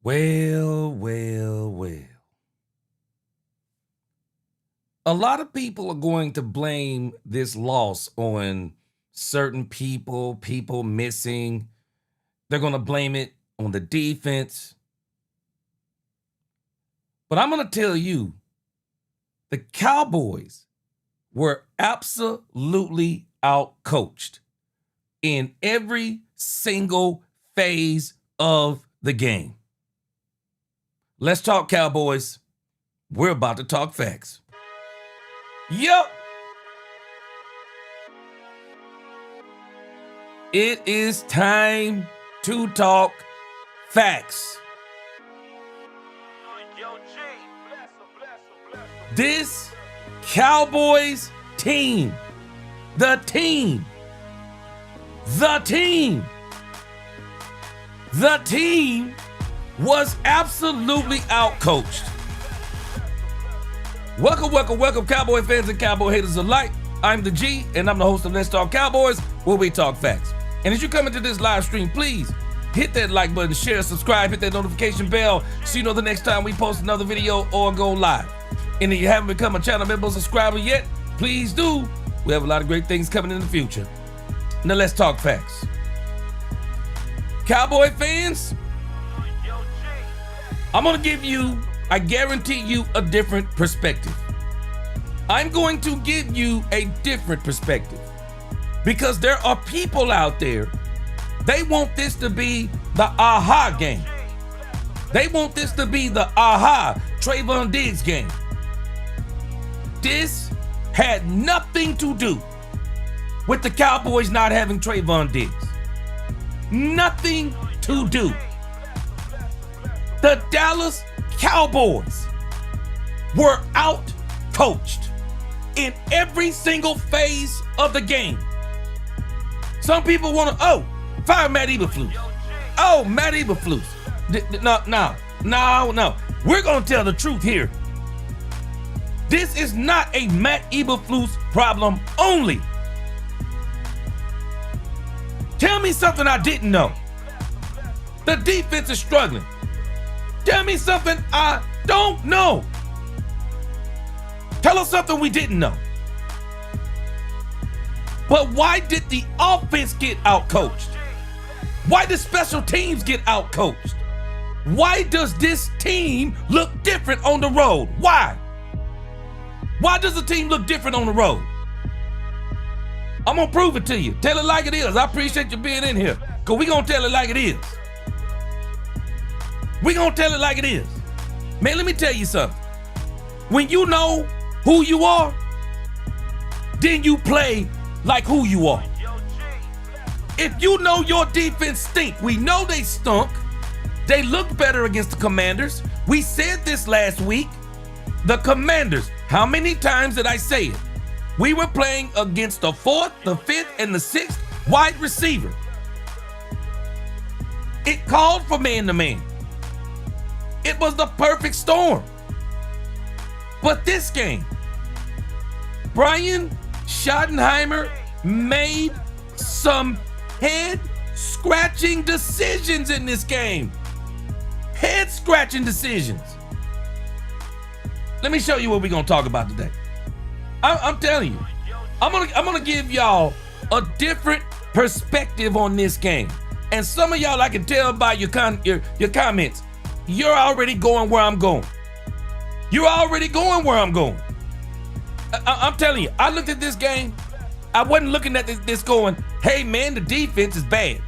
Well, well, well. A lot of people are going to blame this loss on certain people missing. They're going to blame it on the defense. But I'm going to tell you, the Cowboys were absolutely outcoached in every single phase of the game. Let's talk Cowboys. We're about to talk facts. Yup. It is time to talk facts. This Cowboys team, the team was absolutely outcoached. Welcome, Cowboy fans and Cowboy haters alike. I'm the G, and I'm the host of Let's Talk Cowboys, where we talk facts. And as you come into this live stream, please hit that like button, share, subscribe, hit that notification bell so you know the next time we post another video or go live. And if you haven't become a channel member or subscriber yet, please do. We have a lot of great things coming in the future. Now let's talk facts. Cowboy fans, I'm going to give you, I guarantee you, a different perspective. I'm going to give you a different perspective because there are people out there, they want this to be the aha game. They want this to be the aha Trayvon Diggs game. This had nothing to do with the Cowboys not having Trayvon Diggs. Nothing to do. The Dallas Cowboys were out-coached in every single phase of the game. Some people want to, fire Matt Eberflus. Matt Eberflus. No. We're going to tell the truth here. This is not a Matt Eberflus problem only. Tell me something I didn't know. The defense is struggling. Tell me something I don't know. Tell us something we didn't know. But why did the offense get outcoached? Why did special teams get outcoached? Why does this team look different on the road? Why? Why does the team look different on the road? I'm gonna prove it to you. Tell it like it is. I appreciate you being in here, because we're gonna tell it like it is. We're gonna tell it like it is. Man, let me tell you something. When you know who you are, then you play like who you are. If you know your defense stink, we know they stunk. They looked better against the Commanders. We said this last week. The Commanders, how many times did I say it? We were playing against the 4th, the 5th, and the 6th wide receiver. It called for man-to-man. It was the perfect storm. But this game, Brian Schottenheimer made some head-scratching decisions in this game. Head-scratching decisions. Let me show you what we're gonna talk about today. I'm telling you, I'm gonna give y'all a different perspective on this game. And some of y'all, I can tell by your comments, you're already going where I'm going. You're already going where I'm going. I'm telling you, I looked at this game. I wasn't looking at this going, hey man, the defense is bad.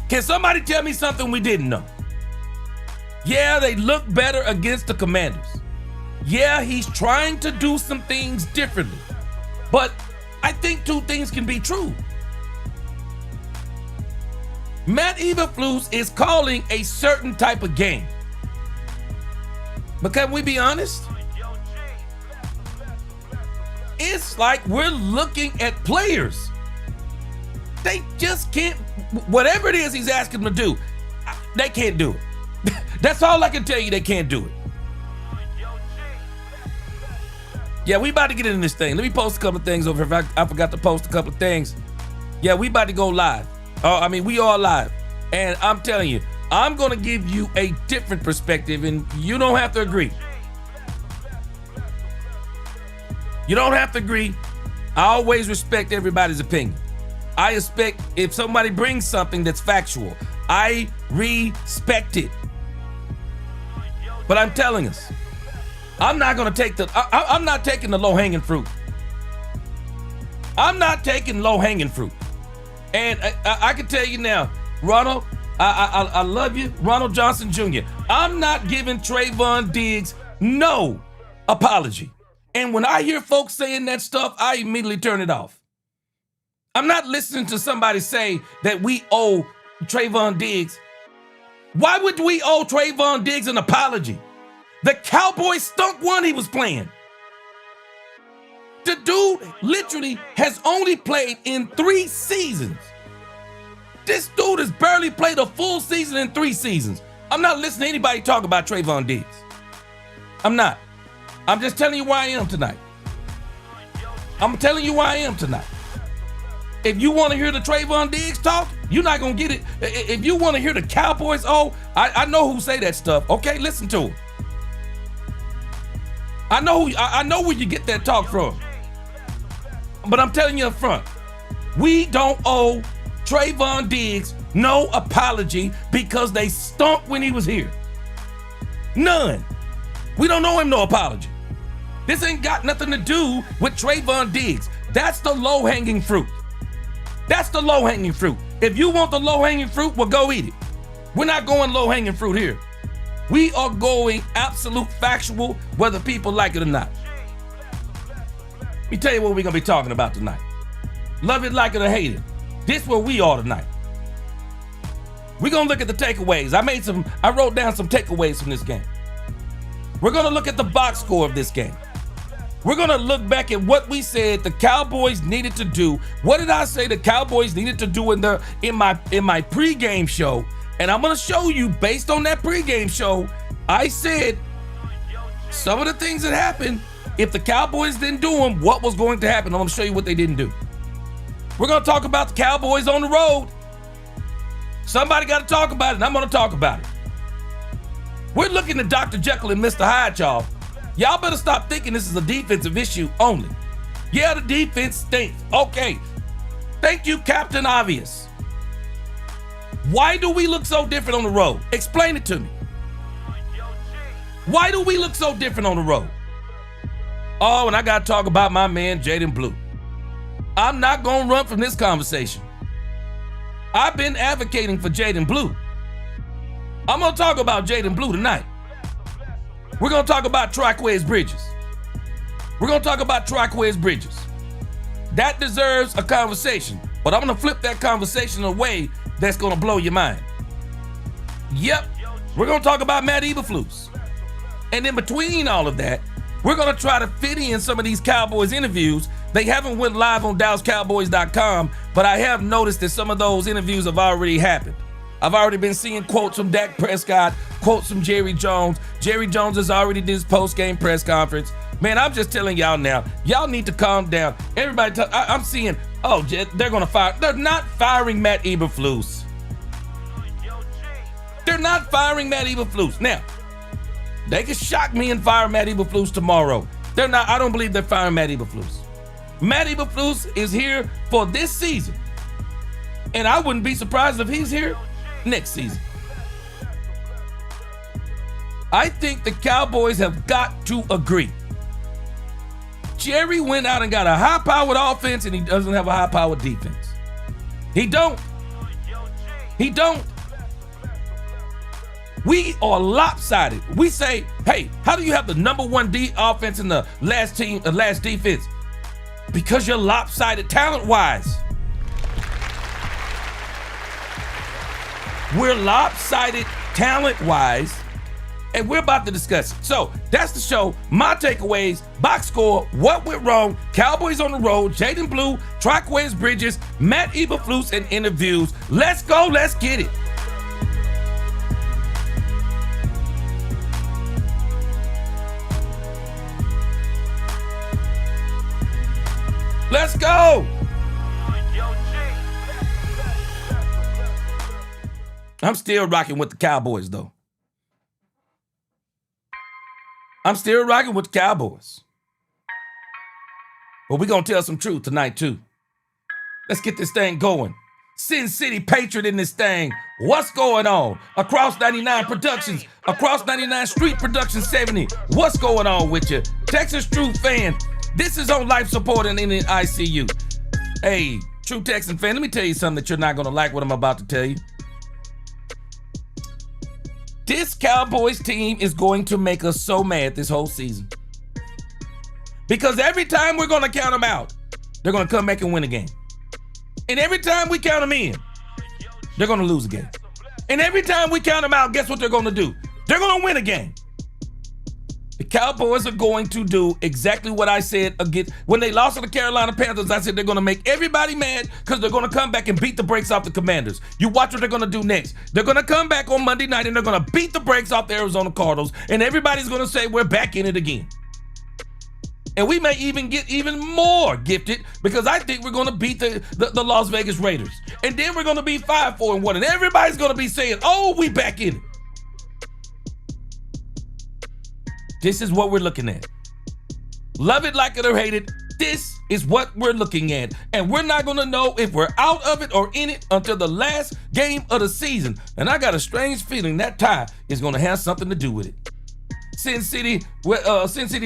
Can somebody tell me something we didn't know? Yeah, they look better against the Commanders. Yeah, he's trying to do some things differently. But I think two things can be true. Matt Eberflus is calling a certain type of game. But can we be honest? It's like we're looking at players. They just can't, whatever it is he's asking them to do, they can't do it. That's all I can tell you, they can't do it. Yeah, we about to get into this thing. Let me post a couple of things over here. I forgot to post a couple of things. Yeah, we about to go live. We are live. And I'm telling you, I'm going to give you a different perspective, and you don't have to agree. You don't have to agree. I always respect everybody's opinion. I expect if somebody brings something that's factual, I respect it. But I'm telling us, I'm not going to take I'm not taking the low-hanging fruit. I'm not taking low-hanging fruit. And I can tell you now, Ronald, I love you, Ronald Johnson Jr. I'm not giving Trayvon Diggs no apology. And when I hear folks saying that stuff, I immediately turn it off. I'm not listening to somebody say that we owe Trayvon Diggs. Why would we owe Trayvon Diggs an apology? The Cowboys stunk one he was playing. The dude literally has only played in 3 seasons. This dude has barely played a full season in 3 seasons. I'm not listening to anybody talk about Trayvon Diggs. I'm not. I'm just telling you where I am tonight. I'm telling you where I am tonight. If you want to hear the Trayvon Diggs talk, you're not going to get it. If you want to hear the Cowboys, I know who say that stuff. Okay, listen to him. I know where you get that talk from. But I'm telling you up front, we don't owe Trayvon Diggs no apology because they stunk when he was here. None. We don't owe him no apology. This ain't got nothing to do with Trayvon Diggs. That's the low-hanging fruit. That's the low-hanging fruit. If you want the low-hanging fruit, well, go eat it. We're not going low-hanging fruit here. We are going absolute factual, whether people like it or not. Let me tell you what we're going to be talking about tonight. Love it, like it, or hate it. This is where we are tonight. We're going to look at the takeaways. I wrote down some takeaways from this game. We're going to look at the box score of this game. We're going to look back at what we said the Cowboys needed to do. What did I say the Cowboys needed to do in my pregame show? And I'm going to show you, based on that pregame show, I said some of the things that happened, if the Cowboys didn't do them, what was going to happen. I'm going to show you what they didn't do. We're going to talk about the Cowboys on the road. Somebody got to talk about it, and I'm going to talk about it. We're looking at Dr. Jekyll and Mr. Hyde, y'all. Y'all better stop thinking this is a defensive issue only. Yeah, the defense stinks. Okay. Thank you, Captain Obvious. Why do we look so different on the road? Explain it to me. Why do we look so different on the road? Oh, and I got to talk about my man, Jaden Blue. I'm not going to run from this conversation. I've been advocating for Jaden Blue. I'm going to talk about Jaden Blue tonight. We're going to talk about Triquez Bridges. We're going to talk about Triquez Bridges. That deserves a conversation, but I'm going to flip that conversation in a way that's going to blow your mind. Yep, we're going to talk about Matt Eberflus. And in between all of that, we're going to try to fit in some of these Cowboys interviews. They haven't went live on DallasCowboys.com, but I have noticed that some of those interviews have already happened. I've already been seeing quotes from Dak Prescott, quotes from Jerry Jones. Jerry Jones has already did his post-game press conference. Man, I'm just telling y'all now, y'all need to calm down. Everybody, I'm seeing, they're going to fire. They're not firing Matt Eberflus. They're not firing Matt Eberflus. Now, they can shock me and fire Matt Eberflus tomorrow. They're not. I don't believe they're firing Matt Eberflus. Matt Eberflus is here for this season. And I wouldn't be surprised if he's here next season. I think the Cowboys have got to agree. Jerry went out and got a high-powered offense, and he doesn't have a high-powered defense. He don't. He don't. We are lopsided. We say, hey, how do you have the number one offense in the last defense? Because you're lopsided talent-wise. We're lopsided talent-wise, and we're about to discuss it. So that's the show. My takeaways, box score, what went wrong, Cowboys on the road, Jaden Blue, Triquez Bridges, Matt Eberflus, and interviews. Let's go. Let's get it. Let's go. I'm still rocking with the Cowboys, though. I'm still rocking with the Cowboys. But we're going to tell some truth tonight, too. Let's get this thing going. Sin City Patriot in this thing. What's going on? Across 99 Productions, across 99 Street Productions 70. What's going on with you? Texas Truth fan, this is on life support and in the ICU. Hey, True Texan fan, let me tell you something that you're not going to like what I'm about to tell you. This Cowboys team is going to make us so mad this whole season. Because every time we're going to count them out, they're going to come back and win a game. And every time we count them in, they're going to lose a game. And every time we count them out, guess what they're going to do? They're going to win a game. The Cowboys are going to do exactly what I said again. When they lost to the Carolina Panthers, I said they're going to make everybody mad because they're going to come back and beat the brakes off the Commanders. You watch what they're going to do next. They're going to come back on Monday night and they're going to beat the brakes off the Arizona Cardinals. And everybody's going to say we're back in it again. And we may even get even more gifted because I think we're going to beat the Las Vegas Raiders. And then we're going to be 5-4-1. And everybody's going to be saying, oh, we back in it. This is what we're looking at. Love it, like it, or hate it. This is what we're looking at. And we're not going to know if we're out of it or in it until the last game of the season. And I got a strange feeling that tie is going to have something to do with it. Sin City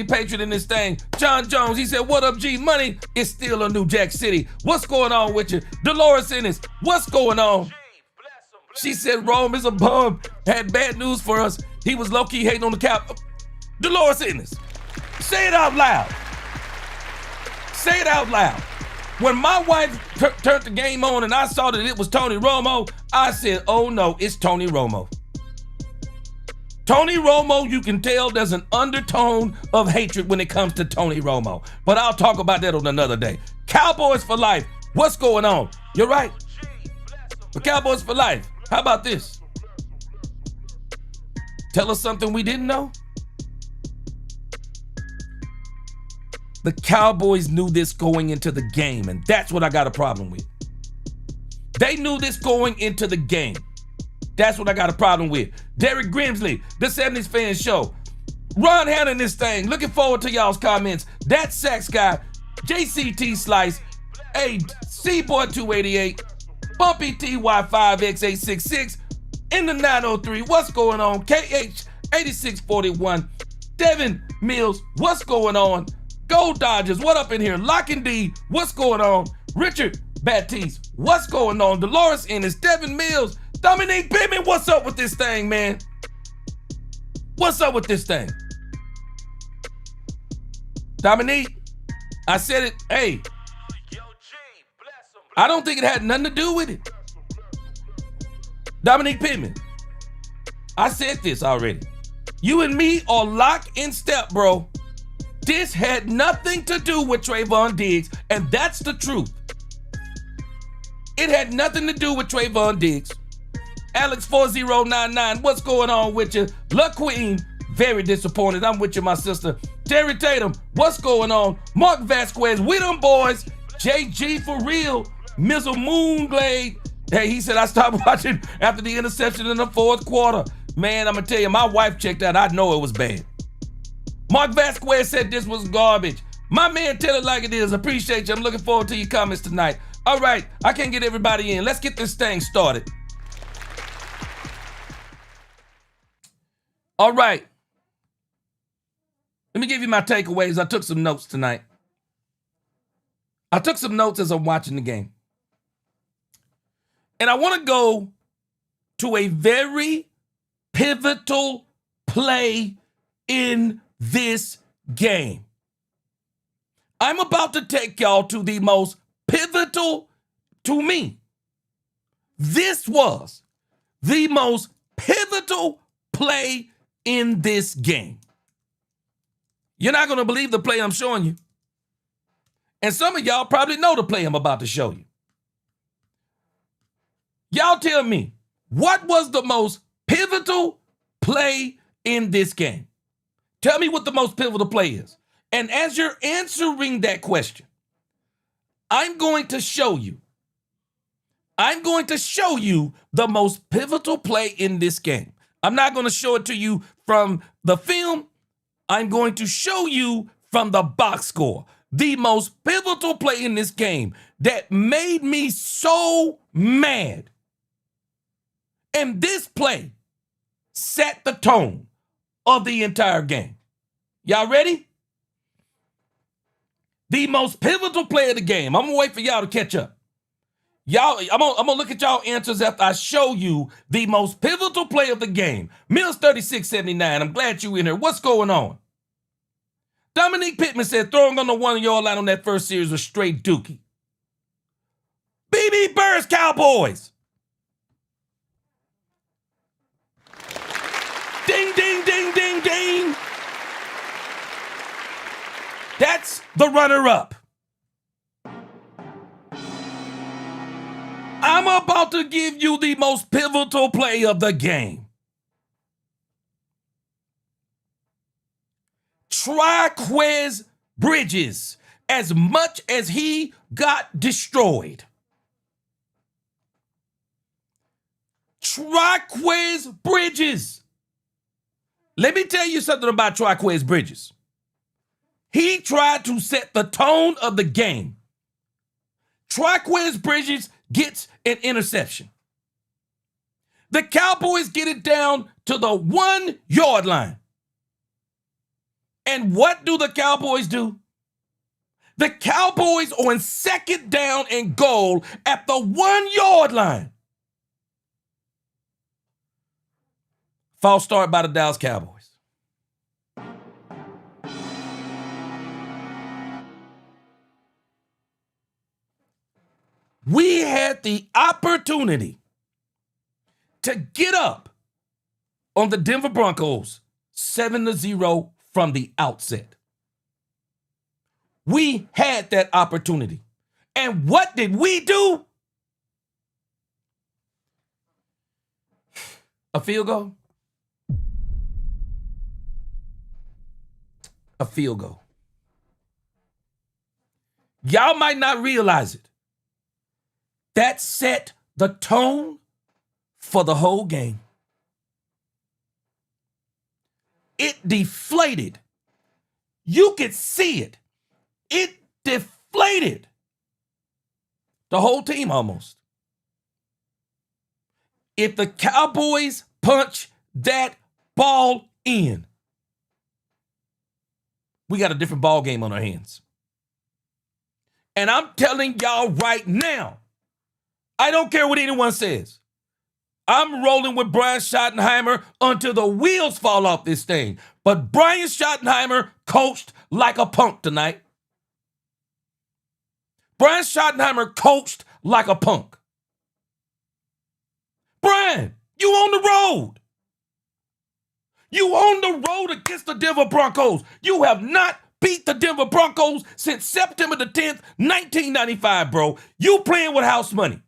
Patriot in this thing. John Jones, he said, what up, G? Money is still a New Jack City. What's going on with you? Dolores Ennis, what's going on? She said Rome is a bum. Had bad news for us. He was low-key hating on the cap. Dolores Ennis, say it out loud. Say it out loud. When my wife turned the game on and I saw that it was Tony Romo, I said, oh no, it's Tony Romo. Tony Romo, you can tell there's an undertone of hatred when it comes to Tony Romo. But I'll talk about that on another day. Cowboys for life. What's going on? You're right. But Cowboys for life. How about this? Tell us something we didn't know. The Cowboys knew this going into the game, and that's what I got a problem with. They knew this going into the game. That's what I got a problem with. Derek Grimsley, the 70s Fan Show. Ron Hanna in this thing. Looking forward to y'all's comments. That Sax Guy, JCT Slice, hey, C-Boy288, Bumpy TY5X866, in the 903, what's going on? KH8641, Devin Mills, what's going on? Gold Dodgers, what up in here? Lock and D, what's going on? Richard Baptiste, what's going on? Dolores Ennis, Devin Mills, Dominique Pittman, what's up with this thing, man? What's up with this thing? Dominique, I said it, hey, I don't think it had nothing to do with it. Dominique Pittman, I said this already. You and me are lock in step, bro. This had nothing to do with Trayvon Diggs, and that's the truth. It had nothing to do with Trayvon Diggs. Alex4099, what's going on with you? La Queen, very disappointed. I'm with you, my sister. Terry Tatum, what's going on? Mark Vasquez, we them boys. JG for real. Mizzle Moonglade. Hey, he said I stopped watching after the interception in the fourth quarter. Man, I'm going to tell you, my wife checked out. I know it was bad. Mark Vasquez said this was garbage. My man, tell it like it is. Appreciate you. I'm looking forward to your comments tonight. All right, I can't get everybody in. Let's get this thing started. All right. Let me give you my takeaways. I took some notes tonight. I took some notes as I'm watching the game. And I want to go to a very pivotal play in this game. I'm about to take y'all to the most pivotal, to me. This was the most pivotal play in this game. You're not going to believe the play I'm showing you. And some of y'all probably know the play I'm about to show you. Y'all tell me, what was the most pivotal play in this game? Tell me what the most pivotal play is. And as you're answering that question, I'm going to show you I'm going to show you the most pivotal play in this game. I'm not going to show it to you from the film. I'm going to show you from the box score. The most pivotal play in this game that made me so mad. And this play set the tone of the entire game. Y'all ready? The most pivotal play of the game. I'm going to wait for y'all to catch up. Y'all, I'm gonna look at y'all answers after I show you the most pivotal play of the game. Mills 3679. I'm glad you in here. What's going on? Dominique Pittman said throwing on the 1-yard line on that first series was straight dookie. BB Burrs Cowboys. Ding, ding, ding, ding, ding. That's the runner-up. I'm about to give you the most pivotal play of the game. Triquez Bridges, as much as he got destroyed. Triquez Bridges. Let me tell you something about Triquez Bridges. He tried to set the tone of the game. Triquez Bridges gets an interception. The Cowboys get it down to the 1-yard line. And what do the Cowboys do? The Cowboys on second down and goal at the 1-yard line. False start by the Dallas Cowboys. We had the opportunity to get up on the Denver Broncos 7-0 from the outset. We had that opportunity. And what did we do? A field goal? A field goal. Y'all might not realize it. That set the tone for the whole game. It deflated. You could see it. It deflated the whole team almost. If the Cowboys punch that ball in, we got a different ball game on our hands. And I'm telling y'all right now, I don't care what anyone says. I'm rolling with Brian Schottenheimer until the wheels fall off this thing. But Brian Schottenheimer coached like a punk tonight. Brian Schottenheimer coached like a punk. Brian, you on the road. You on the road against the Denver Broncos. You have not beat the Denver Broncos since September the 10th, 1995, bro. You playing with house money.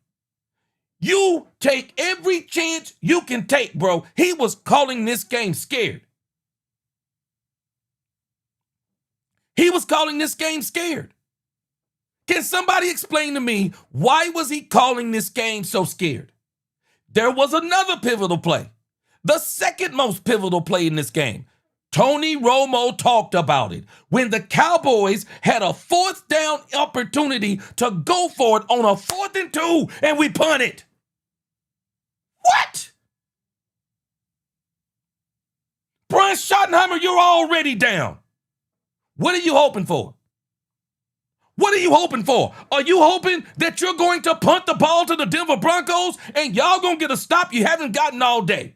You take every chance you can take, bro. He was calling this game scared. He was calling this game scared. Can somebody explain to me why was he calling this game so scared? There was another pivotal play. The second most pivotal play in this game. Tony Romo talked about it. When the Cowboys had a 4th down opportunity to go for it on a 4th and 2 and we punted. What? Brian Schottenheimer, you're already down. What are you hoping for? What are you hoping for? Are you hoping that you're going to punt the ball to the Denver Broncos and y'all gonna get a stop you haven't gotten all day?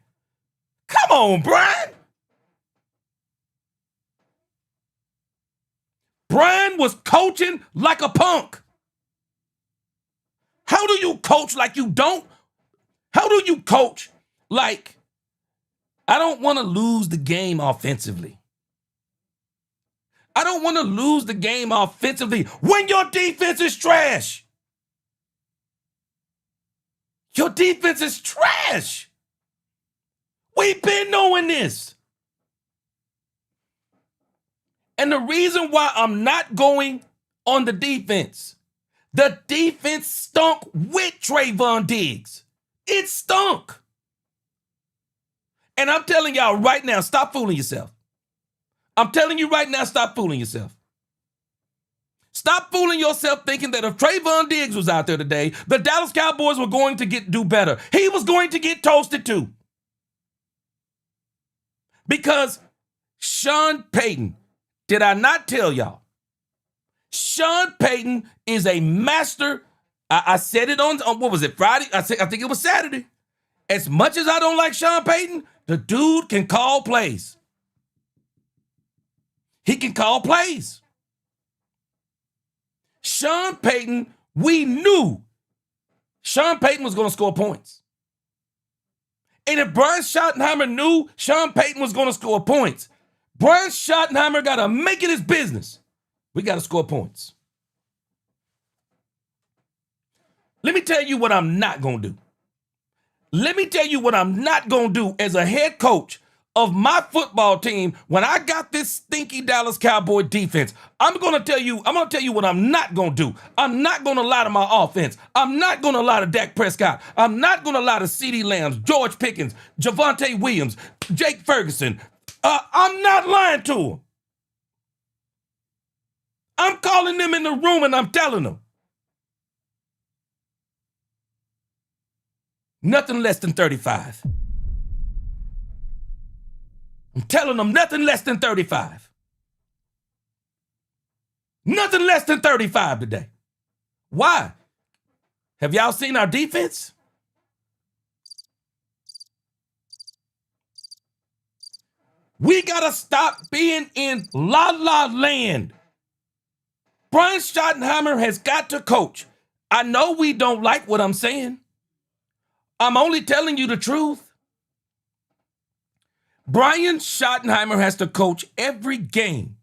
Come on, Brian. Brian was coaching like a punk. How do you coach like you don't? How do you coach like, I don't want to lose the game offensively. I don't want to lose the game offensively when your defense is trash. Your defense is trash. We've been knowing this. And the reason why I'm not going on the defense The defense stunk with Trayvon Diggs. It stunk. And I'm telling y'all right now, stop fooling yourself. I'm telling you right now, stop fooling yourself. Stop fooling yourself thinking that if Trayvon Diggs was out there today, the Dallas Cowboys were going to do better. He was going to get toasted too. Because Sean Payton, did I not tell y'all? Sean Payton is a master. I said it on what was it, Friday? I think it was Saturday. As much as I don't like Sean Payton, the dude can call plays. He can call plays. Sean Payton, we knew Sean Payton was going to score points. And if Brian Schottenheimer knew Sean Payton was going to score points, Brian Schottenheimer got to make it his business. We got to score points. Let me tell you what I'm not going to do. Let me tell you what I'm not going to do as a head coach of my football team when I got this stinky Dallas Cowboy defense. I'm going to tell you what I'm not going to do. I'm not going to lie to my offense. I'm not going to lie to Dak Prescott. I'm not going to lie to CeeDee Lamb, George Pickens, Javonte Williams, Jake Ferguson. I'm not lying to them. I'm calling them in the room and I'm telling them. Nothing less than 35. I'm telling them nothing less than 35. Nothing less than 35 today. Why? Have y'all seen our defense? We got to stop being in la-la land. Brian Schottenheimer has got to coach. I know we don't like what I'm saying. I'm only telling you the truth. Brian Schottenheimer has to coach every game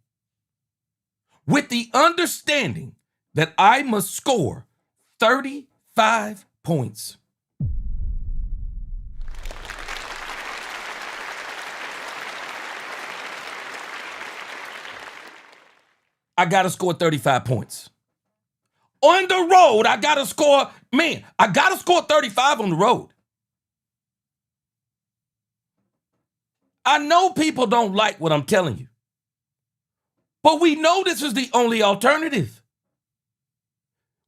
with the understanding that I must score 35 points. I got to score 35 points. On the road, I got to score, I got to score 35 on the road. I know people don't like what I'm telling you, but we know this is the only alternative.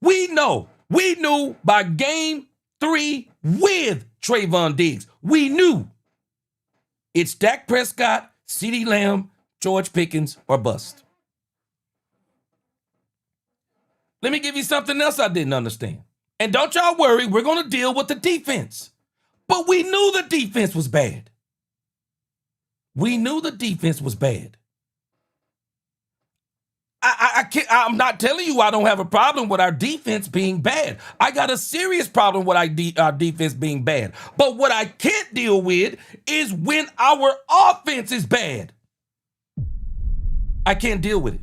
We knew by game 3 with Trayvon Diggs, we knew it's Dak Prescott, CeeDee Lamb, George Pickens, or bust. Let me give you something else I didn't understand. And don't y'all worry, we're going to deal with the defense. But we knew the defense was bad. We knew the defense was bad. I'm not telling you I don't have a problem with our defense being bad. I got a serious problem with our defense being bad. But what I can't deal with is when our offense is bad. I can't deal with it.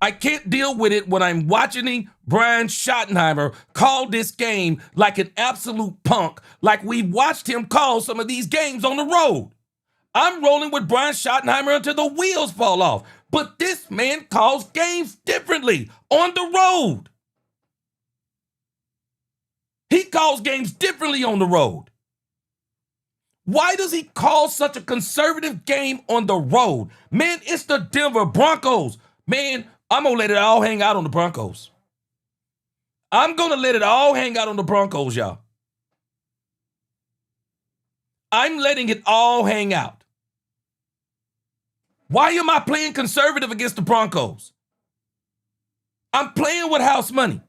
I can't deal with it when I'm watching Brian Schottenheimer call this game like an absolute punk, like we watched him call some of these games on the road. I'm rolling with Brian Schottenheimer until the wheels fall off. But this man calls games differently on the road. He calls games differently on the road. Why does he call such a conservative game on the road? Man, it's the Denver Broncos. Man, I'm going to let it all hang out on the Broncos. I'm going to let it all hang out on the Broncos, y'all. I'm letting it all hang out. Why am I playing conservative against the Broncos? I'm playing with house money.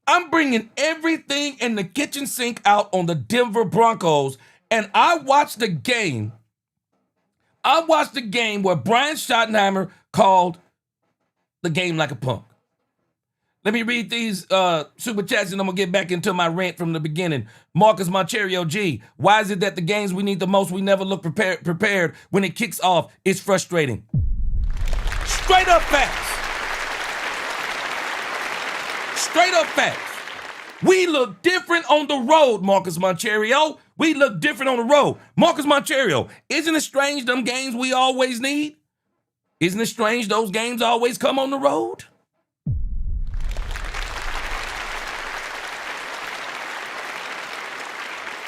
I'm bringing everything in the kitchen sink out on the Denver Broncos, and I watched the game. I watched the game where Brian Schottenheimer called the game like a punk. Let me read these super chats and I'm going to get back into my rant from the beginning. Marcus Moncherio G. Why is it that the games we need the most, we never look prepared when it kicks off? It's frustrating. Straight up facts. Straight up facts. We look different on the road, Marcus Moncherio. We look different on the road. Marcus Moncherio, isn't it strange them games we always need? Isn't it strange those games always come on the road?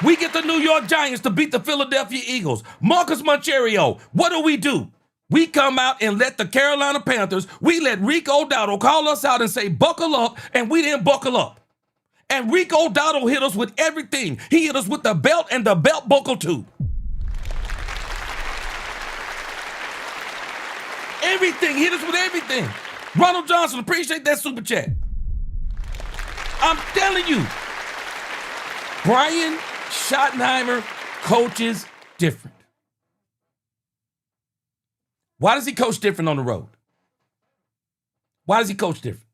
We get the New York Giants to beat the Philadelphia Eagles. Marcus Moncherio, what do? We come out and let the Carolina Panthers, we let Rico Dowdle call us out and say, buckle up, and we didn't buckle up. And Rico Dowdle hit us with everything. He hit us with the belt and the belt buckle too. Everything, hit us with everything. Ronald Johnson, appreciate that super chat. I'm telling you, Brian Schottenheimer coaches different. Why does he coach different on the road? Why does he coach different?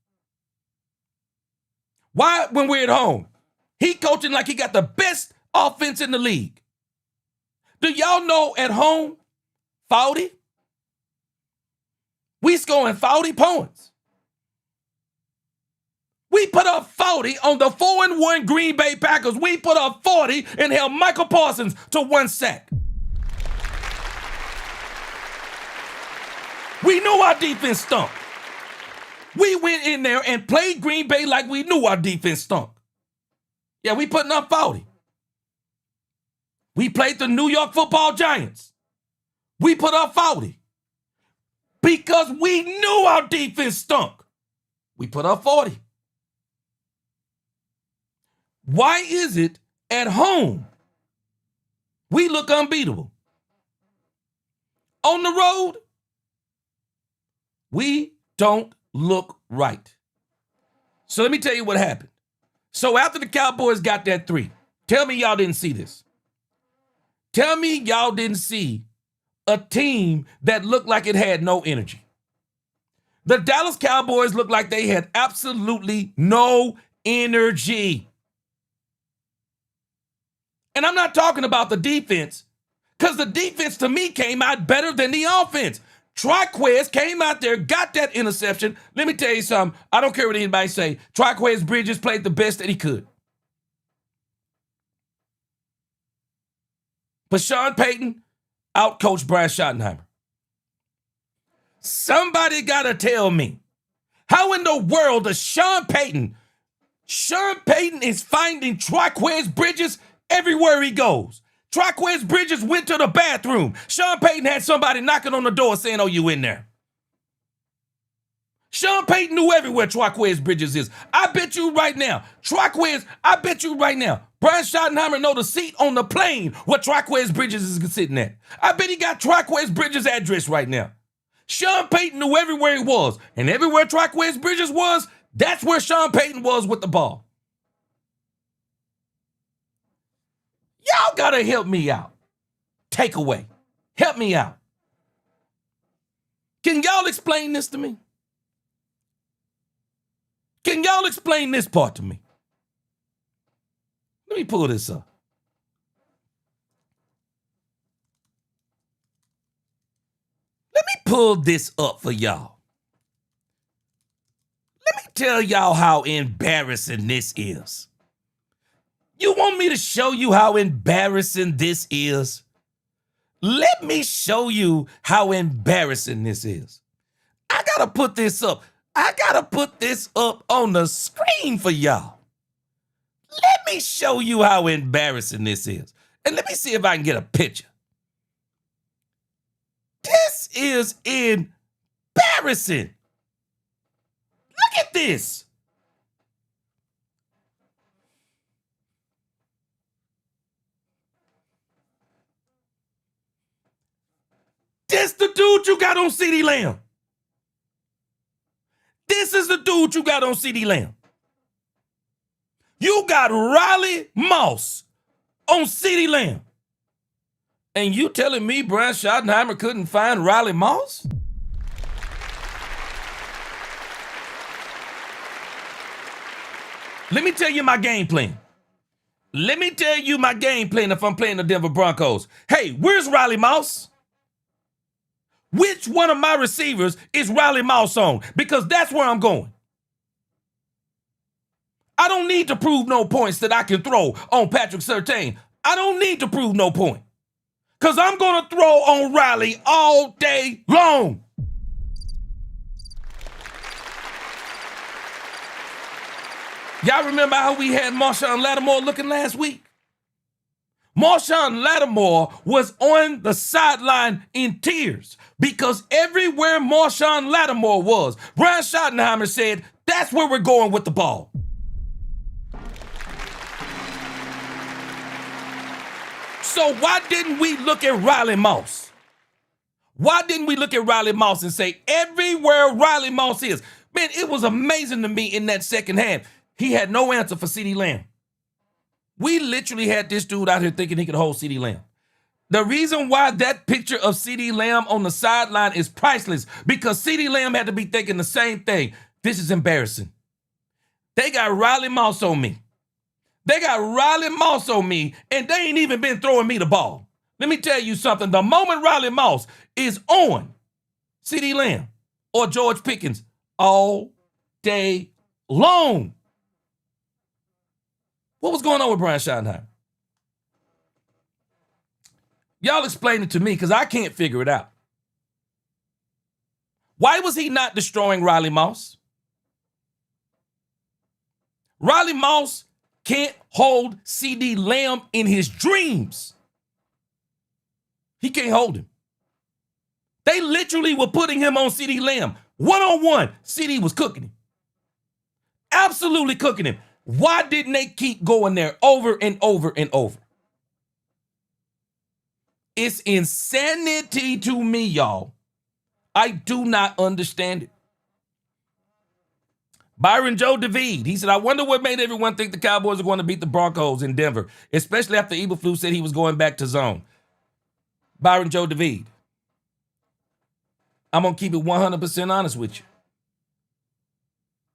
Why, when we're at home, he coaching like he got the best offense in the league? Do y'all know at home, 40? We scoring 40 points. We put up 40 on the 4-1 Green Bay Packers. We put up 40 and held Michael Parsons to 1 sack. We knew our defense stunk. We went in there and played Green Bay like we knew our defense stunk. Yeah, we putting up 40. We played the New York Football Giants. We put up 40. Because we knew our defense stunk. We put up 40. Why is it at home we look unbeatable? On the road, we don't look right. So let me tell you what happened. So after the Cowboys got that 3, tell me y'all didn't see this. Tell me y'all didn't see a team that looked like it had no energy. The Dallas Cowboys looked like they had absolutely no energy. And I'm not talking about the defense, because the defense to me came out better than the offense. Triquez came out there, got that interception. Let me tell you something. I don't care what anybody say. Triquez Bridges played the best that he could. But Sean Payton outcoached Brian Schottenheimer. Somebody got to tell me, how in the world does Sean Payton is finding Triquez Bridges everywhere he goes? Triquez Bridges went to the bathroom. Sean Payton had somebody knocking on the door saying, oh, you in there. Sean Payton knew everywhere Triquez Bridges is. I bet you right now, Brian Schottenheimer know the seat on the plane where Triquez Bridges is sitting at. I bet he got Triquez Bridges' address right now. Sean Payton knew everywhere he was, and everywhere Triquez Bridges was, that's where Sean Payton was with the ball. Y'all gotta help me out. Takeaway. Help me out. Can y'all explain this to me? Can y'all explain this part to me? Let me pull this up. Let me pull this up for y'all. Let me tell y'all how embarrassing this is. You want me to show you how embarrassing this is? Let me show you how embarrassing this is. I gotta put this up. I gotta put this up on the screen for y'all. Let me show you how embarrassing this is. And let me see if I can get a picture. This is embarrassing. Look at this. This the dude you got on CeeDee Lamb. This is the dude you got on CeeDee Lamb. You got Riley Moss on CeeDee Lamb. And you telling me Brian Schottenheimer couldn't find Riley Moss? Let me tell you my game plan. Let me tell you my game plan if I'm playing the Denver Broncos. Hey, where's Riley Moss? Which one of my receivers is Riley Moss on? Because that's where I'm going. I don't need to prove no points that I can throw on Patrick Surtain. I don't need to prove no point. Because I'm going to throw on Riley all day long. Y'all remember how we had Marshawn Lattimore looking last week? Marshawn Lattimore was on the sideline in tears because everywhere Marshawn Lattimore was, Brian Schottenheimer said, that's where we're going with the ball. So why didn't we look at Riley Moss? Why didn't we look at Riley Moss and say, everywhere Riley Moss is? Man, it was amazing to me in that second half. He had no answer for CeeDee Lamb. We literally had this dude out here thinking he could hold CeeDee Lamb. The reason why that picture of CeeDee Lamb on the sideline is priceless, because CeeDee Lamb had to be thinking the same thing. This is embarrassing. They got Riley Moss on me. They got Riley Moss on me, and they ain't even been throwing me the ball. Let me tell you something. The moment Riley Moss is on CeeDee Lamb or George Pickens all day long. What was going on with Brian Schottenheimer? Y'all explain it to me, because I can't figure it out. Why was he not destroying Riley Moss? Riley Moss can't hold CeeDee Lamb in his dreams. He can't hold him. They literally were putting him on CeeDee Lamb. One-on-one, CeeDee was cooking him. Absolutely cooking him. Why didn't they keep going there over and over and over? It's insanity to me, y'all. I do not understand it. Byron Joe David, he said, I wonder what made everyone think the Cowboys are going to beat the Broncos in Denver, especially after Eberflus said he was going back to zone. Byron Joe David, I'm going to keep it 100% honest with you.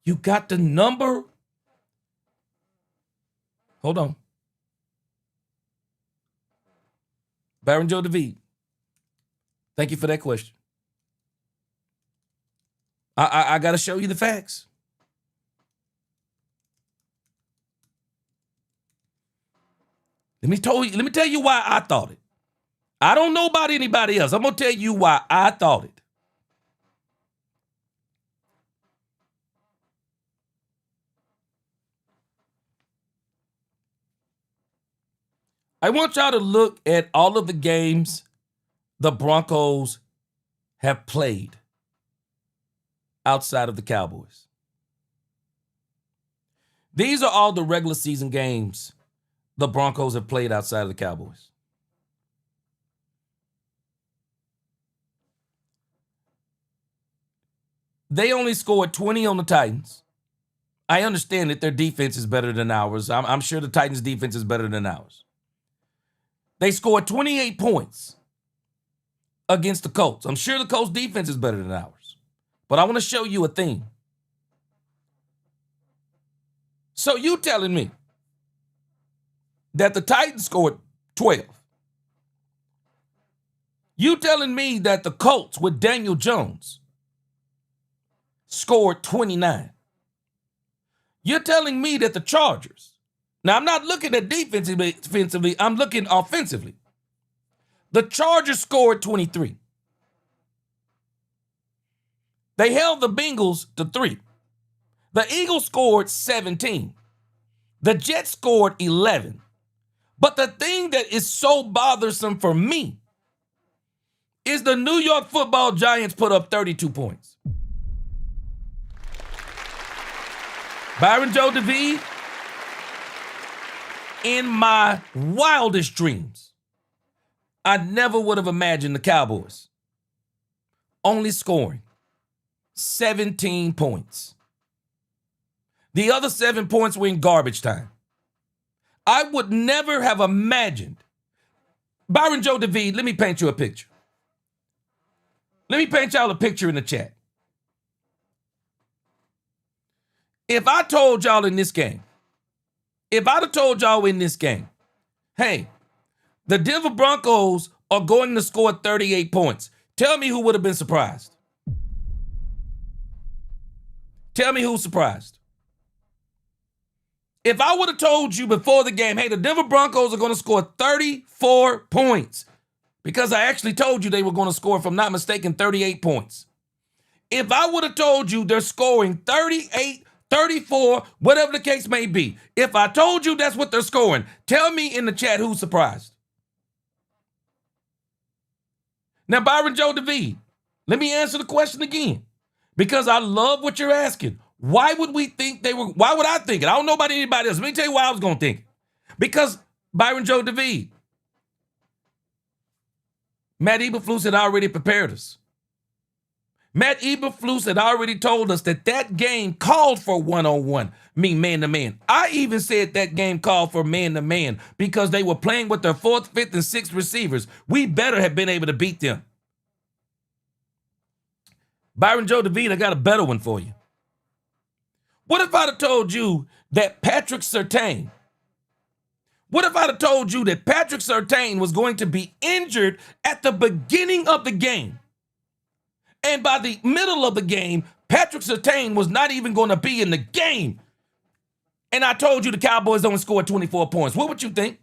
You got the number. Hold on. Byron Joe David, thank you for that question. I got to show you the facts. Let me tell you why I thought it. I don't know about anybody else. I'm going to tell you why I thought it. I want y'all to look at all of the games the Broncos have played outside of the Cowboys. These are all the regular season games the Broncos have played outside of the Cowboys. They only scored 20 on the Titans. I understand that their defense is better than ours. I'm sure the Titans' defense is better than ours. They scored 28 points against the Colts. I'm sure the Colts' defense is better than ours. But I want to show you a thing. So you telling me that the Titans scored 12. You telling me that the Colts with Daniel Jones scored 29. You're telling me that the Chargers, now I'm not looking at defensively, I'm looking offensively. The Chargers scored 23. They held the Bengals to 3. The Eagles scored 17. The Jets scored 11. But the thing that is so bothersome for me is the New York Football Giants put up 32 points. Byron Joe David, in my wildest dreams, I never would have imagined the Cowboys only scoring 17 points. The other 7 points were in garbage time. I would never have imagined. Byron Joe David, let me paint you a picture. Let me paint y'all a picture in the chat. If I told y'all in this game, hey, the Denver Broncos are going to score 38 points, tell me who would have been surprised. Tell me who's surprised. If I would have told you before the game, hey, the Denver Broncos are going to score 34 points, because I actually told you they were going to score, if I'm not mistaken, 38 points. If I would have told you they're scoring 38, 34, whatever the case may be, if I told you that's what they're scoring, tell me in the chat who's surprised. Now, Byron Joe DeVee, let me answer the question again, because I love what you're asking. Why would we think why would I think it? I don't know about anybody else. Let me tell you why I was going to think it. Because Byron Joe DeVee, Matt Eberflus had already prepared us. Matt Eberflus had already told us that game called for one-on-one, man-to-man. I even said that game called for man-to-man because they were playing with their 4th, 5th, and 6th receivers. We better have been able to beat them. Byron Joe DeVee, I got a better one for you. What if I'd have told you that Patrick Surtain was going to be injured at the beginning of the game? And by the middle of the game, Patrick Surtain was not even going to be in the game. And I told you the Cowboys only scored 24 points. What would you think?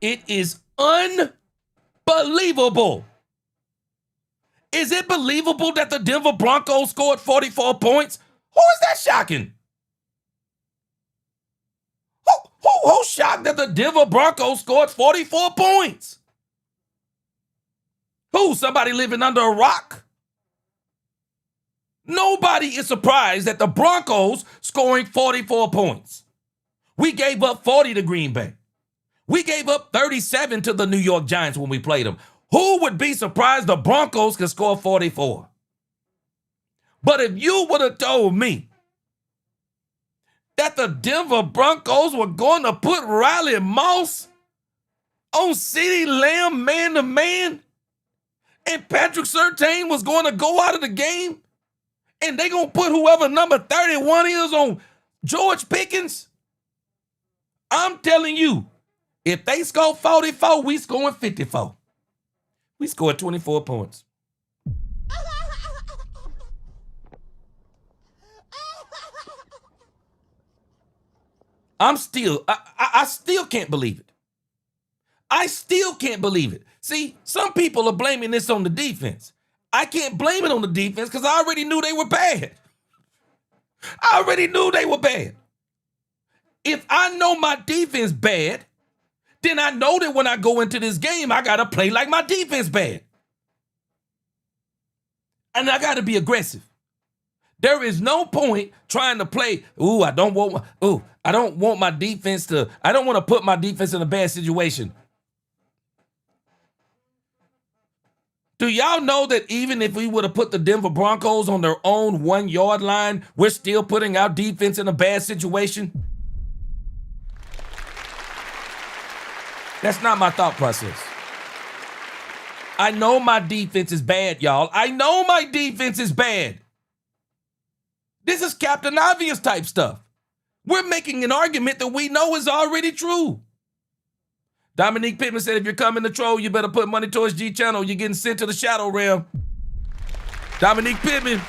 It is unbelievable. Is it believable that the Denver Broncos scored 44 points? Who is that shocking? Who's shocked that the Denver Broncos scored 44 points? Who? Somebody living under a rock? Nobody is surprised that the Broncos scoring 44 points. We gave up 40 to Green Bay. We gave up 37 to the New York Giants when we played them. Who would be surprised the Broncos could score 44? But if you would have told me that the Denver Broncos were going to put Riley Moss on CeeDee Lamb man-to-man, and Patrick Surtain was going to go out of the game, and they going to put whoever number 31 is on George Pickens, I'm telling you, if they score 44, we scoring 54. We scored 24 points. I still can't believe it. I still can't believe it. See, some people are blaming this on the defense. I can't blame it on the defense because I already knew they were bad. I already knew they were bad. If I know my defense bad, then I know that when I go into this game, I got to play like my defense bad. And I got to be aggressive. There is no point trying to play, I don't want my defense to, I don't want to put my defense in a bad situation. Do y'all know that even if we would have put the Denver Broncos on their own 1-yard line, we're still putting our defense in a bad situation? That's not my thought process. I know my defense is bad, y'all. I know my defense is bad. This is Captain Obvious type stuff. We're making an argument that we know is already true. Dominique Pittman said, if you're coming to troll, you better put money towards G Channel. You're getting sent to the shadow realm. Dominique Pittman,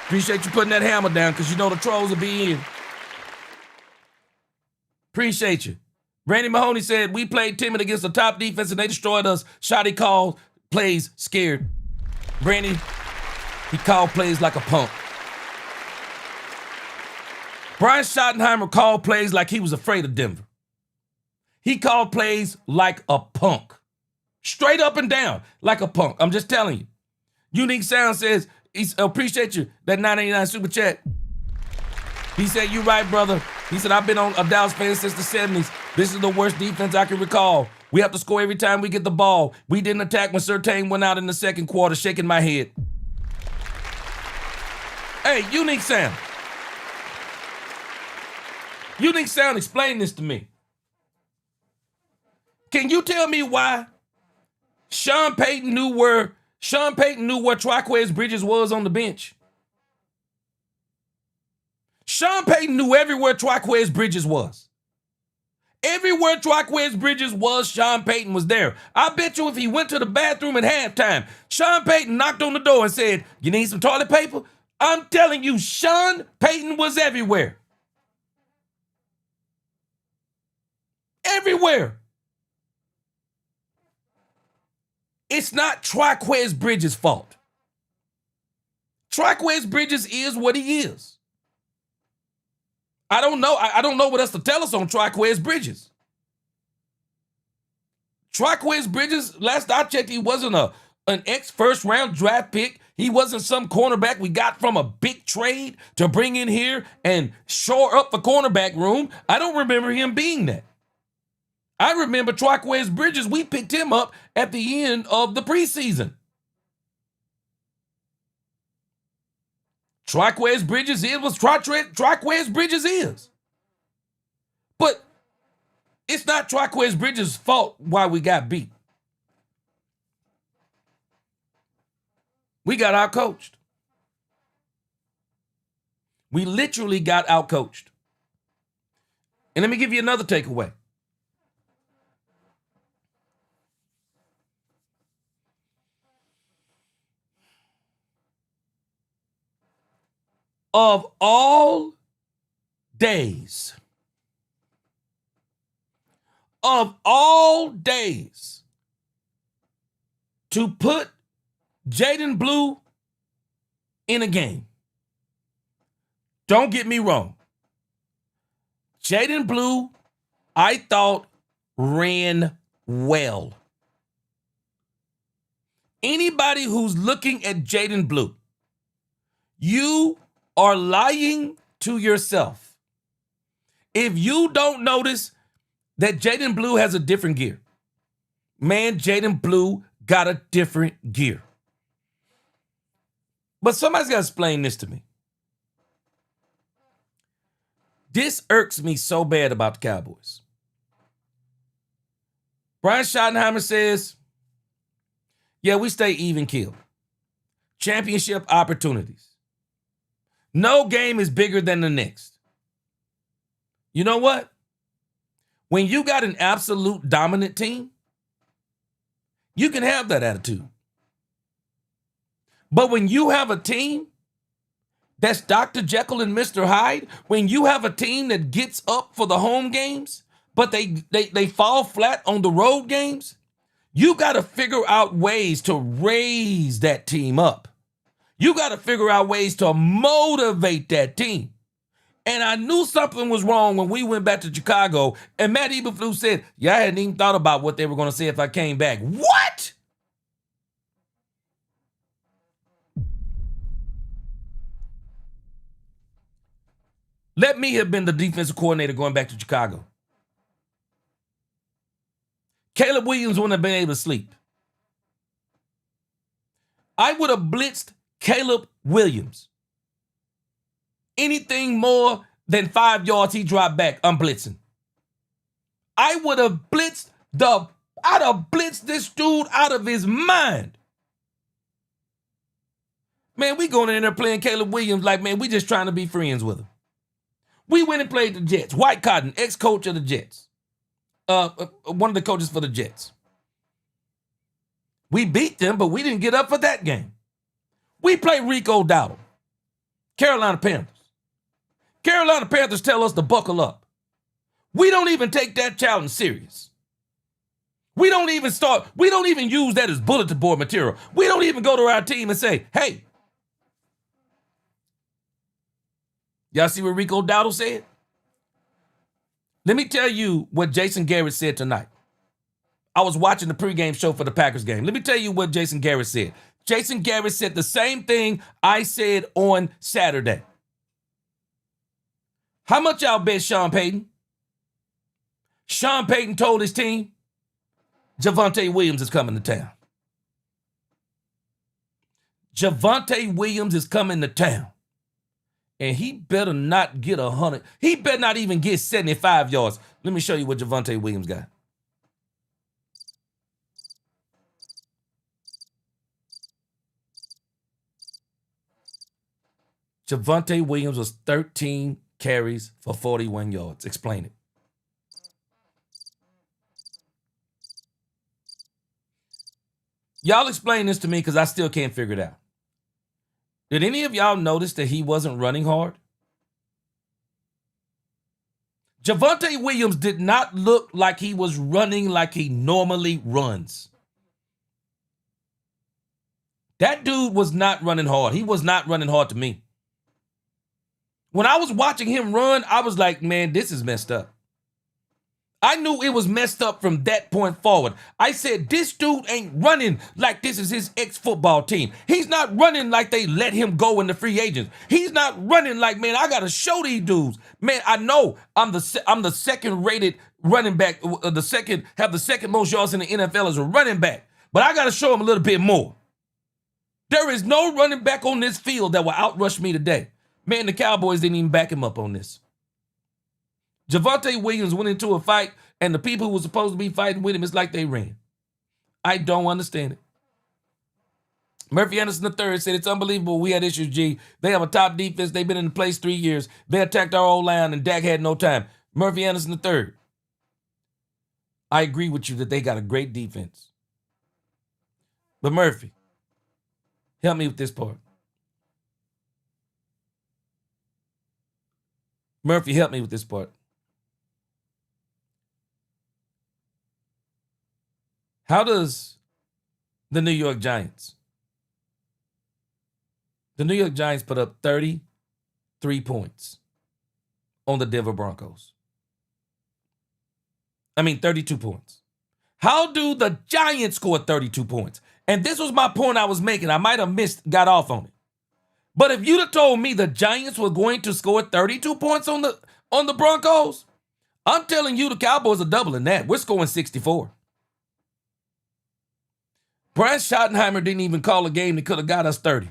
appreciate you putting that hammer down because you know the trolls will be in. Appreciate you. Randy Mahoney said, we played timid against the top defense and they destroyed us. Shotty called plays scared. Randy, he called plays like a punk. Brian Schottenheimer called plays like he was afraid of Denver. He called plays like a punk. Straight up and down, like a punk. I'm just telling you. Unique Sound says, appreciate you, that $9.89 super chat. He said, you right, brother. He said, I've been a Dallas fan since the 70s. This is the worst defense I can recall. We have to score every time we get the ball. We didn't attack when Surtain went out in the second quarter, shaking my head. Hey, Unique Sound. Unique Sound, explain this to me. Can you tell me why Sean Payton knew where Triquez Bridges was on the bench? Sean Payton knew everywhere Triquez Bridges was. Everywhere Triquez Bridges was, Sean Payton was there. I bet you if he went to the bathroom at halftime, Sean Payton knocked on the door and said, you need some toilet paper? I'm telling you, Sean Payton was everywhere. Everywhere. It's not Triquez Bridges' fault. Triquez Bridges is what he is. I don't know what else to tell us on Triquez Bridges. Triquez Bridges, last I checked, he wasn't an ex-first round draft pick. He wasn't some cornerback we got from a big trade to bring in here and shore up the cornerback room. I don't remember him being that. I remember Triquez Bridges, we picked him up at the end of the preseason. Triquez Bridges is what Triquez Bridges is. But it's not Triquez Bridges' fault why we got beat. We got outcoached. We literally got outcoached. And let me give you another takeaway. Of all days, to put Jaden Blue in a game, don't get me wrong. Jaden Blue, I thought, ran well. Anybody who's looking at Jaden Blue, you are lying to yourself if you don't notice that Jaden Blue has a different gear. Man, Jaden Blue got a different gear. But somebody's got to explain this to me. This irks me so bad about the Cowboys. Brian Schottenheimer says, yeah, we stay even keel. Championship opportunities. No game is bigger than the next. You know what? When you got an absolute dominant team, you can have that attitude. But when you have a team that's Dr. Jekyll and Mr. Hyde, when you have a team that gets up for the home games, but they fall flat on the road games, you got to figure out ways to raise that team up. You got to figure out ways to motivate that team. And I knew something was wrong when we went back to Chicago and Matt Eberflus said, yeah, I hadn't even thought about what they were going to say if I came back. What? Let me have been the defensive coordinator going back to Chicago. Caleb Williams wouldn't have been able to sleep. I would have blitzed Caleb Williams. Anything more than 5 yards, he dropped back. I'm blitzing. I would have blitzed I'd have blitzed this dude out of his mind. Man, we going in there playing Caleb Williams like, man, we just trying to be friends with him. We went and played the Jets. White Cotton, ex-coach of the Jets. One of the coaches for the Jets. We beat them, but we didn't get up for that game. We played Rico Dowdle. Carolina Panthers. Carolina Panthers tell us to buckle up. We don't even take that challenge serious. We don't even use that as bulletin board material. We don't even go to our team and say, hey, y'all see what Rico Dowdle said? Let me tell you what Jason Garrett said tonight. I was watching the pregame show for the Packers game. Let me tell you what Jason Garrett said. Jason Garrett said the same thing I said on Saturday. How much y'all bet Sean Payton? Sean Payton told his team, Javonte Williams is coming to town. Javonte Williams is coming to town. And he better not get 100. He better not even get 75 yards. Let me show you what Javonte Williams got. Javonte Williams was 13 carries for 41 yards. Explain it. Y'all explain this to me because I still can't figure it out. Did any of y'all notice that he wasn't running hard? Javonte Williams did not look like he was running like he normally runs. That dude was not running hard. He was not running hard to me. When I was watching him run, I was like, man, this is messed up. I knew it was messed up from that point forward. I said, this dude ain't running like this is his ex-football team. He's not running like they let him go in the free agents. He's not running like, man, I got to show these dudes. Man, I know I'm the second rated running back, have the second most yards in the NFL as a running back. But I got to show him a little bit more. There is no running back on this field that will outrush me today. Man, the Cowboys didn't even back him up on this. Javonte Williams went into a fight, and the people who were supposed to be fighting with him, it's like they ran. I don't understand it. Murphy Anderson III said, it's unbelievable we had issues, G. They have a top defense. They've been in place 3 years. They attacked our old line, and Dak had no time. Murphy Anderson III. I agree with you that they got a great defense. But Murphy, help me with this part. Murphy, help me with this part. How does the New York Giants put up 33 points on the Denver Broncos? 32 points. How do the Giants score 32 points? And this was my point I was making. I might have got off on it. But if you'd have told me the Giants were going to score 32 points on the Broncos, I'm telling you the Cowboys are doubling that. We're scoring 64. Brian Schottenheimer didn't even call a game that could have got us 30.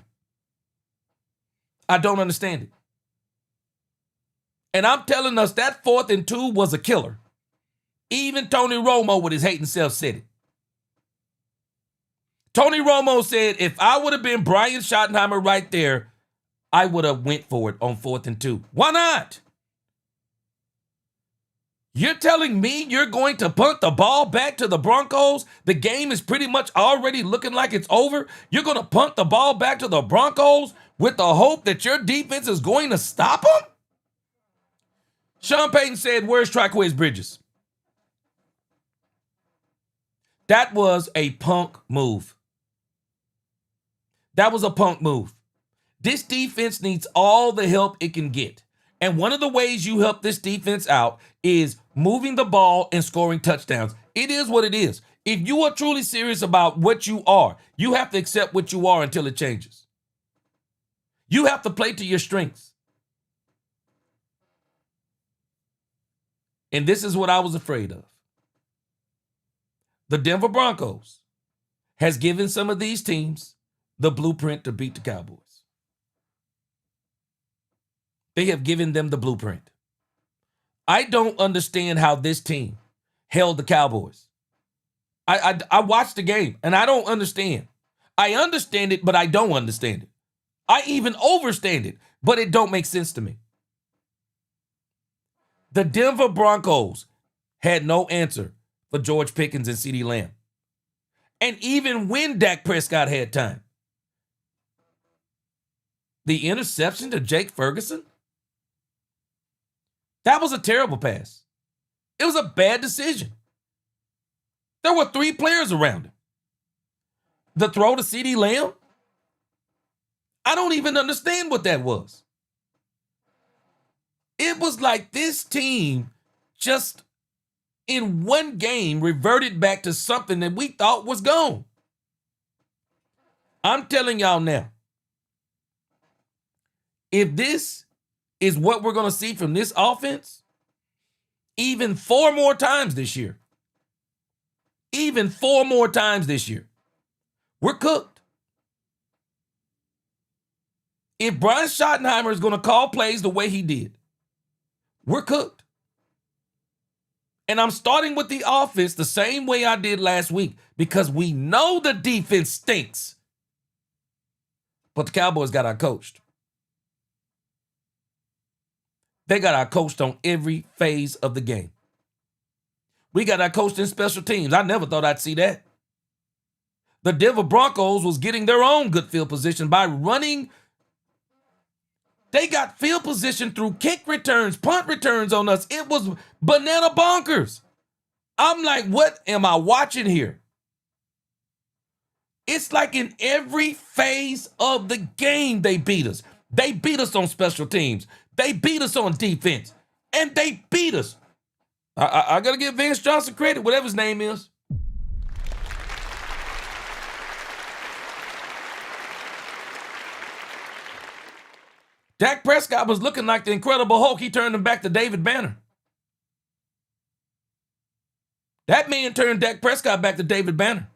I don't understand it. And I'm telling us that 4th and 2 was a killer. Even Tony Romo with his hating self said it. Tony Romo said, if I would have been Brian Schottenheimer right there, I would have went for it on 4th and 2. Why not? You're telling me you're going to punt the ball back to the Broncos? The game is pretty much already looking like it's over. You're going to punt the ball back to the Broncos with the hope that your defense is going to stop them? Sean Payton said, where's Triquez Bridges? That was a punk move. That was a punk move. This defense needs all the help it can get. And one of the ways you help this defense out is moving the ball and scoring touchdowns. It is what it is. If you are truly serious about what you are, you have to accept what you are until it changes. You have to play to your strengths. And this is what I was afraid of. The Denver Broncos has given some of these teams the blueprint to beat the Cowboys. They have given them the blueprint. I don't understand how this team held the Cowboys. I watched the game, and I don't understand. I understand it, but I don't understand it. I even overstand it, but it don't make sense to me. The Denver Broncos had no answer for George Pickens and CeeDee Lamb. And even when Dak Prescott had time, the interception to Jake Ferguson, that was a terrible pass. It was a bad decision. There were 3 players around him. The throw to CeeDee Lamb, I don't even understand what that was. It was like this team just in one game reverted back to something that we thought was gone. I'm telling y'all now, if this is what we're going to see from this offense, even 4 more times this year, we're cooked. If Brian Schottenheimer is going to call plays the way he did, we're cooked. And I'm starting with the offense the same way I did last week because we know the defense stinks. But the Cowboys got outcoached. They got outcoached on every phase of the game. We got outcoached in special teams. I never thought I'd see that. The Denver Broncos was getting their own good field position by running. They got field position through kick returns, punt returns on us. It was banana bonkers. I'm like, what am I watching here? It's like in every phase of the game, they beat us. They beat us on special teams. They beat us on defense. And they beat us. I got to give Vance Johnson credit, whatever his name is. Dak Prescott was looking like the Incredible Hulk. He turned him back to David Banner. That man turned Dak Prescott back to David Banner.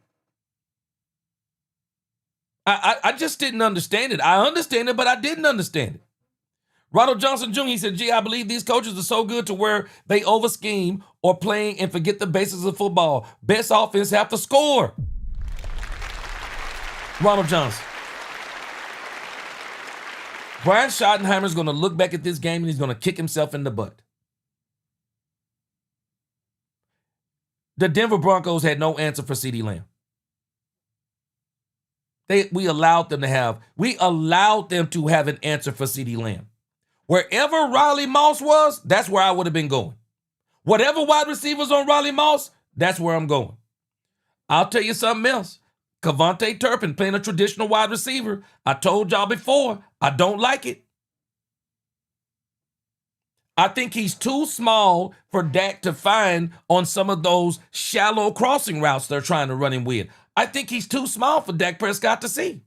I just didn't understand it. I understand it, but I didn't understand it. Ronald Johnson Jr., he said, I believe these coaches are so good to where they over-scheme or playing and forget the basics of football. Best offense have to score. Ronald Johnson. Brian Schottenheimer is going to look back at this game and he's going to kick himself in the butt. The Denver Broncos had no answer for CeeDee Lamb. We allowed them to have an answer for CeeDee Lamb. Wherever Riley Moss was, that's where I would have been going. Whatever wide receivers on Riley Moss, that's where I'm going. I'll tell you something else. Kevontae Turpin playing a traditional wide receiver. I told y'all before, I don't like it. I think he's too small for Dak to find on some of those shallow crossing routes they're trying to run him with. I think he's too small for Dak Prescott to see.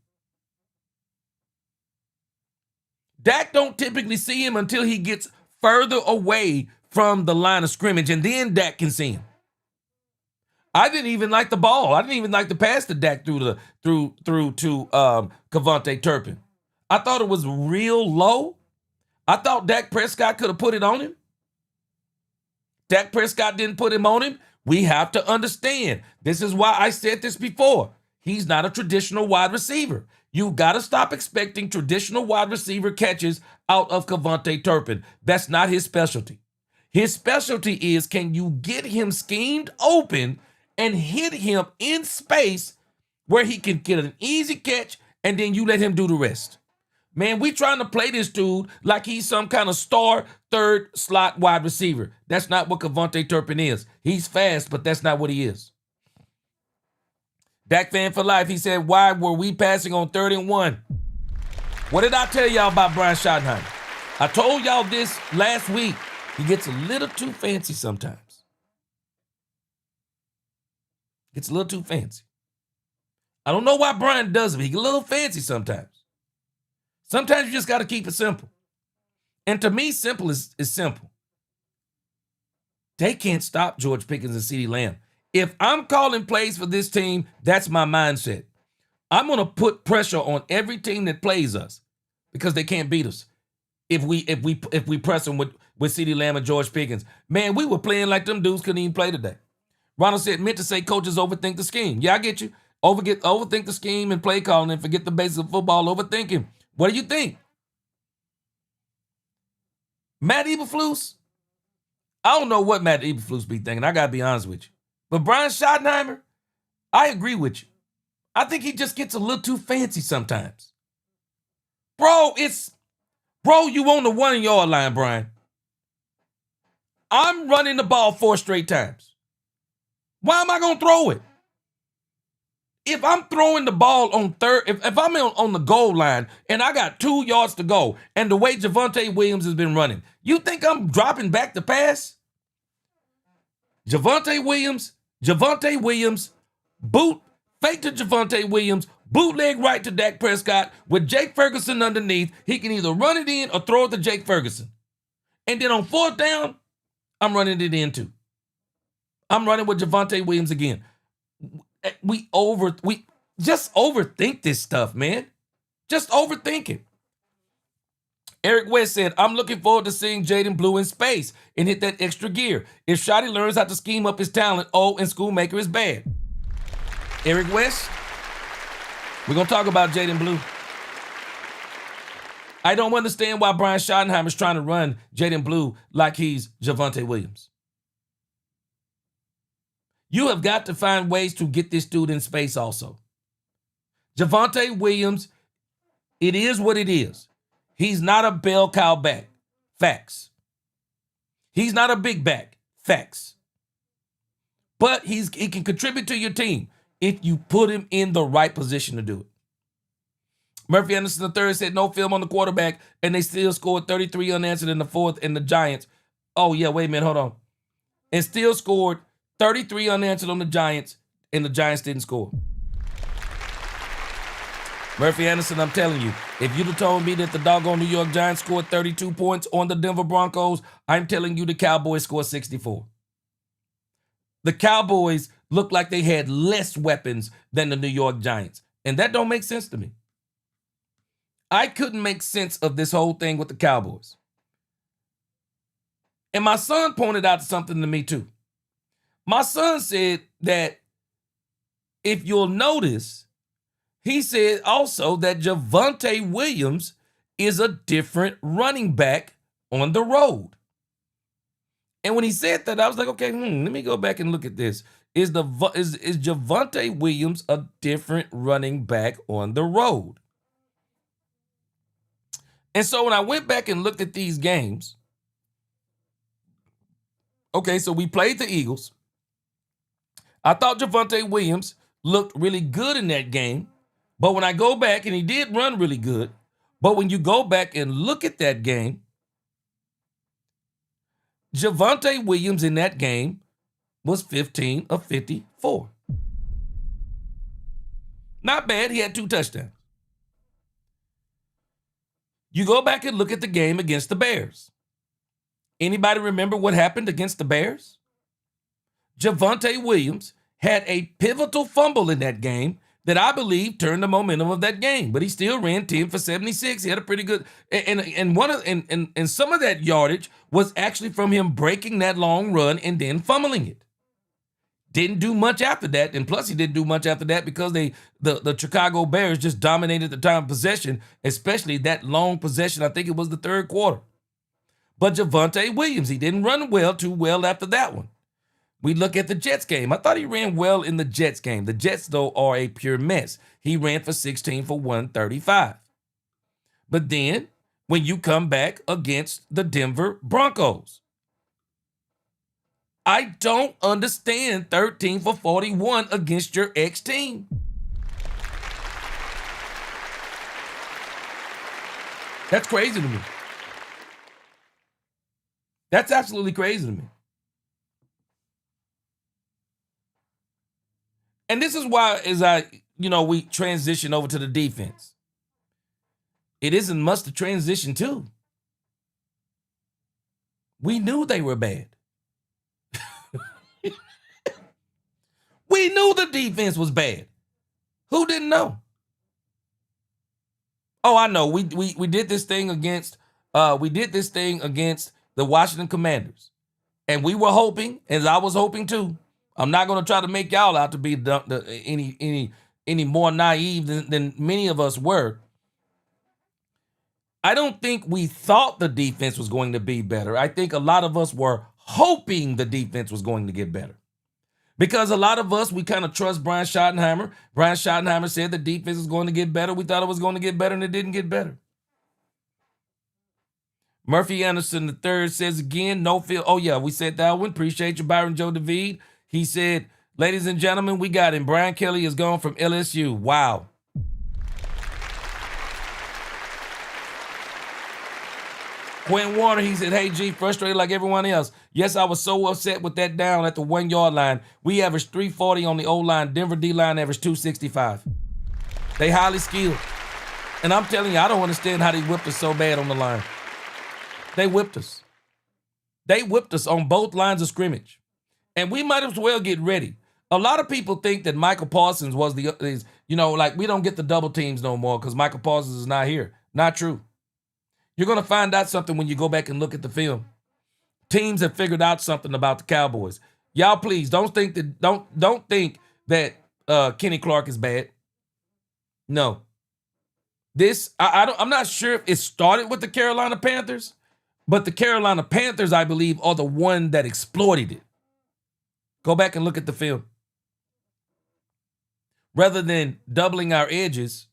Dak don't typically see him until he gets further away from the line of scrimmage, and then Dak can see him. I didn't even like the ball. I didn't even like the pass to Dak through to Kevontae Turpin. I thought it was real low. I thought Dak Prescott could have put it on him. Dak Prescott didn't put him on him. We have to understand. This is why I said this before. He's not a traditional wide receiver. You got to stop expecting traditional wide receiver catches out of Kevontae Turpin. That's not his specialty. His specialty is, can you get him schemed open and hit him in space where he can get an easy catch, and then you let him do the rest. Man, we trying to play this dude like he's some kind of star third slot wide receiver. That's not what Kevontae Turpin is. He's fast, but that's not what he is. Dak fan for life, he said, why were we passing on 3rd and 1? What did I tell y'all about Brian Schottenheimer? I told y'all this last week. He gets a little too fancy sometimes. Gets a little too fancy. I don't know why Brian does it, but he gets a little fancy sometimes. Sometimes you just got to keep it simple. And to me, simple is simple. They can't stop George Pickens and CeeDee Lamb. If I'm calling plays for this team, that's my mindset. I'm going to put pressure on every team that plays us because they can't beat us. If we press them with CeeDee Lamb and George Pickens. Man, we were playing like them dudes couldn't even play today. Ronald said, meant to say coaches overthink the scheme. Yeah, I get you. Overthink the scheme and play calling and forget the basics of football. Overthinking. What do you think? Matt Eberflus? I don't know what Matt Eberflus be thinking. I got to be honest with you. But Brian Schottenheimer, I agree with you. I think he just gets a little too fancy sometimes. Bro, you on the 1 yard line, Brian. I'm running the ball 4 straight times. Why am I going to throw it? If I'm throwing the ball on third, if I'm on the goal line and I got 2 yards to go and the way Javonte Williams has been running, you think I'm dropping back to pass? Javonte Williams, fake to Javonte Williams, bootleg right to Dak Prescott with Jake Ferguson underneath. He can either run it in or throw it to Jake Ferguson. And then on 4th down, I'm running it in too. I'm running with Javonte Williams again. We just overthink this stuff, man. Just overthink it. Eric West said, I'm looking forward to seeing Jaden Blue in space and hit that extra gear. If Shotty learns how to scheme up his talent, and Schoolmaker is bad. Eric West, we're going to talk about Jaden Blue. I don't understand why Brian Schottenheimer is trying to run Jaden Blue like he's Javonte Williams. You have got to find ways to get this dude in space also. Javonte Williams, it is what it is. He's not a bell cow back. Facts. He's not a big back. Facts. But he can contribute to your team if you put him in the right position to do it. Murphy Anderson III said no film on the quarterback, and they still scored 33 unanswered in the 4th, and the Giants. Oh, yeah, wait a minute, hold on. and still scored 33 unanswered on the Giants, and the Giants didn't score. Murphy Anderson, I'm telling you, if you'd have told me that the doggone New York Giants scored 32 points on the Denver Broncos, I'm telling you the Cowboys scored 64. The Cowboys looked like they had less weapons than the New York Giants, and that don't make sense to me. I couldn't make sense of this whole thing with the Cowboys. And my son pointed out something to me too. My son said that if you'll notice, he said also that Javonte Williams is a different running back on the road. And when he said that, I was like, okay, let me go back and look at this. Is Javonte Williams a different running back on the road? And so when I went back and looked at these games, okay, so we played the Eagles. I thought Javonte Williams looked really good in that game. But when I go back, and he did run really good, but when you go back and look at that game, Javonte Williams in that game was 15 of 54. Not bad. He had 2 touchdowns. You go back and look at the game against the Bears. Anybody remember what happened against the Bears? Javonte Williams had a pivotal fumble in that game that I believe turned the momentum of that game, but he still ran 10 for 76. He had a pretty good, and some of that yardage was actually from him breaking that long run and then fumbling it. Didn't do much after that, and plus he didn't do much after that because the Chicago Bears just dominated the time of possession, especially that long possession. I think it was the third quarter. But Javonte Williams, he didn't run too well after that one. We look at the Jets game. I thought he ran well in the Jets game. The Jets, though, are a pure mess. He ran for 16 for 135. But then, when you come back against the Denver Broncos, I don't understand 13 for 41 against your ex-team. That's crazy to me. That's absolutely crazy to me. And this is why, as we transition over to the defense, it isn't much to transition to. We knew they were bad. We knew the defense was bad. Who didn't know? Oh, I know. We did this thing against the Washington Commanders, and we were hoping, as I was hoping too. I'm not going to try to make y'all out to be any more naive than many of us were. I don't think we thought the defense was going to be better. I think a lot of us were hoping the defense was going to get better. Because a lot of us, we kind of trust Brian Schottenheimer. Brian Schottenheimer said the defense is going to get better. We thought it was going to get better, and it didn't get better. Murphy Anderson III says again, no feel. Oh, yeah, we said that one. Appreciate you, Byron Joe David. He said, ladies and gentlemen, we got him. Brian Kelly is gone from LSU. Wow. Quinn Warner, he said, hey, G, frustrated like everyone else. Yes, I was so upset with that down at the 1 yard line. We averaged 340 on the O-line. Denver D-line averaged 265. They highly skilled. And I'm telling you, I don't understand how they whipped us so bad on the line. They whipped us. They whipped us on both lines of scrimmage. And we might as well get ready. A lot of people think that Michael Parsons was we don't get the double teams no more because Michael Parsons is not here. Not true. You're going to find out something when you go back and look at the film. Teams have figured out something about the Cowboys. Y'all, please don't think that Kenny Clark is bad. No. I'm not sure if it started with the Carolina Panthers, but the Carolina Panthers, I believe, are the one that exploited it. Go back and look at the film. Rather than doubling our edges,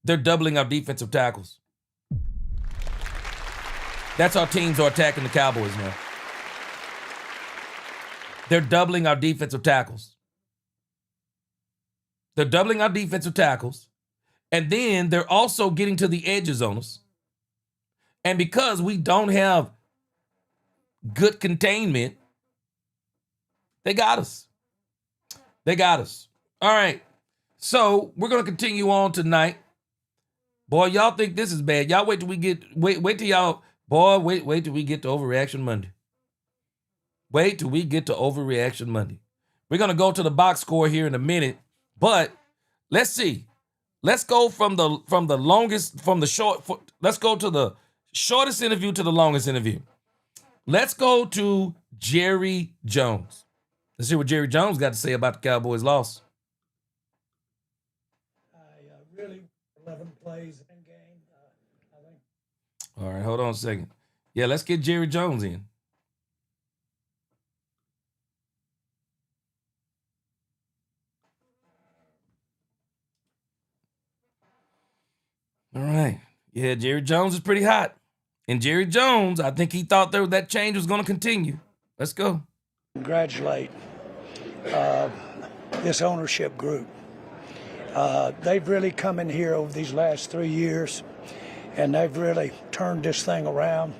they're doubling our defensive tackles. That's how teams are attacking the Cowboys now. They're doubling our defensive tackles. They're doubling our defensive tackles. And then they're also getting to the edges on us. And because we don't have good containment, They got us. They got us. All right. So we're going to continue on tonight. Boy, y'all think this is bad. Y'all wait till we get, wait till y'all, boy, wait till we get to Overreaction Monday. Wait till we get to Overreaction Monday. We're going to go to the box score here in a minute, but let's see. Let's go from the shortest interview to the longest interview. Let's go to Jerry Jones. Let's hear what Jerry Jones got to say about the Cowboys' loss. Really 11 plays in game, I think. All right, hold on a second. Yeah, let's get Jerry Jones in. All right. Yeah, Jerry Jones is pretty hot. And Jerry Jones, I think he thought that change was going to continue. Let's go. Congratulate this ownership group. They've really come in here over these last 3 years, and they've really turned this thing around.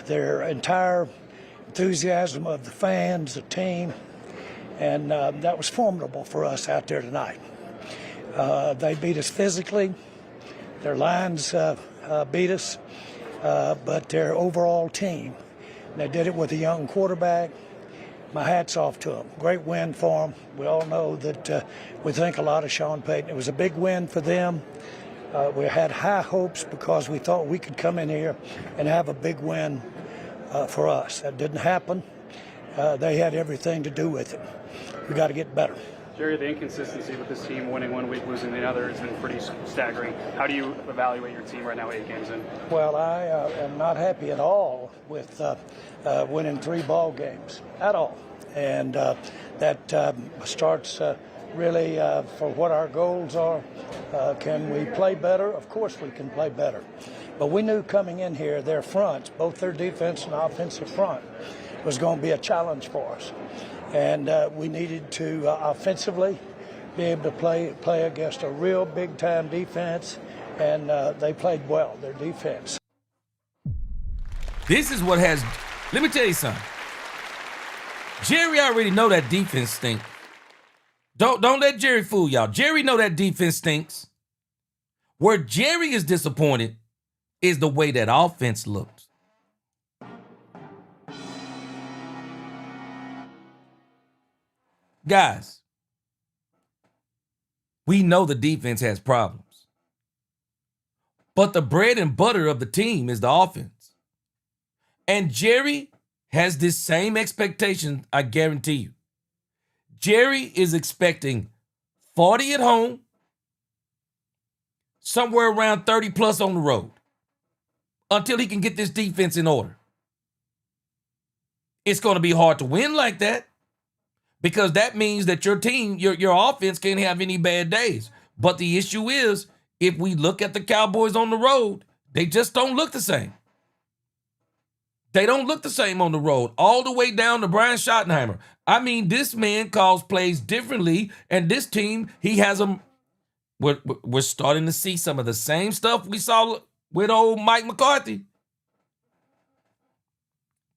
Their entire enthusiasm of the fans, the team, and that was formidable for us out there tonight. They beat us physically. Their lines beat us, but their overall team, they did it with a young quarterback. My hat's off to them. Great win for them. We all know that we think a lot of Sean Payton. It was a big win for them. We had high hopes because we thought we could come in here and have a big win for us. That didn't happen. They had everything to do with it. We got to get better. Jerry, the inconsistency with this team winning one week, losing the other has been pretty staggering. How do you evaluate your team right now, 8 games in? Well, I am not happy at all with winning 3 ball games at all. And that starts really for what our goals are. Can we play better? Of course we can play better. But we knew coming in here, their fronts, both their defense and offensive front, was going to be a challenge for us. And we needed to offensively be able to play against a real big-time defense, and they played well, their defense. This is what has, let me tell you something. Jerry already know that defense stinks. Don't let Jerry fool y'all. Jerry know that defense stinks. Where Jerry is disappointed is the way that offense looks. Guys, we know the defense has problems. But the bread and butter of the team is the offense. And Jerry has this same expectation, I guarantee you. Jerry is expecting 40 at home, somewhere around 30 plus on the road, until he can get this defense in order. It's going to be hard to win like that, because that means that your team, your offense can't have any bad days. But the issue is, if we look at the Cowboys on the road, they just don't look the same. They don't look the same on the road, all the way down to Brian Schottenheimer. I mean, this man calls plays differently, and this team, he has them. We're starting to see some of the same stuff we saw with old Mike McCarthy.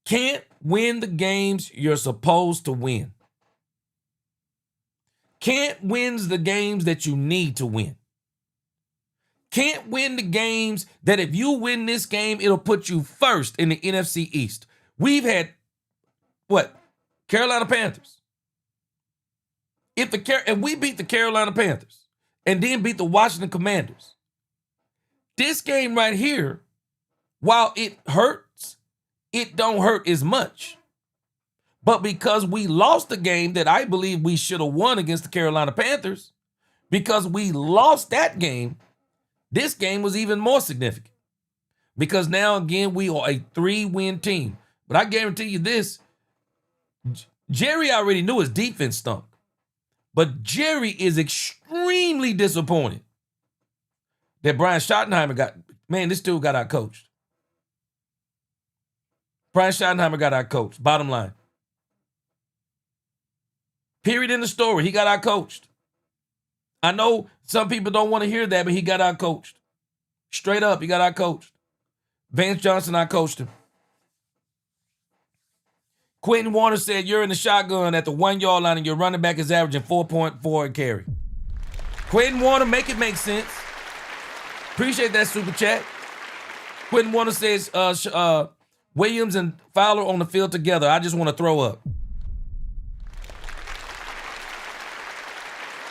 Can't win the games you're supposed to win. Can't win the games that you need to win. Can't win the games that if you win this game, it'll put you first in the NFC East. We've had, Carolina Panthers. And we beat the Carolina Panthers and then beat the Washington Commanders. This game right here, while it hurts, it don't hurt as much. But because we lost the game that I believe we should have won against the Carolina Panthers, because we lost that game, this game was even more significant. Because now, again, we are a 3-win team. But I guarantee you this, Jerry already knew his defense stunk. But Jerry is extremely disappointed that Brian Schottenheimer this dude got out-coached. Brian Schottenheimer got out-coached, bottom line. Period in the story. He got out-coached. I know some people don't want to hear that, but he got out-coached. Straight up, he got out-coached. Vance Johnson out-coached him. Quentin Warner said you're in the shotgun at the 1 yard line and your running back is averaging 4.4 a carry. Quentin Warner, make it make sense. Appreciate that super chat. Quentin Warner says Williams and Fowler on the field together. I just want to throw up.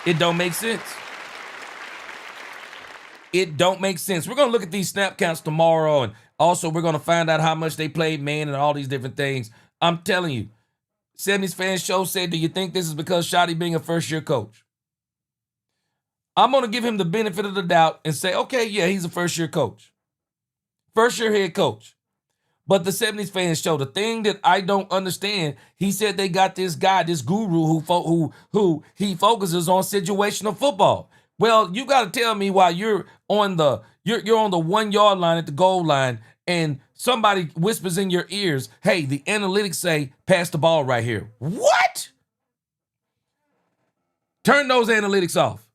It don't make sense. It don't make sense. We're going to look at these snap counts tomorrow, and also we're going to find out how much they played man and all these different things. I'm telling you, 70s Fan Show said, do you think this is because Shotty being a first-year coach? I'm going to give him the benefit of the doubt and say, okay, yeah, he's a first-year coach. First-year head coach. But the 70s Fan Show, the thing that I don't understand, he said they got this guy, this guru who he focuses on situational football. Well, you got to tell me why you're on the 1 yard line at the goal line and somebody whispers in your ears, hey, the analytics say pass the ball right here. What? Turn those analytics off.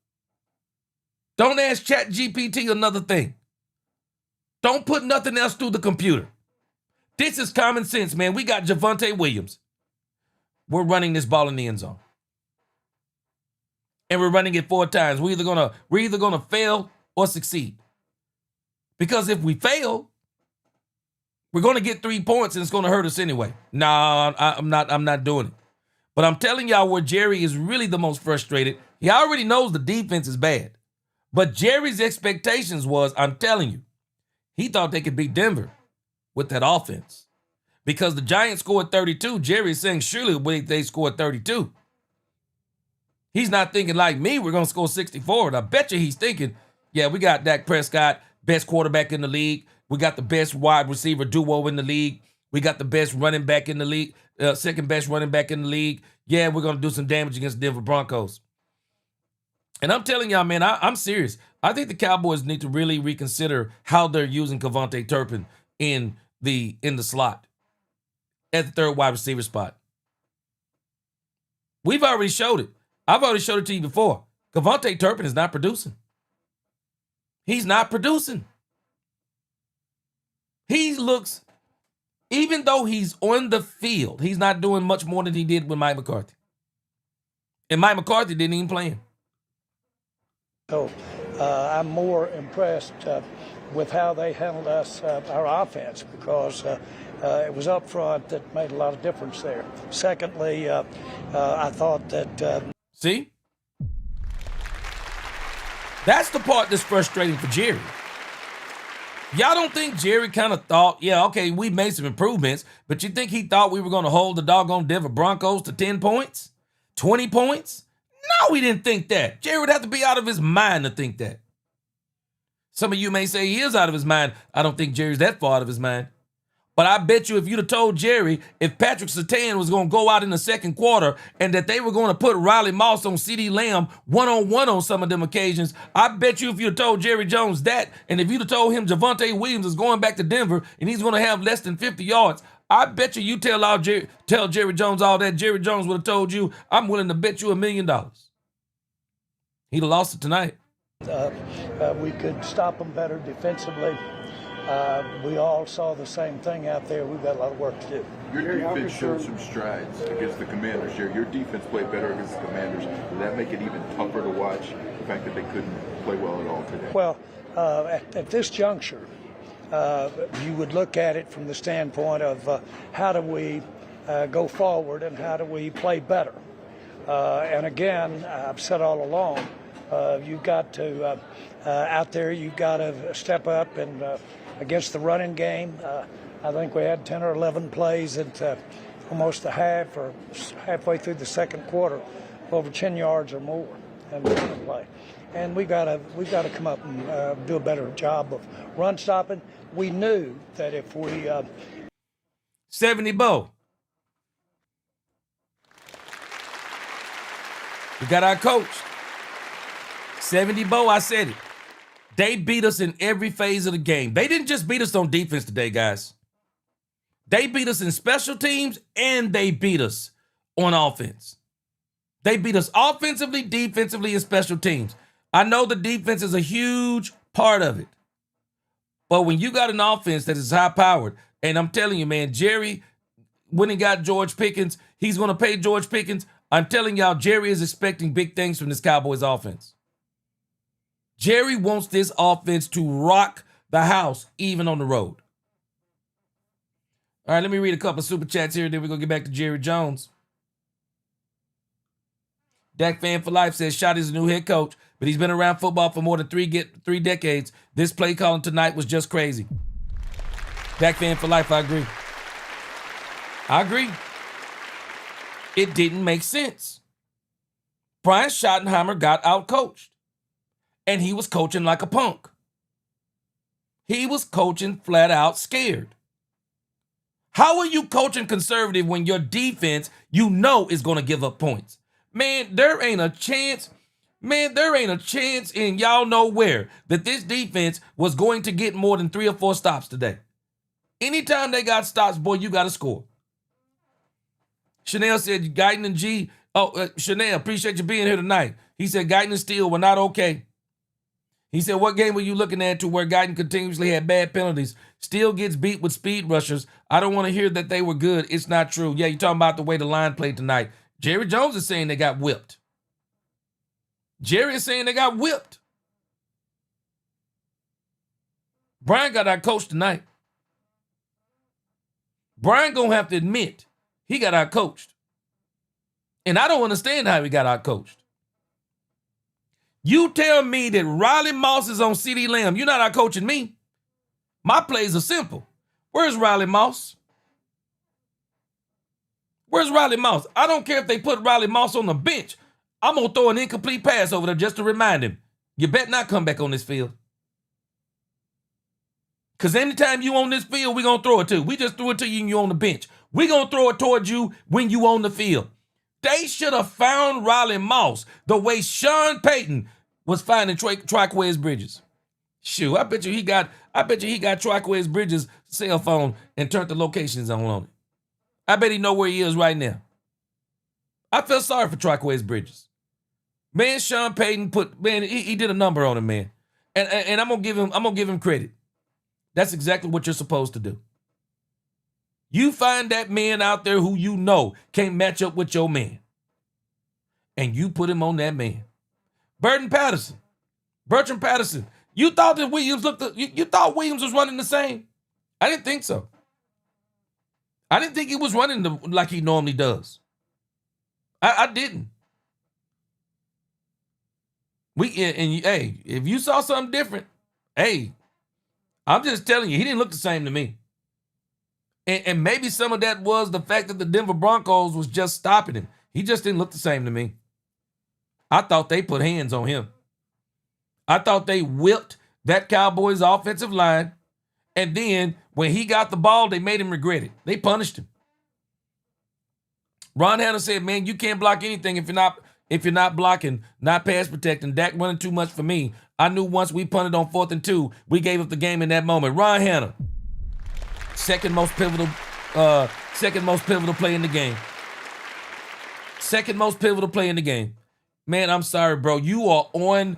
Don't ask ChatGPT another thing. Don't put nothing else through the computer. This is common sense, man. We got Javonte Williams. We're running this ball in the end zone. And we're running it 4 times. We're either gonna fail or succeed. Because if we fail, we're gonna get 3 points and it's gonna hurt us anyway. No, I'm not doing it. But I'm telling y'all where Jerry is really the most frustrated. He already knows the defense is bad. But Jerry's expectations was, I'm telling you, he thought they could beat Denver with that offense. Because the Giants scored 32, Jerry's saying surely they scored 32. He's not thinking like me, we're going to score 64. And I bet you he's thinking, yeah, we got Dak Prescott, best quarterback in the league. We got the best wide receiver duo in the league. We got the best running back in the league, second best running back in the league. Yeah, we're going to do some damage against the Denver Broncos. And I'm telling y'all, man, I'm serious. I think the Cowboys need to really reconsider how they're using Kevontae Turpin in the slot at the third wide receiver spot. We've already showed it. I've already showed it to you before. Kevontae Turpin is not producing. He's not producing. He looks, even though he's on the field, he's not doing much more than he did with Mike McCarthy. And Mike McCarthy didn't even play him. So I'm more impressed with how they handled us, our offense, because it was up front that made a lot of difference there. Secondly, I thought that... See? That's the part that's frustrating for Jerry. Y'all don't think Jerry kind of thought, yeah, okay, we made some improvements, but you think he thought we were going to hold the doggone Denver Broncos to 10 points? 20 points? No, he didn't think that. Jerry would have to be out of his mind to think that. Some of you may say he is out of his mind. I don't think Jerry's that far out of his mind. But I bet you if you'd have told Jerry if Patrick Surtain was going to go out in the second quarter and that they were going to put Riley Moss on CeeDee Lamb one-on-one on some of them occasions, I bet you if you'd have told Jerry Jones that, and if you'd have told him Javonte Williams is going back to Denver and he's going to have less than 50 yards, I bet you tell Jerry Jones all that, Jerry Jones would have told you, I'm willing to bet you $1 million. He'd have lost it tonight. We could stop them better defensively. We all saw the same thing out there. We've got a lot of work to do. Your defense showed some strides against the Commanders. Your defense played better against the Commanders. Does that make it even tougher to watch, the fact that they couldn't play well at all today? Well, at this juncture, you would look at it from the standpoint of how do we go forward and how do we play better. And again, I've said all along, you've got to, out there, you've got to step up and against the running game. I think we had 10 or 11 plays at almost a half or halfway through the second quarter, over 10 yards or more in the play. And we've got to come up and do a better job of run stopping. We knew that if we 70 Bo. We got our coach. 70 Bo, I said it. They beat us in every phase of the game. They didn't just beat us on defense today, guys. They beat us in special teams and they beat us on offense. They beat us offensively, defensively, and special teams. I know the defense is a huge part of it. But when you got an offense that is high-powered, and I'm telling you, man, Jerry, when he got George Pickens, he's going to pay George Pickens. I'm telling y'all, Jerry is expecting big things from this Cowboys offense. Jerry wants this offense to rock the house, even on the road. All right, let me read a couple of super chats here, then we're going to get back to Jerry Jones. Dak Fan for Life says, Shot is a new head coach, but he's been around football for more than three decades. This play calling tonight was just crazy. Dak Fan for Life, I agree. I agree. It didn't make sense. Brian Schottenheimer got out-coached, and he was coaching like a punk. He was coaching flat out scared. How are you coaching conservative when your defense you know is going to give up points? Man, there ain't a chance. Man, there ain't a chance in y'all know where that this defense was going to get more than 3 or 4 stops today. Anytime they got stops, boy, you got to score. Chanel said, Guyton and G. Chanel, appreciate you being here tonight. He said, Guyton and Steele were not okay. He said, what game were you looking at to where Guyton continuously had bad penalties? Steele gets beat with speed rushers. I don't want to hear that they were good. It's not true. Yeah, you're talking about the way the line played tonight. Jerry Jones is saying they got whipped. Jerry is saying they got whipped. Brian got out coached tonight. Brian gonna have to admit he got out coached. And I don't understand how he got out coached. You tell me that Riley Moss is on CeeDee Lamb. You're not out coaching me. My plays are simple. Where's Riley Moss? Where's Riley Moss? I don't care if they put Riley Moss on the bench. I'm going to throw an incomplete pass over there just to remind him. You better not come back on this field. Because anytime you on this field, we're going to throw it to you. We just threw it to you and you on the bench. We're going to throw it towards you when you on the field. They should have found Riley Moss the way Sean Payton was finding Triquez Bridges. Shoot, I bet you he got Triquez Bridges' cell phone and turned the locations on it. I bet he know where he is right now. I feel sorry for Triquez Bridges. Man, Sean Payton he did a number on him, man. And I'm gonna give him credit. That's exactly what you're supposed to do. You find that man out there who you know can't match up with your man. And you put him on that man. Bertrand Patterson. You thought that you thought Williams was running the same? I didn't think so. I didn't think he was running like he normally does. I didn't. Hey, if you saw something different, hey, I'm just telling you, he didn't look the same to me. And maybe some of that was the fact that the Denver Broncos was just stopping him. He just didn't look the same to me. I thought they put hands on him. I thought they whipped that Cowboys offensive line. And then when he got the ball, they made him regret it. They punished him. Ron Hanna said, man, you can't block anything if you're not blocking, not pass protecting. Dak running too much for me. I knew once we punted on 4th and 2, we gave up the game in that moment. Ron Hanna, second most pivotal play in the game. Second most pivotal play in the game. Man, I'm sorry, bro. You are on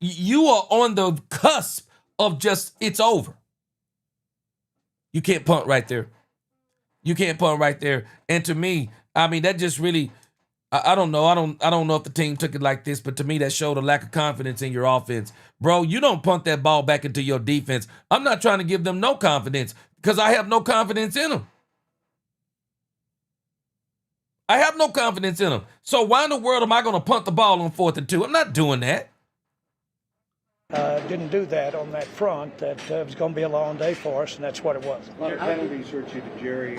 the cusp of just it's over. You can't punt right there. You can't punt right there. And to me, I mean, that just really, I don't know. I don't know if the team took it like this, but to me, that showed a lack of confidence in your offense. Bro, you don't punt that ball back into your defense. I'm not trying to give them no confidence because I have no confidence in them. I have no confidence in them. So why in the world am I going to punt the ball on 4th and 2? I'm not doing that. Didn't do that on that front. That was going to be a long day for us, and that's what it was. A lot of penalties hurt you to Jerry.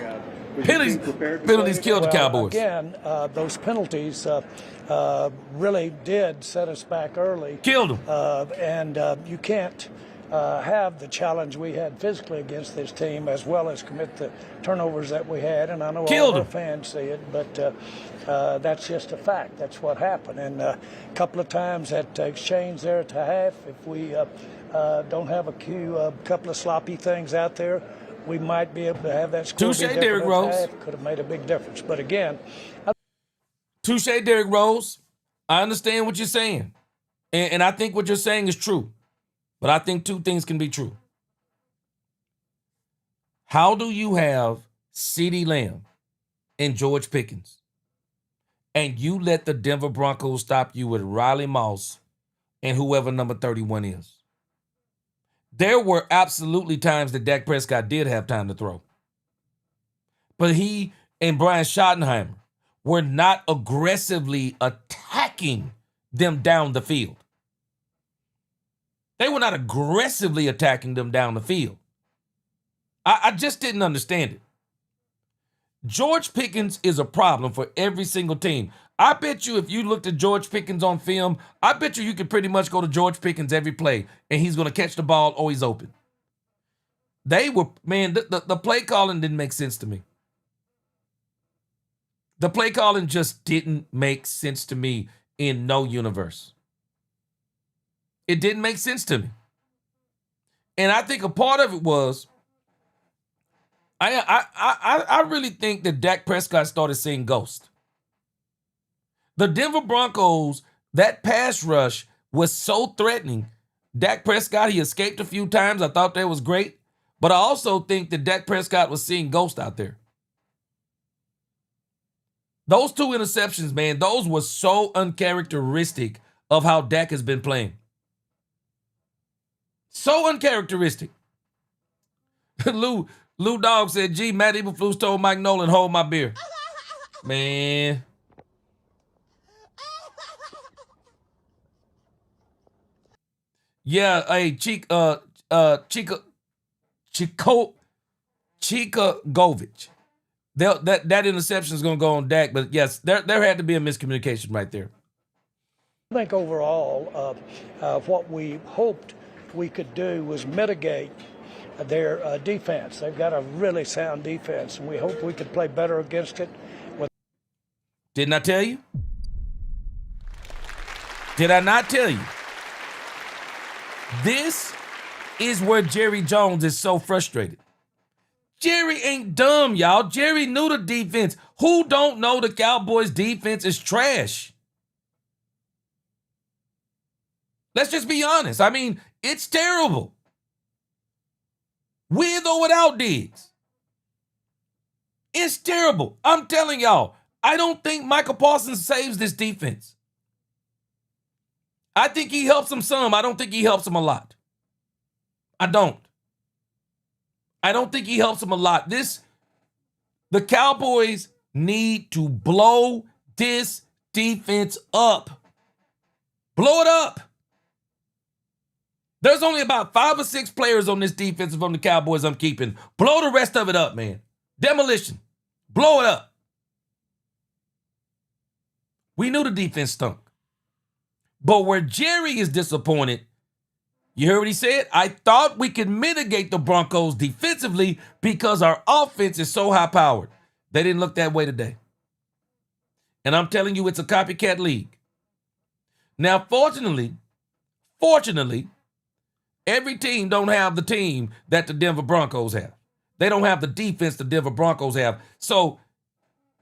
Penalties killed the Cowboys. Again, those penalties really did set us back early. Killed them. And you can't have the challenge we had physically against this team as well as commit the turnovers that we had. And I know all of our fans see it, but that's just a fact. That's what happened. And a couple of times that exchange there at the half, if we don't have a couple of sloppy things out there, we might be able to have that score. Touche, Derrick Rose. Could have made a big difference. But again, touche, Derrick Rose. I understand what you're saying. And I think what you're saying is true. But I think two things can be true. How do you have CeeDee Lamb and George Pickens, and you let the Denver Broncos stop you with Riley Moss and whoever number 31 is. There were absolutely times that Dak Prescott did have time to throw. But he and Brian Schottenheimer were not aggressively attacking them down the field. They were not aggressively attacking them down the field. I just didn't understand it. George Pickens is a problem for every single team. I bet you if you looked at George Pickens on film, I bet you could pretty much go to George Pickens every play, and he's going to catch the ball or he's open. They were, man, the play calling didn't make sense to me. The play calling just didn't make sense to me in no universe. It didn't make sense to me. And I think a part of it was, I really think that Dak Prescott started seeing ghosts. The Denver Broncos, that pass rush was so threatening. Dak Prescott, he escaped a few times. I thought that was great. But I also think that Dak Prescott was seeing ghosts out there. Those 2 interceptions, man, those were so uncharacteristic of how Dak has been playing. So uncharacteristic. Lou Dog said, gee, Matt Eberflus told Mike Nolan, hold my beer. Man. Yeah, hey, Chika Govich. That interception is going to go on Dak, but yes, there had to be a miscommunication right there. I think overall, what we hoped we could do was mitigate their defense. They've got a really sound defense, and we hope we could play better against it. Didn't I tell you? Did I not tell you? This is where Jerry Jones is so frustrated. Jerry ain't dumb, y'all. Jerry knew the defense. Who don't know the Cowboys defense is trash? Let's just be honest. I mean, it's terrible. With or without Diggs. It's terrible. I'm telling y'all, I don't think Michael Parsons saves this defense. I think he helps them some. I don't think he helps them a lot. I don't think he helps them a lot. The Cowboys need to blow this defense up. Blow it up. There's only about 5 or 6 players on this defense from the Cowboys I'm keeping. Blow the rest of it up, man. Demolition. Blow it up. We knew the defense stunk. But where Jerry is disappointed, you heard what he said? I thought we could mitigate the Broncos defensively because our offense is so high-powered. They didn't look that way today. And I'm telling you, it's a copycat league. Now, fortunately, every team don't have the team that the Denver Broncos have. They don't have the defense the Denver Broncos have. So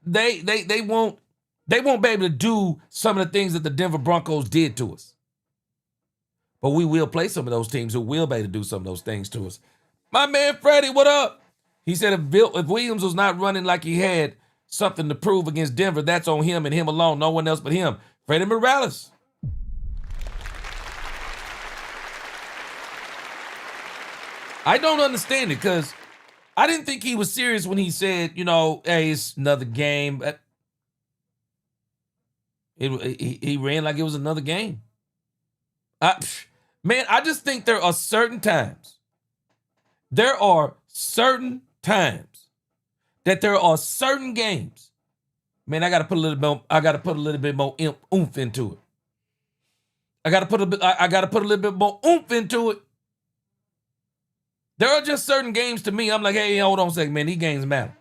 they won't be able to do some of the things that the Denver Broncos did to us. But we will play some of those teams who will be able to do some of those things to us. My man Freddie, what up? He said if Williams was not running like he had something to prove against Denver, that's on him and him alone, no one else but him. Freddie Morales. I don't understand it because I didn't think he was serious when he said, hey, it's another game. He ran like it was another game. Man, I just think there are certain times. There are certain times that there are certain games. Man, I got to put a little bit more oomph into it. I got to put a little bit more oomph into it. There are just certain games to me. I'm like, hey, hold on a second, man. These games matter.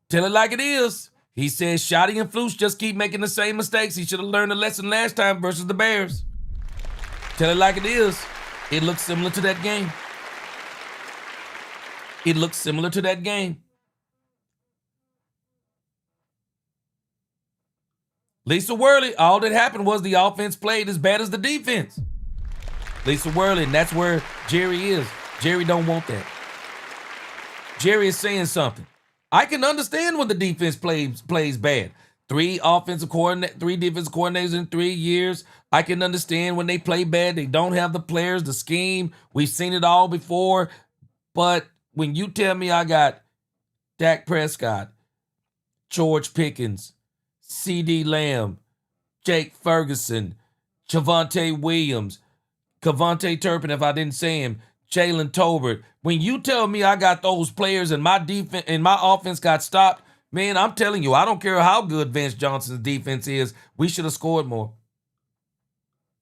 Tell it like it is. He says Shotty and Flus just keep making the same mistakes. He should have learned a lesson last time versus the Bears. Tell it like it is. It looks similar to that game. Lisa Worley, all that happened was the offense played as bad as the defense. Lisa Worley, and that's where Jerry is. Jerry don't want that. Jerry is saying something. I can understand when the defense plays bad. Three defensive coordinators in 3 years. I can understand when they play bad. They don't have the players, the scheme. We've seen it all before. But when you tell me I got Dak Prescott, George Pickens, C.D. Lamb, Jake Ferguson, Javonte Williams, Cavonte Turpin, if I didn't say him, Jalen Tolbert. When you tell me I got those players and my defense and my offense got stopped, man, I'm telling you, I don't care how good Vince Johnson's defense is. We should have scored more.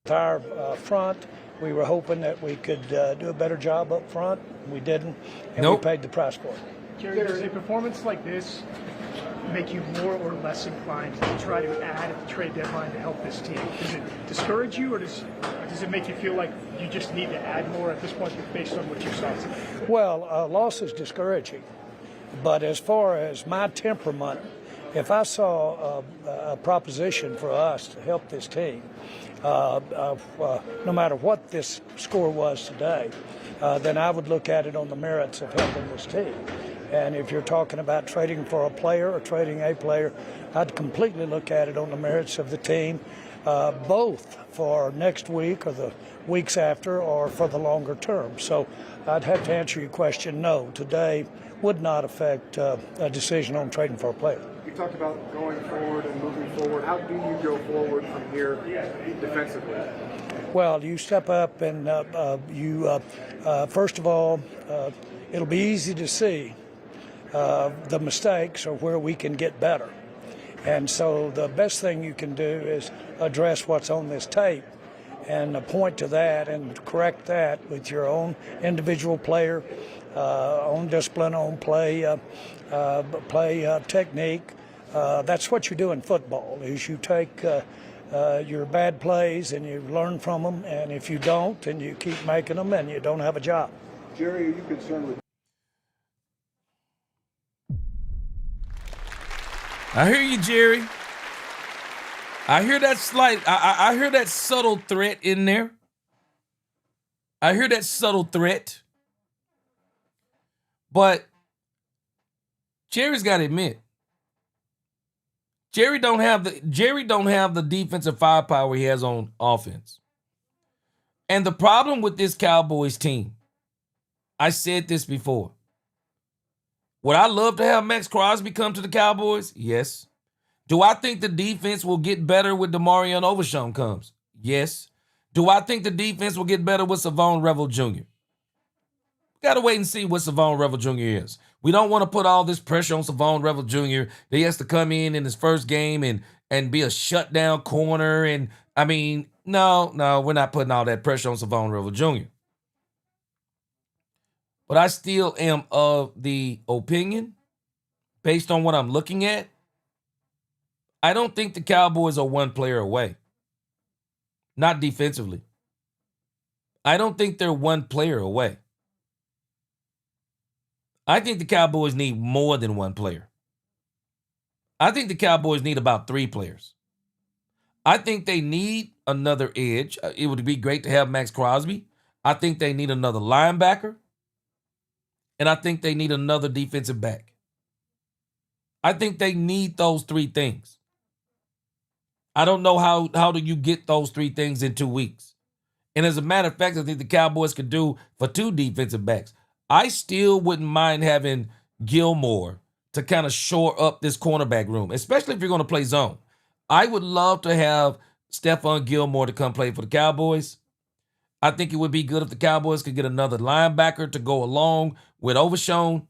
With our front, we were hoping that we could do a better job up front. We didn't, and Nope. we paid the price for it. Jerry, does a performance like this make you more or less inclined to try to add at the trade deadline to help this team? Does it discourage you, or does it make you feel like you just need to add more at this point based on what you saw today? Well, loss is discouraging, but as far as my temperament, if I saw a proposition for us to help this team, no matter what this score was today, then I would look at it on the merits of helping this team. And if you're talking about trading for a player or trading a player, I'd completely look at it on the merits of the team, both for next week or the weeks after or for the longer term. So I'd have to answer your question, no, today would not affect a decision on trading for a player. You talked about going forward and moving forward. How do you go forward from here defensively? Well, you step up and first of all, it'll be easy to see the mistakes or where we can get better. And so the best thing you can do is address what's on this tape and point to that and correct that with your own individual player, own discipline, own play technique. That's what you do in football, is you take your bad plays and you learn from them, and if you don't, then you keep making them and you don't have a job. Jerry, are you concerned with I hear you, Jerry. I hear that I hear that subtle threat in there. I hear that subtle threat. But Jerry's got to admit, Jerry don't have the defensive firepower he has on offense. And the problem with this Cowboys team, I said this before. Would I love to have Max Crosby come to the Cowboys? Yes. Do I think the defense will get better with Demarion Overshown comes? Yes. Do I think the defense will get better with Savon Revel Jr.? Got to wait and see what Savon Revel Jr. is. We don't want to put all this pressure on Savon Revel Jr. that he has to come in his first game and be a shutdown corner. And, I mean, no, we're not putting all that pressure on Savon Revel Jr. But I still am of the opinion, based on what I'm looking at, I don't think the Cowboys are one player away. Not defensively. I don't think they're one player away. I think the Cowboys need more than one player. I think the Cowboys need about 3 players. I think they need another edge. It would be great to have Max Crosby. I think they need another linebacker. And I think they need another defensive back. I think they need those 3 things. I don't know how do you get those 3 things in 2 weeks. And as a matter of fact, I think the Cowboys could do for 2 defensive backs. I still wouldn't mind having Gilmore to kind of shore up this cornerback room, especially if you're going to play zone. I would love to have Stephon Gilmore to come play for the Cowboys. I think it would be good if the Cowboys could get another linebacker to go along with Overshown.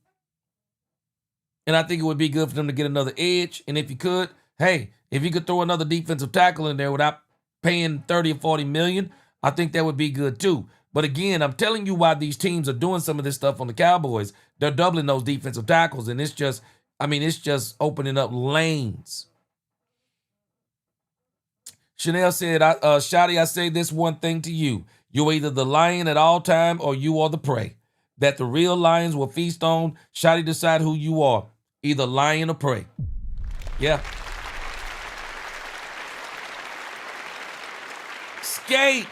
And I think it would be good for them to get another edge. And if you could, hey, if you could throw another defensive tackle in there without paying 30 or 40 million, I think that would be good too. But again, I'm telling you why these teams are doing some of this stuff on the Cowboys. They're doubling those defensive tackles, and it's just opening up lanes. Chanel said, Shotty, I say this one thing to you. You're either the lion at all time or you are the prey. That the real lions will feast on. Shotty, decide who you are. Either lion or prey. Yeah. Skate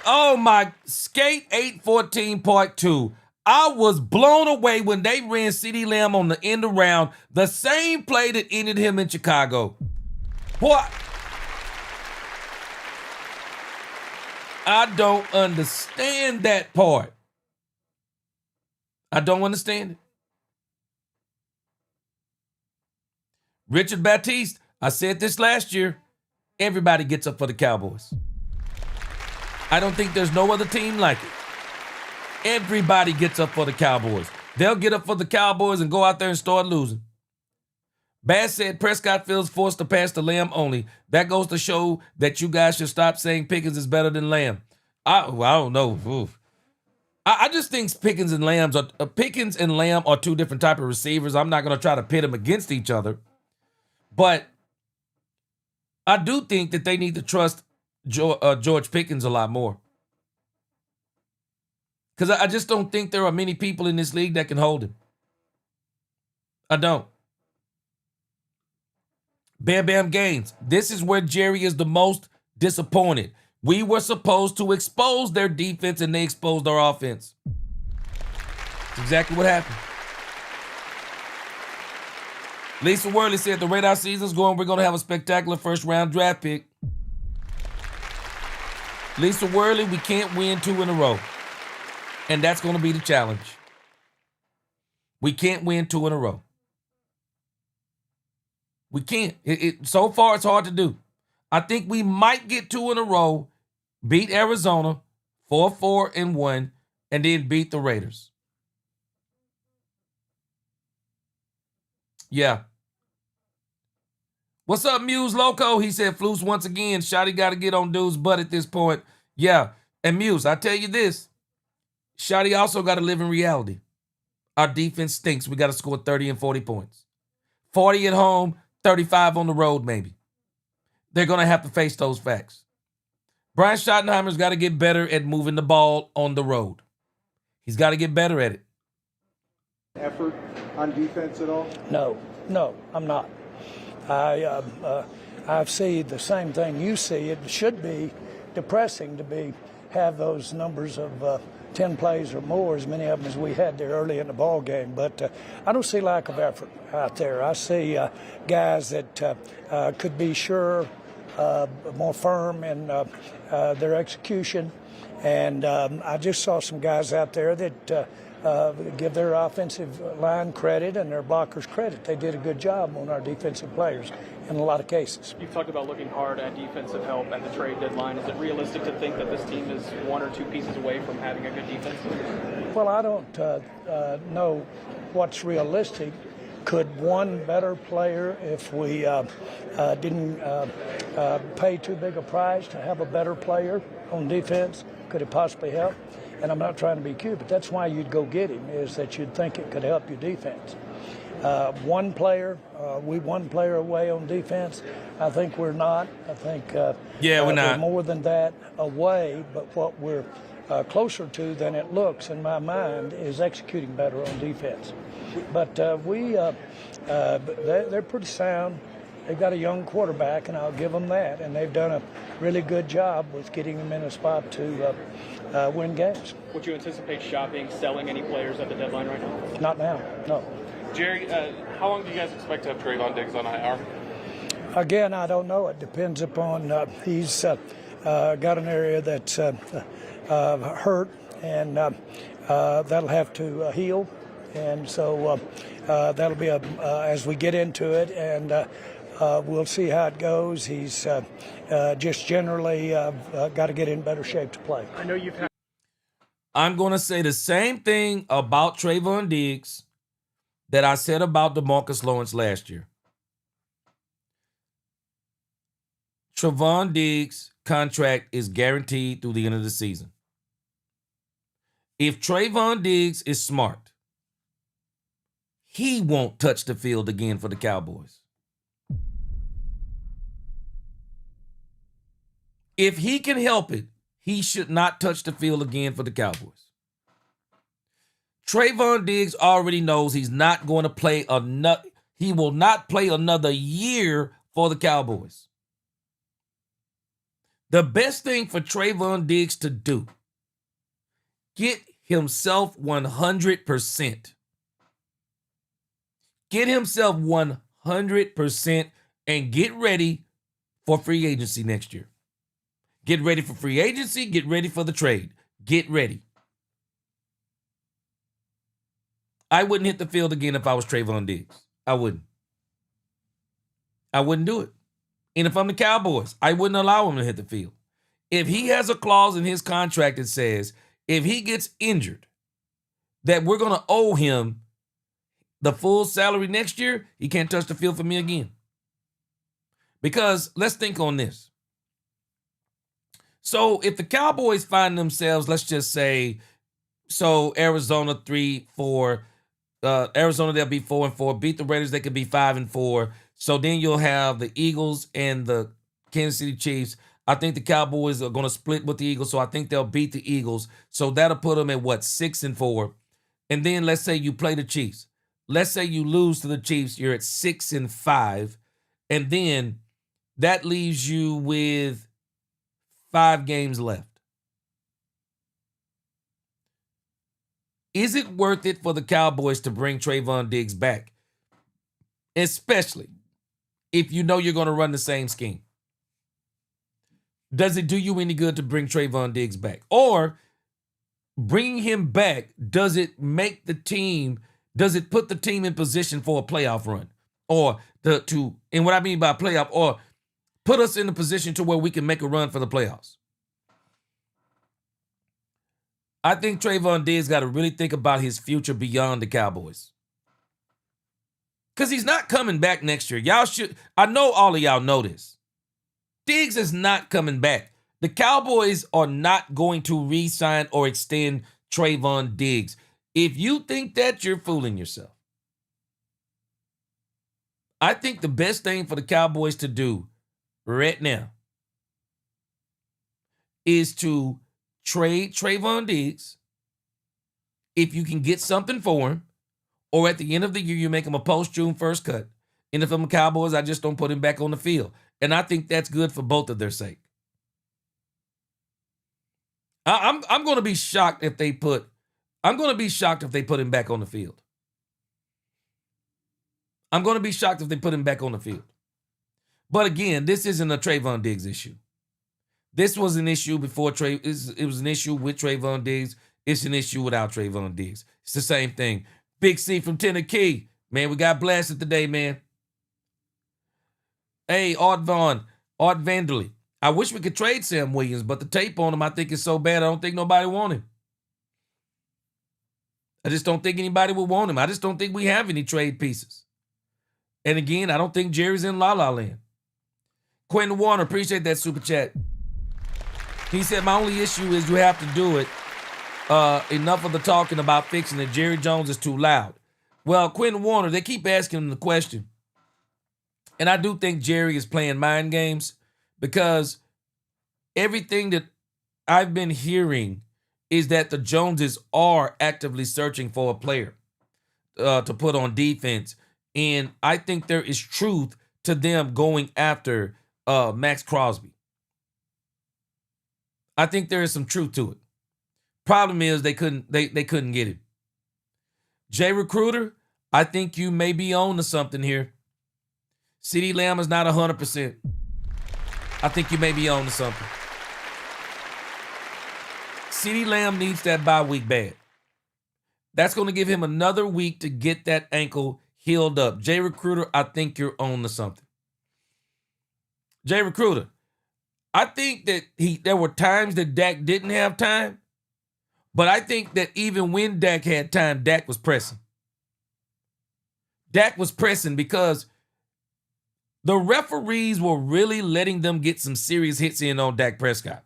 814 part 2. I was blown away when they ran CeeDee Lamb on the end around, the same play that ended him in Chicago. Boy, I don't understand that part. I don't understand it. Richard Baptiste, I said this last year, everybody gets up for the Cowboys. I don't think there's no other team like it. Everybody gets up for the Cowboys. They'll get up for the Cowboys and go out there and start losing. Bass said Prescott feels forced to pass to Lamb only. That goes to show that you guys should stop saying Pickens is better than Lamb. I don't know. Oof. I just think Pickens and Lamb are two different type of receivers. I'm not going to try to pit them against each other. But I do think that they need to trust George Pickens a lot more. Because I just don't think there are many people in this league that can hold him. I don't. Bam Bam Games. This is where Jerry is the most disappointed. We were supposed to expose their defense and they exposed our offense. That's exactly what happened. Lisa Worley said the radar season's going. We're going to have a spectacular first-round draft pick. Lisa Worley, we can't win 2 in a row. And that's going to be the challenge. We can't win 2 in a row. We can't. So far, it's hard to do. I think we might get 2 in a row, beat Arizona 4-4-1, and then beat the Raiders. Yeah. What's up, Muse Loco? He said, Flus once again, Shotty got to get on dude's butt at this point. Yeah. And Muse, I tell you this. Shotty also got to live in reality. Our defense stinks. We got to score 30 and 40 points. 40 at home, 35 on the road, maybe. They're going to have to face those facts. Brian Schottenheimer's got to get better at moving the ball on the road. He's got to get better at it. Effort on defense at all? No, I'm not. I see the same thing you see. It should be depressing to have those numbers of 10 plays or more, as many of them as we had there early in the ball game. But I don't see lack of effort out there. I see guys that could be more firm in their execution. And I just saw some guys out there that give their offensive line credit and their blockers credit. They did a good job on our defensive players in a lot of cases. You've talked about looking hard at defensive help at the trade deadline. Is it realistic to think that this team is 1 or 2 pieces away from having a good defense? Well, I don't know what's realistic. Could one better player, if we didn't pay too big a price to have a better player on defense, could it possibly help? And I'm not trying to be cute, but that's why you'd go get him, is that you'd think it could help your defense. One player away on defense. I think we're not. I think we're not. We're more than that away, but what we're closer to than it looks in my mind is executing better on defense. But they're pretty sound. They've got a young quarterback, and I'll give them that. And they've done a really good job with getting them in a spot to win games. Would you anticipate selling any players at the deadline right now? Not now, no. Jerry, how long do you guys expect to have Trayvon Diggs on IR? Again, I don't know. It depends upon he's got an area that's hurt, and that'll have to heal. And so that'll be as we get into it, and we'll see how it goes. He's just generally got to get in better shape to play. I know you've had. I'm going to say the same thing about Trayvon Diggs that I said about DeMarcus Lawrence last year. Trayvon Diggs' contract is guaranteed through the end of the season. If Trayvon Diggs is smart, he won't touch the field again for the Cowboys. If he can help it, he should not touch the field again for the Cowboys. Trayvon Diggs already knows he's not going to play he will not play another year for the Cowboys. The best thing for Trayvon Diggs to do, get himself 100%. Get himself 100% and get ready for free agency next year. Get ready for free agency. Get ready for the trade. Get ready. I wouldn't hit the field again if I was Trayvon Diggs. I wouldn't. I wouldn't do it. And if I'm the Cowboys, I wouldn't allow him to hit the field. If he has a clause in his contract that says if he gets injured, that we're going to owe him the full salary next year, he can't touch the field for me again. Because let's think on this. So if the Cowboys find themselves, let's just say, so Arizona 3-4, Arizona, they'll be 4-4. Beat the Raiders, they could be 5-4. So then you'll have the Eagles and the Kansas City Chiefs. I think the Cowboys are going to split with the Eagles, so I think they'll beat the Eagles. So that'll put them at, 6-4. And then let's say you play the Chiefs. Let's say you lose to the Chiefs, you're at 6-5. And then that leaves you with 5 games left. Is it worth it for the Cowboys to bring Trayvon Diggs back? Especially if you know you're going to run the same scheme. Does it do you any good to bring Trayvon Diggs back? Or bringing him back, does it make the team, does it put the team in position for a playoff run? Or and what I mean by playoff, or put us in a position to where we can make a run for the playoffs? I think Trayvon Diggs got to really think about his future beyond the Cowboys. Because he's not coming back next year. I know all of y'all know this. Diggs is not coming back. The Cowboys are not going to re-sign or extend Trayvon Diggs. If you think that, you're fooling yourself. I think the best thing for the Cowboys to do right now is to trade Trayvon Diggs if you can get something for him, or at the end of the year, you make him a post-June 1st cut. And if I'm the Cowboys, I just don't put him back on the field. And I think that's good for both of their sake. I'm going to be shocked if they put him back on the field. I'm going to be shocked if they put him back on the field. But again, this isn't a Trayvon Diggs issue. This was an issue before it was an issue with Trayvon Diggs. It's an issue without Trayvon Diggs. It's the same thing. Big C from Tennessee. Man, we got blasted today, man. Hey, Art Vanderley. I wish we could trade Sam Williams, but the tape on him, I think, is so bad, I don't think nobody want him. I just don't think anybody would want him. I just don't think we have any trade pieces. And again, I don't think Jerry's in La La Land. Quentin Warner, appreciate that super chat. He said, my only issue is you have to do it. Enough of the talking about fixing it. Jerry Jones is too loud. Well, Quentin Warner, they keep asking him the question. And I do think Jerry is playing mind games, because everything that I've been hearing is that the Joneses are actively searching for a player to put on defense. And I think there is truth to them going after Max Crosby. I think there is some truth to it. Problem is they couldn't get him. Jay Recruiter, I think you may be on to something here. CeeDee Lamb is not 100%. I think you may be on to something. CeeDee Lamb needs that bye week bad. That's going to give him another week to get that ankle healed up. Jay Recruiter, I think you're on to something. Jay Recruiter, I think that there were times that Dak didn't have time, but I think that even when Dak had time, Dak was pressing. Dak was pressing because the referees were really letting them get some serious hits in on Dak Prescott.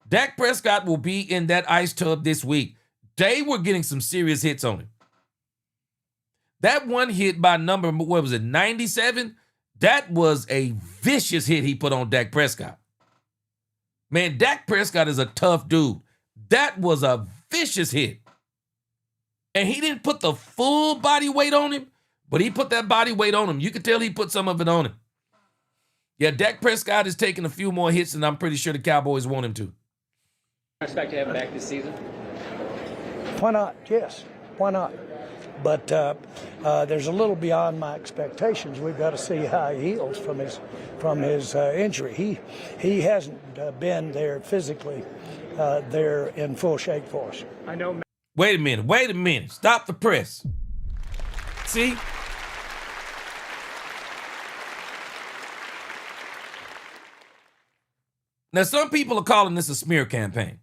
Dak Prescott will be in that ice tub this week. They were getting some serious hits on him. That one hit by number, 97? That was a vicious hit he put on Dak Prescott. Man, Dak Prescott is a tough dude. That was a vicious hit. And he didn't put the full body weight on him, but he put that body weight on him. You could tell he put some of it on him. Yeah, Dak Prescott is taking a few more hits than I'm pretty sure the Cowboys want him to. I expect to have him back this season. Why not? Yes. Why not? But there's a little beyond my expectations. We've got to see how he heals from his injury. He hasn't been there physically there in full shape for us. I know. Wait a minute. Stop the press. See? Now, some people are calling this a smear campaign.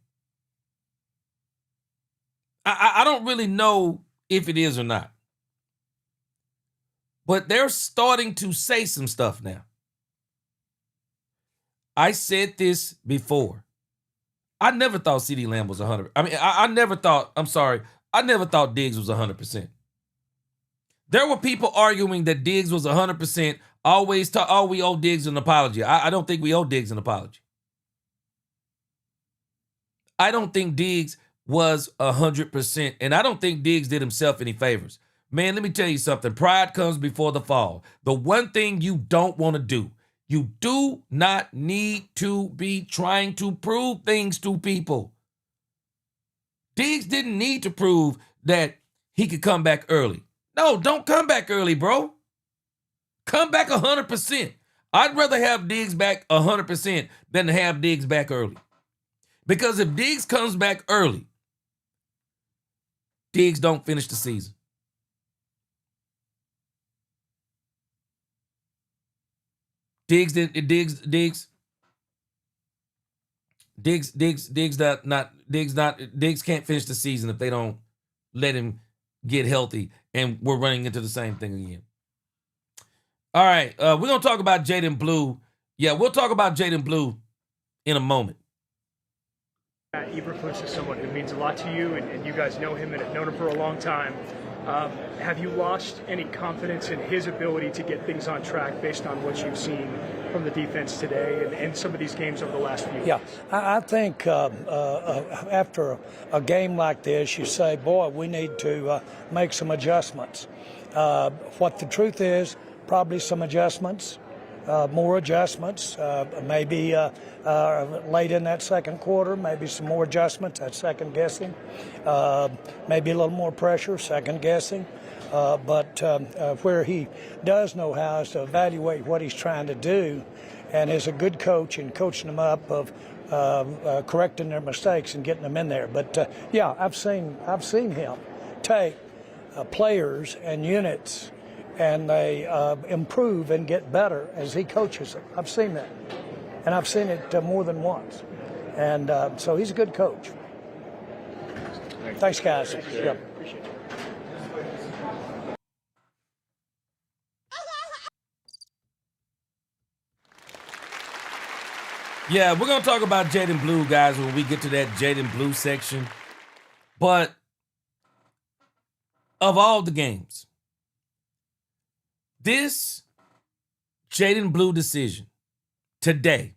I don't really know if it is or not. But they're starting to say some stuff now. I said this before. I never thought CeeDee Lamb was 100. I mean, I never thought Diggs was 100%. There were people arguing that Diggs was 100%. Always talk, oh, we owe Diggs an apology. I don't think we owe Diggs an apology. I don't think Diggs was 100%, and I don't think Diggs did himself any favors. Man, let me tell you something. Pride comes before the fall. The one thing you don't want to do, you do not need to be trying to prove things to people. Diggs didn't need to prove that he could come back early. No, don't come back early, bro. Come back 100%. I'd rather have Diggs back 100% than to have Diggs back early. Because if Diggs comes back early, Diggs don't finish the season. Diggs can't finish the season if they don't let him get healthy, and we're running into the same thing again. All right, we're gonna talk about Jaden Blue. Yeah, we'll talk about Jaden Blue in a moment. Eberflus is someone who means a lot to you, and you guys know him and have known him for a long time. Have you lost any confidence in his ability to get things on track based on what you've seen from the defense today and some of these games over the last few weeks? Yeah, I think after a game like this, you say, boy, we need to make some adjustments. What the truth is, probably some adjustments, more adjustments, maybe late in that second quarter, maybe some more adjustments, that's second guessing, maybe a little more pressure, second guessing. But where he does know how is to evaluate what he's trying to do, and is a good coach in coaching them up of correcting their mistakes and getting them in there. But yeah, I've seen him take players and units, and they improve and get better as he coaches them. I've seen that, and I've seen it more than once. And so he's a good coach. Thanks, guys. Yeah. Appreciate it. Yeah, we're going to talk about Jaden Blue, guys, when we get to that Jaden Blue section. But of all the games, this Jaden Blue decision today,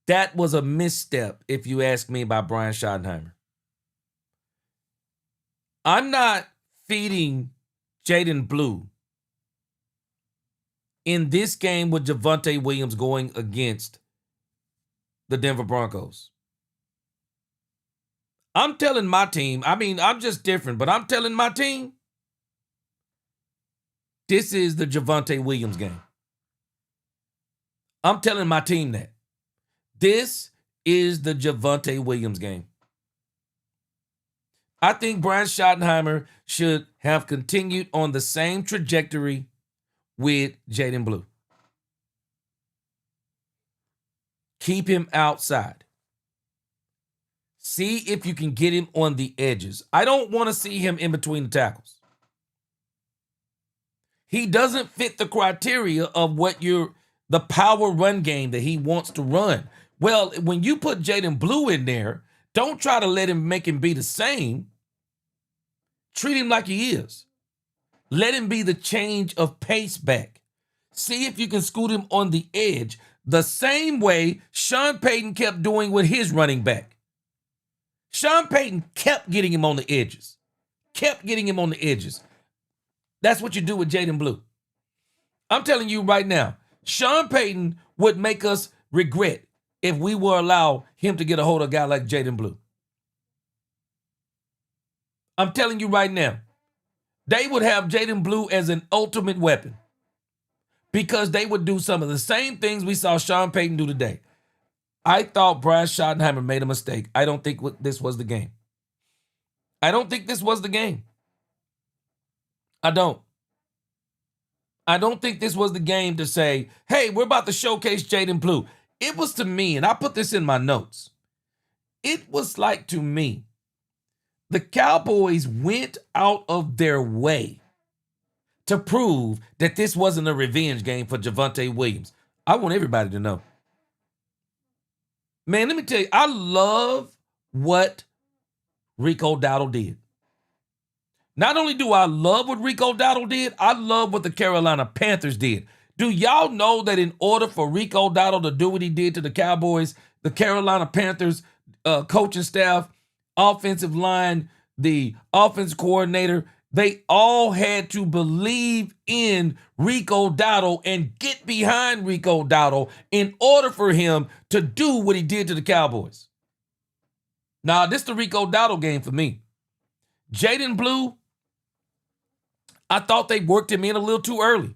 that was a misstep, if you ask me, by Brian Schottenheimer. I'm not feeding Jaden Blue in this game with Javonte Williams going against the Denver Broncos. I'm telling my team, I mean, I'm just different, but I'm telling my team, this is the Javonte Williams game. I'm telling my team that. This is the Javonte Williams game. I think Brian Schottenheimer should have continued on the same trajectory with Jaden Blue. Keep him outside. See if you can get him on the edges. I don't want to see him in between the tackles. He doesn't fit the criteria of what the power run game that he wants to run. Well, when you put Jaden Blue in there, don't try to make him be the same. Treat him like he is. Let him be the change of pace back. See if you can scoot him on the edge the same way Sean Payton kept doing with his running back. Sean Payton kept getting him on the edges. That's what you do with Jaden Blue. I'm telling you right now, Sean Payton would make us regret if we were allow him to get a hold of a guy like Jaden Blue. I'm telling you right now, they would have Jaden Blue as an ultimate weapon because they would do some of the same things we saw Sean Payton do today. I thought Brian Schottenheimer made a mistake. I don't think this was the game. I don't think this was the game. I don't think this was the game to say, hey, we're about to showcase Jaden Blue. It was to me, and I put this in my notes, it was like to me, the Cowboys went out of their way to prove that this wasn't a revenge game for Javonte Williams. I want everybody to know. Man, let me tell you, I love what Rico Dowdle did. Not only do I love what Rico Dowdle did, I love what the Carolina Panthers did. Do y'all know that in order for Rico Dowdle to do what he did to the Cowboys, the Carolina Panthers coaching staff, offensive line, the offense coordinator, they all had to believe in Rico Dowdle and get behind Rico Dowdle in order for him to do what he did to the Cowboys. Now, this is the Rico Dowdle game for me. Jaden Blue, I thought they worked him in a little too early.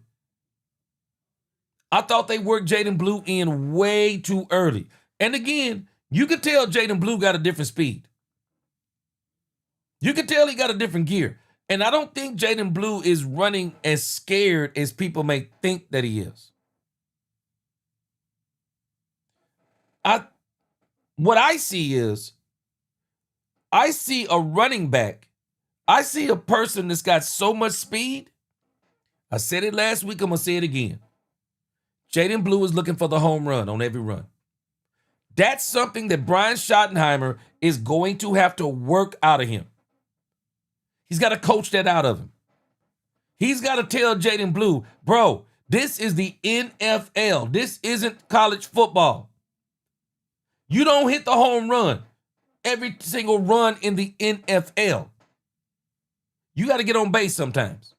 I thought they worked Jaden Blue in way too early. And again, you could tell Jaden Blue got a different speed. You could tell he got a different gear. And I don't think Jaden Blue is running as scared as people may think that he is. What I see is, I see a running back. I see a person that's got so much speed. I said it last week, I'm going to say it again. Jaden Blue is looking for the home run on every run. That's something that Brian Schottenheimer is going to have to work out of him. He's got to coach that out of him. He's got to tell Jaden Blue, bro, this is the NFL. This isn't college football. You don't hit the home run every single run in the NFL. You got to get on base sometimes.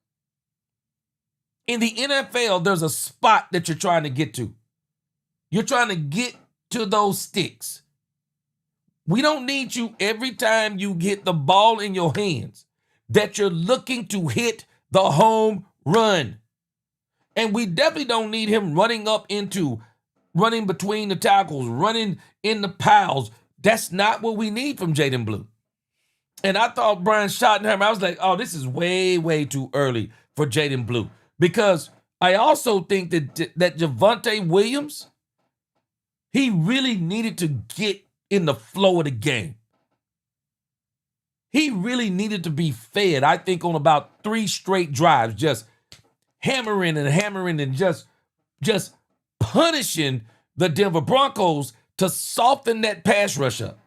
In the NFL, there's a spot that you're trying to get to. You're trying to get to those sticks. We don't need you every time you get the ball in your hands that you're looking to hit the home run. And we definitely don't need him running between the tackles, running in the piles. That's not what we need from Jaden Blue. And I thought Brian Schottenheimer, I was like, oh, this is way, way too early for Jaden Blue. Because I also think that Javonte Williams, he really needed to get in the flow of the game. He really needed to be fed, I think, on about 3 straight drives, just hammering and just punishing the Denver Broncos to soften that pass rush up.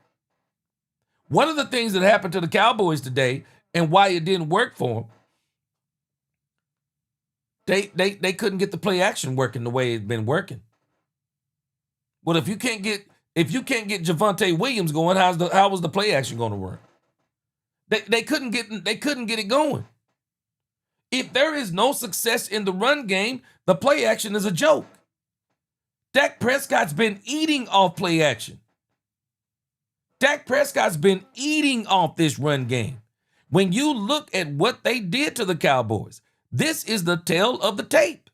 One of the things that happened to the Cowboys today and why it didn't work for them, they couldn't get the play action working the way it's been working. Well, if you can't get Javonte Williams going, how was the play action going to work? They couldn't get it going. If there is no success in the run game, the play action is a joke. Dak Prescott's been eating off play action. Dak Prescott's been eating off this run game. When you look at what they did to the Cowboys, this is the tale of the tape.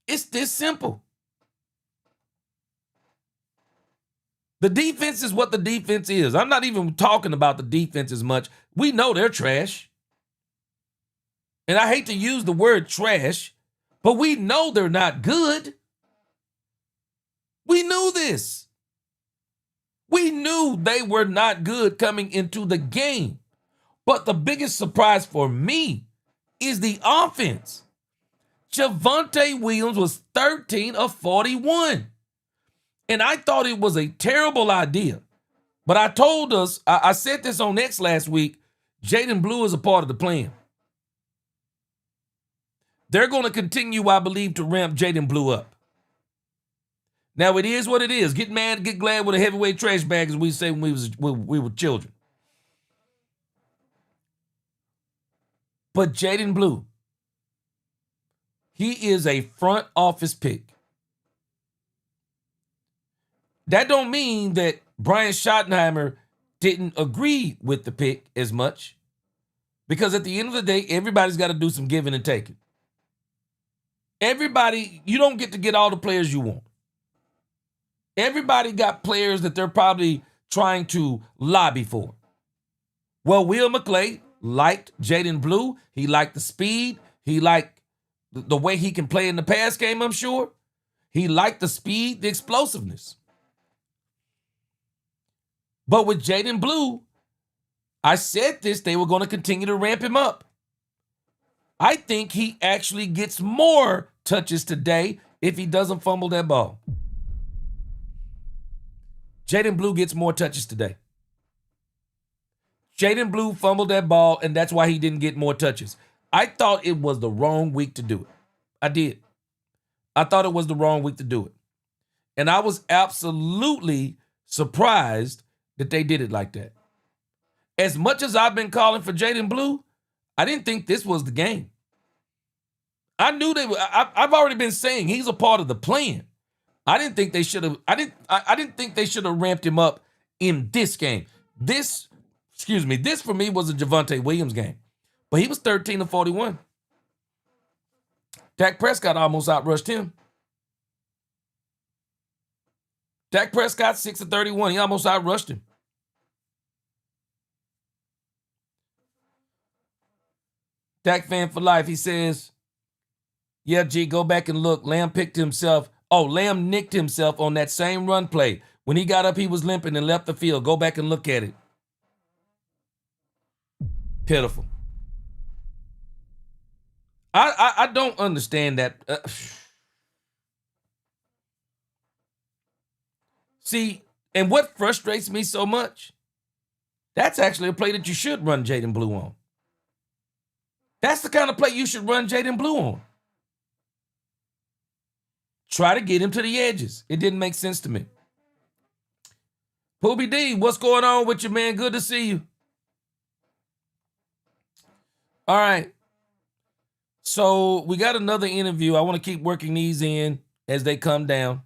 It's this simple. The defense is what the defense is. I'm not even talking about the defense as much. We know they're trash. And I hate to use the word trash, but we know they're not good. We knew this. We knew they were not good coming into the game. But the biggest surprise for me is the offense. Javonte Williams was 13 of 41. And I thought it was a terrible idea. But I told us, I said this on X last week, Jaden Blue is a part of the plan. They're going to continue, I believe, to ramp Jaden Blue up. Now, it is what it is. Get mad, get glad with a heavyweight trash bag, as we say when we were children. But Jaden Blue, he is a front office pick. That don't mean that Brian Schottenheimer didn't agree with the pick as much. Because at the end of the day, everybody's got to do some giving and taking. Everybody, you don't get to get all the players you want. Everybody got players that they're probably trying to lobby for. Well, Will McClay liked Jaden Blue. He liked the speed. He liked the way he can play in the pass game, I'm sure. He liked the speed, the explosiveness. But with Jaden Blue, I said this, they were going to continue to ramp him up. I think he actually gets more touches today if he doesn't fumble that ball. Jaden Blue gets more touches today. Jaden Blue fumbled that ball, and that's why he didn't get more touches. I thought it was the wrong week to do it. I did. I thought it was the wrong week to do it. And I was absolutely surprised that they did it like that. As much as I've been calling for Jaden Blue, I didn't think this was the game. I knew they were. I've already been saying he's a part of the plan. I didn't think they should have. I didn't think they should have ramped him up in this game. This for me was a Javonte Williams game, but he was 13 of 41. Dak Prescott almost outrushed him. Dak Prescott 6 of 31. He almost outrushed him. Dak fan for life. He says, yeah, G, go back and look. Lamb nicked himself on that same run play. When he got up, he was limping and left the field. Go back and look at it. Pitiful. I don't understand that. See, and what frustrates me so much, that's actually a play that you should run Jaden Blue on. That's the kind of play you should run Jaden Blue on. Try to get him to the edges. It didn't make sense to me. Poobie D, what's going on with you, man? Good to see you. All right. So we got another interview. I want to keep working these in as they come down.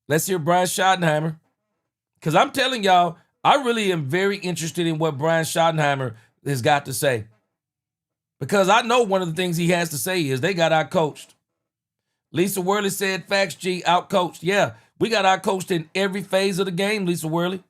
Let's hear Brian Schottenheimer. Because I'm telling y'all, I really am very interested in what Brian Schottenheimer has got to say. Because I know one of the things he has to say is they got outcoached. Lisa Worley said, facts, G, outcoached. Yeah, we got outcoached in every phase of the game, Lisa Worley.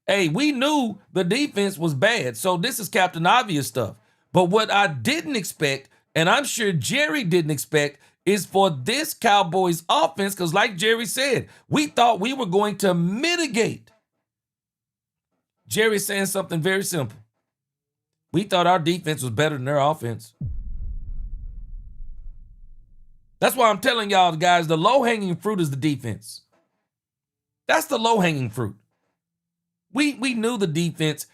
Hey, we knew the defense was bad, so this is Captain Obvious stuff. But what I didn't expect, and I'm sure Jerry didn't expect, is for this Cowboys offense, because like Jerry said, we thought we were going to mitigate. Jerry's saying something very simple. We thought our defense was better than their offense. That's why I'm telling y'all, guys, the low-hanging fruit is the defense. That's the low-hanging fruit. We knew the defense.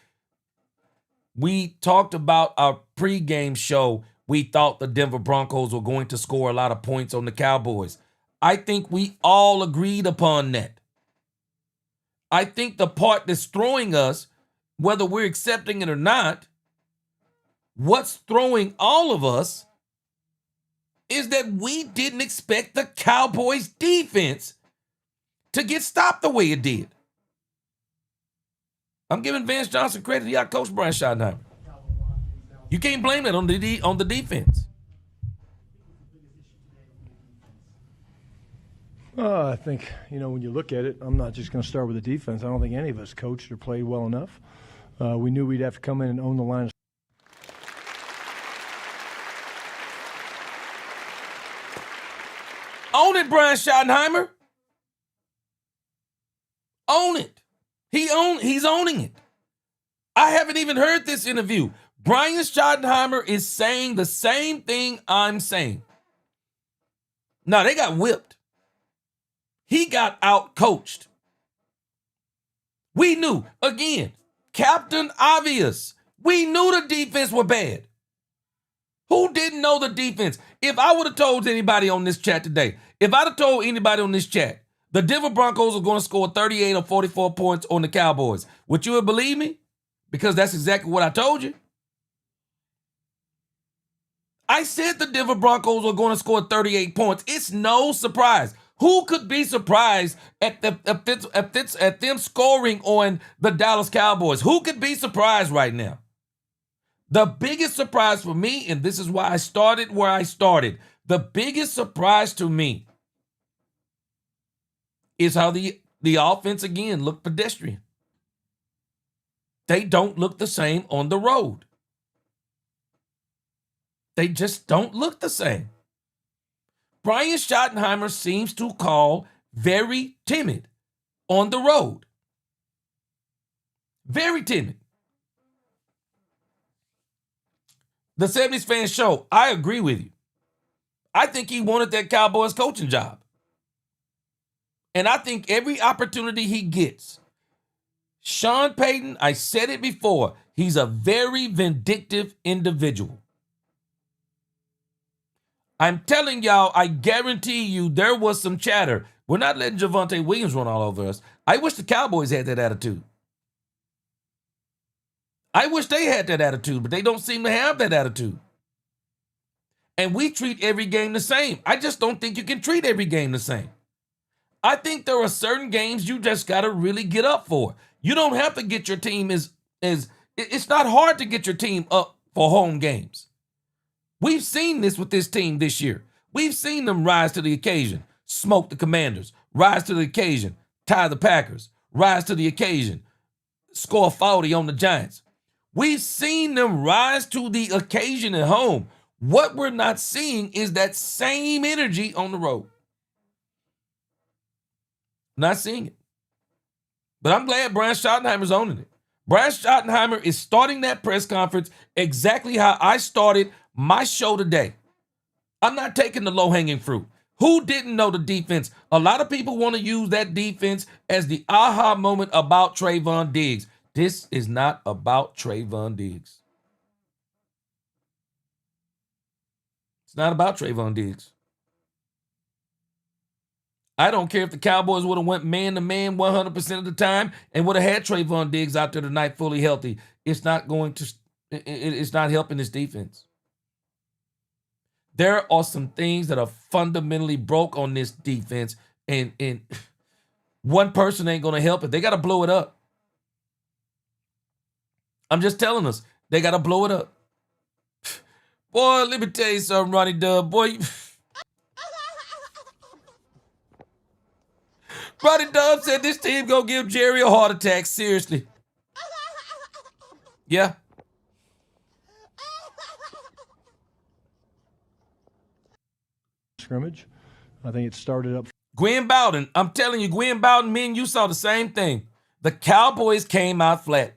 We talked about our pregame show. We thought the Denver Broncos were going to score a lot of points on the Cowboys. I think we all agreed upon that. I think the part that's throwing us, whether we're accepting it or not, what's throwing all of us is that we didn't expect the Cowboys defense to get stopped the way it did. I'm giving Vance Johnson credit. He outcoached Brian Schottenheimer. You can't blame that on the defense. I think, when you look at it, I'm not just going to start with the defense. I don't think any of us coached or played well enough. We knew we'd have to come in and own the line of Own it, Brian Schottenheimer. Own it. He's owning it. I haven't even heard this interview. Brian Schottenheimer is saying the same thing I'm saying. No, they got whipped. He got out-coached. We knew, again, Captain Obvious. We knew the defense were bad. Who didn't know the defense? If I would have told anybody on this chat today, if I'd have told anybody on this chat, the Denver Broncos are going to score 38 or 44 points on the Cowboys, would you have believed me? Because that's exactly what I told you. I said the Denver Broncos were going to score 38 points. It's no surprise. Who could be surprised at them scoring on the Dallas Cowboys? Who could be surprised right now? The biggest surprise for me, and this is why I started where I started, the biggest surprise to me is how the offense again looked pedestrian. They don't look the same on the road. They just don't look the same. Brian Schottenheimer seems to call very timid on the road. Very timid. The 70s Fan Show, I agree with you. I think he wanted that Cowboys coaching job. And I think every opportunity he gets, Sean Payton, I said it before, he's a very vindictive individual. I'm telling y'all, I guarantee you there was some chatter. We're not letting Javonte Williams run all over us. I wish the Cowboys had that attitude. I wish they had that attitude, but they don't seem to have that attitude. And we treat every game the same. I just don't think you can treat every game the same. I think there are certain games you just got to really get up for. You don't have to get your team it's not hard to get your team up for home games. We've seen this with this team this year. We've seen them rise to the occasion, smoke the Commanders, rise to the occasion, tie the Packers, rise to the occasion, score 40 on the Giants. We've seen them rise to the occasion at home. What we're not seeing is that same energy on the road. Not seeing it. But I'm glad Brian Schottenheimer's owning it. Brian Schottenheimer is starting that press conference exactly how I started my show today. I'm not taking the low-hanging fruit. Who didn't know the defense? A lot of people want to use that defense as the aha moment about Trayvon Diggs. This is not about Trayvon Diggs. It's not about Trayvon Diggs. I don't care if the Cowboys would have went man-to-man 100% of the time and would have had Trayvon Diggs out there tonight fully healthy. It's not helping this defense. There are some things that are fundamentally broke on this defense, and one person ain't going to help it. They got to blow it up. I'm just telling us, they got to blow it up. Boy, let me tell you something, Ronnie Dub. Boy, Ronnie Dub said this team gonna give Jerry a heart attack. Seriously. Yeah. Scrimmage. I think it started up. Gwen Bowden, I'm telling you, Gwen Bowden, me and you saw the same thing. The Cowboys came out flat.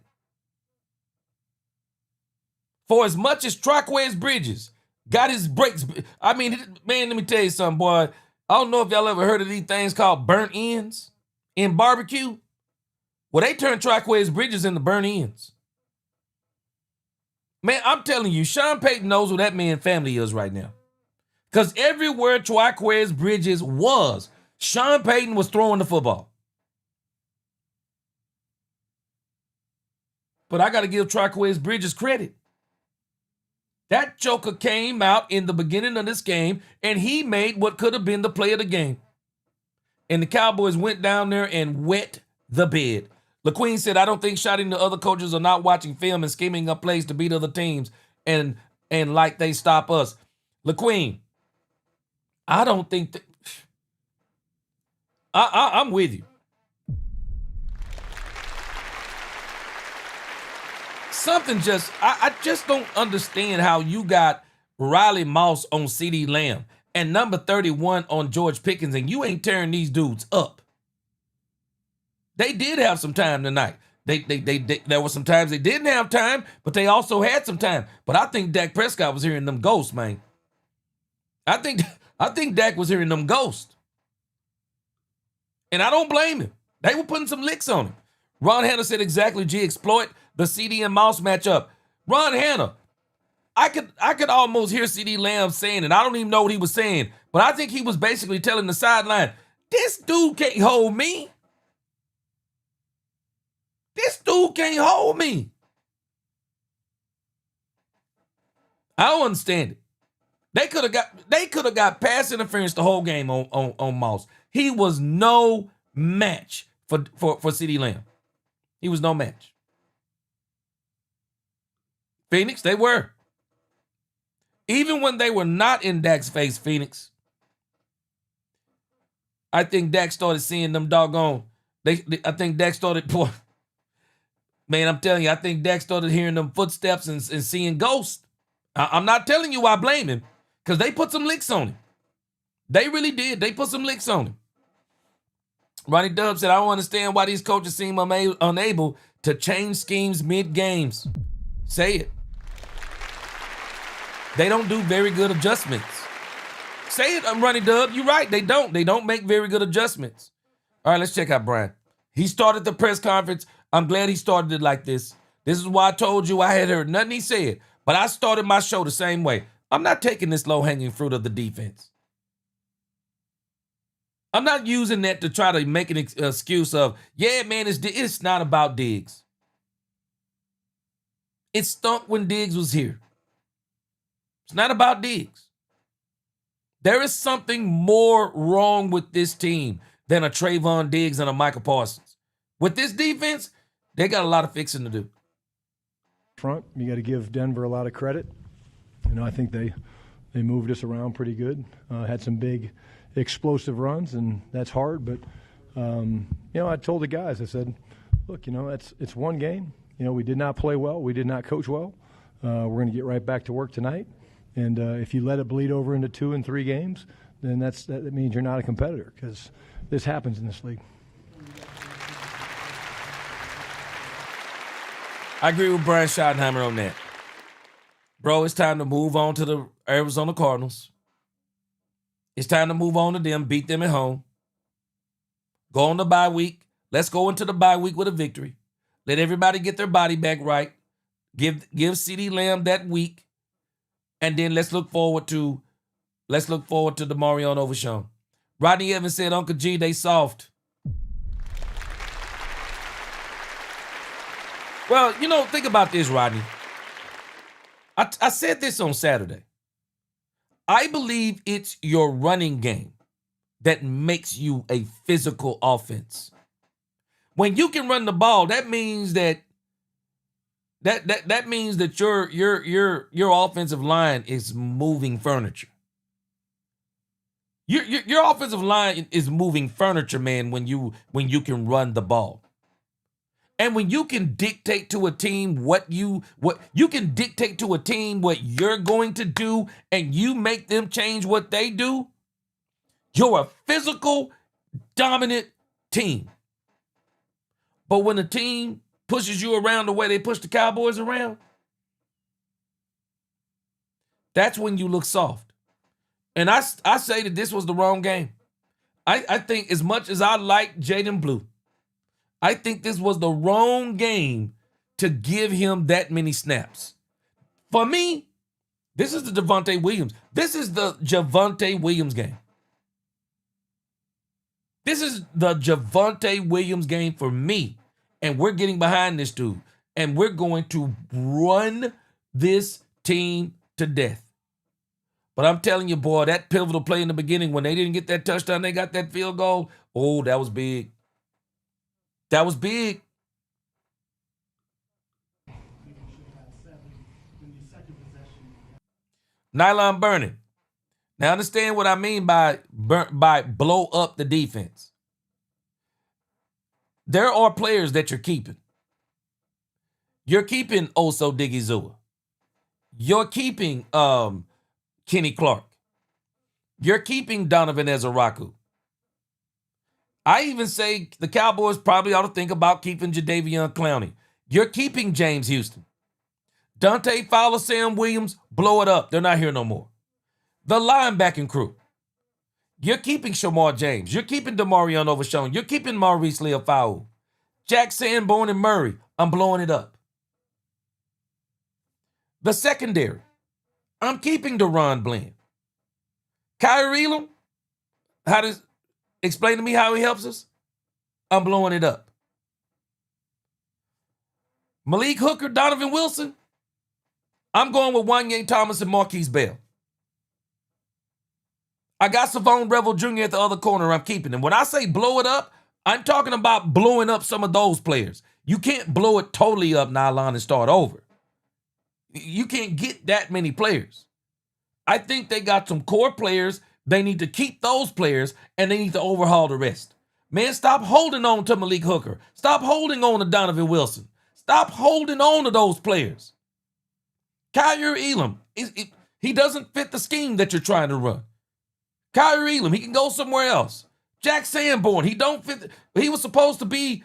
For as much as Traquez Bridges got his breaks, I mean, man, let me tell you something, boy. I don't know if y'all ever heard of these things called burnt ends in barbecue. Well, they turned Traquez Bridges into burnt ends. Man, I'm telling you, Sean Payton knows who that man's family is right now. Because everywhere Traquez Bridges was, Sean Payton was throwing the football. But I got to give Traquez Bridges credit. That joker came out in the beginning of this game, and he made what could have been the play of the game. And the Cowboys went down there and wet the bed. LaQueen said, I don't think Shotty and the other coaches are not watching film and scheming up plays to beat other teams and like they stop us. LaQueen, I don't think that. I'm with you. I just don't understand how you got Riley Moss on CeeDee Lamb and number 31 on George Pickens, and you ain't tearing these dudes up. They did have some time tonight. There were some times they didn't have time, but they also had some time. But I think Dak Prescott was hearing them ghosts, man. I think Dak was hearing them ghosts. And I don't blame him. They were putting some licks on him. Ron Hanna said exactly, exploit the CD and Mouse matchup. Ron Hanna, I could almost hear CeeDee Lamb saying it. I don't even know what he was saying, but I think he was basically telling the sideline, this dude can't hold me. This dude can't hold me. I don't understand it. They could have got pass interference the whole game on Moss. He was no match for CeeDee Lamb. He was no match. Phoenix, they were. Even when they were not in Dak's face, Phoenix, I think Dak started seeing them doggone. I think Dak started, boy, man, I'm telling you, I think Dak started hearing them footsteps and seeing ghosts. I'm not telling you I blame him, because they put some licks on him. They really did. They put some licks on him. Ronnie Dub said, I don't understand why these coaches seem unable to change schemes mid-games. Say it. They don't do very good adjustments. Say it, I'm Ronnie Dub. You're right. They don't. They don't make very good adjustments. All right, let's check out Brian. He started the press conference. I'm glad he started it like this. This is why I told you I had heard nothing he said, but I started my show the same way. I'm not taking this low-hanging fruit of the defense. I'm not using that to try to make an excuse of, yeah, man, it's not about Diggs. It stunk when Diggs was here. It's not about Diggs. There is something more wrong with this team than a Trayvon Diggs and a Michael Parsons. With this defense, they got a lot of fixing to do. Front, you got to give Denver a lot of credit. You know, I think they moved us around pretty good. Had some big explosive runs, and that's hard. But you know, I told the guys, I said, look, you know, it's one game. You know, we did not play well. We did not coach well. We're going to get right back to work tonight. And if you let it bleed over into 2 and 3 games, then that means you're not a competitor, because this happens in this league. I agree with Brian Schottenheimer on that. Bro, it's time to move on to the Arizona Cardinals. It's time to move on to them, beat them at home. Go on the bye week. Let's go into the bye week with a victory. Let everybody get their body back right. Give CeeDee Lamb that week. And then let's look forward to the Marion Overshown. Rodney Evans said, Uncle G, they soft. Well, you know, think about this, Rodney. I said this on Saturday. I believe it's your running game that makes you a physical offense. When you can run the ball, that means that your offensive line is moving furniture. Your offensive line is moving furniture, man, when you can run the ball. And when you can dictate to a team what you can dictate to a team what you're going to do, and you make them change what they do, you're a physical, dominant team. But when a team pushes you around the way they push the Cowboys around, that's when you look soft. And I say that this was the wrong game. I think as much as I like Jaden Blue, I think this was the wrong game to give him that many snaps. For me, this is the Javonte Williams. This is the Javonte Williams game. This is the Javonte Williams game for me. And we're getting behind this dude. And we're going to run this team to death. But I'm telling you, boy, that pivotal play in the beginning, when they didn't get that touchdown, they got that field goal. Oh, that was big. That was big. Nylon burning. Now understand what I mean by blow up the defense. There are players that you're keeping. You're keeping Oso Digizua. You're keeping Kenny Clark. You're keeping Donovan Ezeraku. I even say the Cowboys probably ought to think about keeping Jadeveon Clowney. You're keeping James Houston. Dante Fowler, Sam Williams, blow it up. They're not here no more. The linebacking crew. You're keeping Shamar James. You're keeping Demarion Overshown. You're keeping Maurice Leafau. Jack Sanborn and Murray. I'm blowing it up. The secondary. I'm keeping Deron Bland. Kyrie Elam. Explain to me how he helps us. I'm blowing it up. Malik Hooker, Donovan Wilson. I'm going with Wanye Thomas and Marquise Bell. I got Savon Revel Jr. at the other corner. I'm keeping him. When I say blow it up, I'm talking about blowing up some of those players. You can't blow it totally up, Nylon, and start over. You can't get that many players. I think they got some core players. They need to keep those players, and they need to overhaul the rest. Man, stop holding on to Malik Hooker. Stop holding on to Donovan Wilson. Stop holding on to those players. Kyrie Elam, he doesn't fit the scheme that you're trying to run. Kyrie Elam, he can go somewhere else. Jack Sanborn, he don't fit. He was supposed to be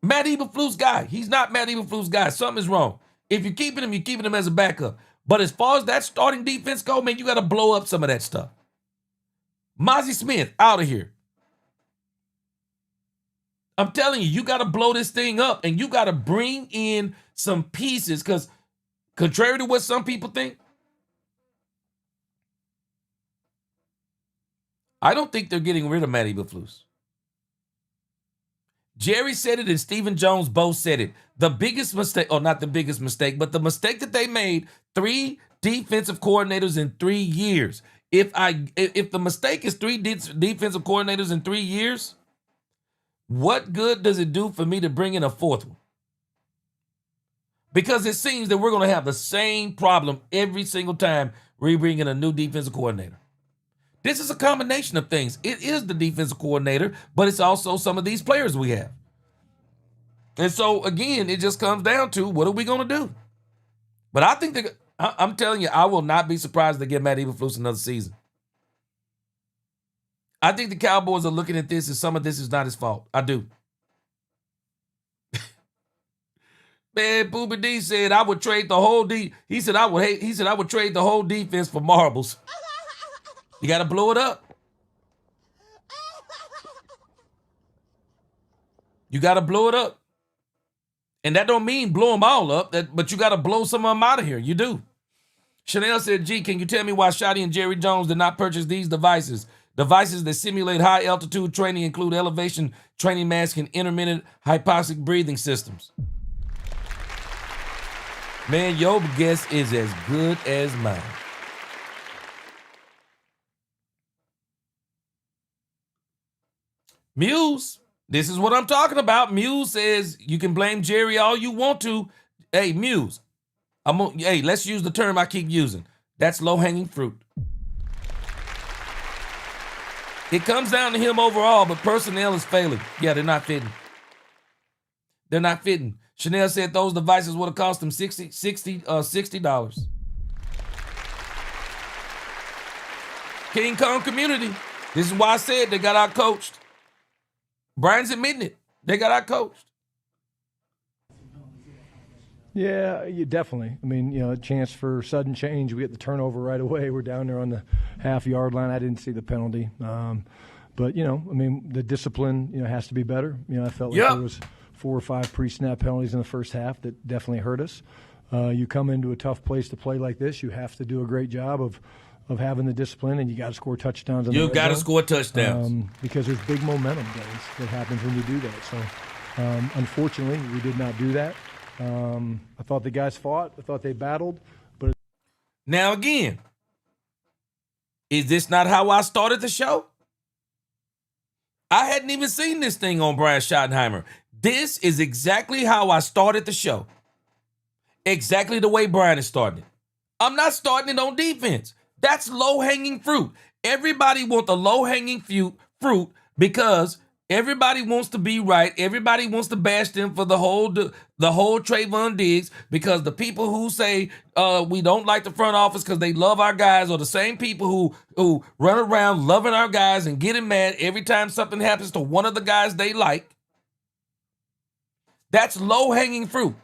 Matt Eberflus guy. He's not Matt Eberflus guy. Something is wrong. If you're keeping him as a backup. But as far as that starting defense go, man, you got to blow up some of that stuff. Mozzie Smith, out of here. I'm telling you, you got to blow this thing up, and you got to bring in some pieces, because contrary to what some people think, I don't think they're getting rid of Matt Eberflus. Jerry said it and Stephen Jones both said it. The biggest mistake, or not the biggest mistake, but the mistake that they made, 3 defensive coordinators in 3 years. If the mistake is 3 defensive coordinators in 3 years, what good does it do for me to bring in a 4th one? Because it seems that we're going to have the same problem every single time we bring in a new defensive coordinator. This is a combination of things. It is the defensive coordinator, but it's also some of these players we have. And so, again, it just comes down to, what are we going to do? But I think that, I'm telling you, I will not be surprised to get Matt Eberflus another season. I think the Cowboys are looking at this as some of this is not his fault. I do. Man, Booby D said I would trade the whole He said I would trade the whole defense for marbles. You got to blow it up. You got to blow it up. And that don't mean blow them all up, but you got to blow some of them out of here. You do. Chanel said, G, can you tell me why Shotty and Jerry Jones did not purchase these devices? Devices that simulate high-altitude training include elevation training mask and intermittent hypoxic breathing systems. Man, your guess is as good as mine. Muse, this is what I'm talking about. Muse says you can blame Jerry all you want to. Hey, Muse, let's use the term I keep using. That's low-hanging fruit. It comes down to him overall, but personnel is failing. Yeah, they're not fitting. They're not fitting. Chanel said those devices would have cost them $60. King Kong community. This is why I said they got outcoached. Brian's admitting it. They got outcoached. Yeah, definitely. I mean, a chance for sudden change. We get the turnover right away. We're down there on the half-yard line. I didn't see the penalty. But, the discipline, has to be better. I felt like there was 4 or 5 pre-snap penalties in the first half that definitely hurt us. You come into a tough place to play like this, you have to do a great job of having the discipline, and you got to score touchdowns. You got to score touchdowns. Because there's big momentum gains that happens when you do that. So, unfortunately, we did not do that. I thought the guys fought. I thought they battled. But now, again, is this not how I started the show? I hadn't even seen this thing on Brian Schottenheimer. This is exactly how I started the show. Exactly the way Brian is starting it. I'm not starting it on defense. That's low-hanging fruit. Everybody wants the low-hanging fruit because everybody wants to be right. Everybody wants to bash them for the whole Trayvon Diggs, because the people who say we don't like the front office because they love our guys are the same people who run around loving our guys and getting mad every time something happens to one of the guys they like. That's low-hanging fruit.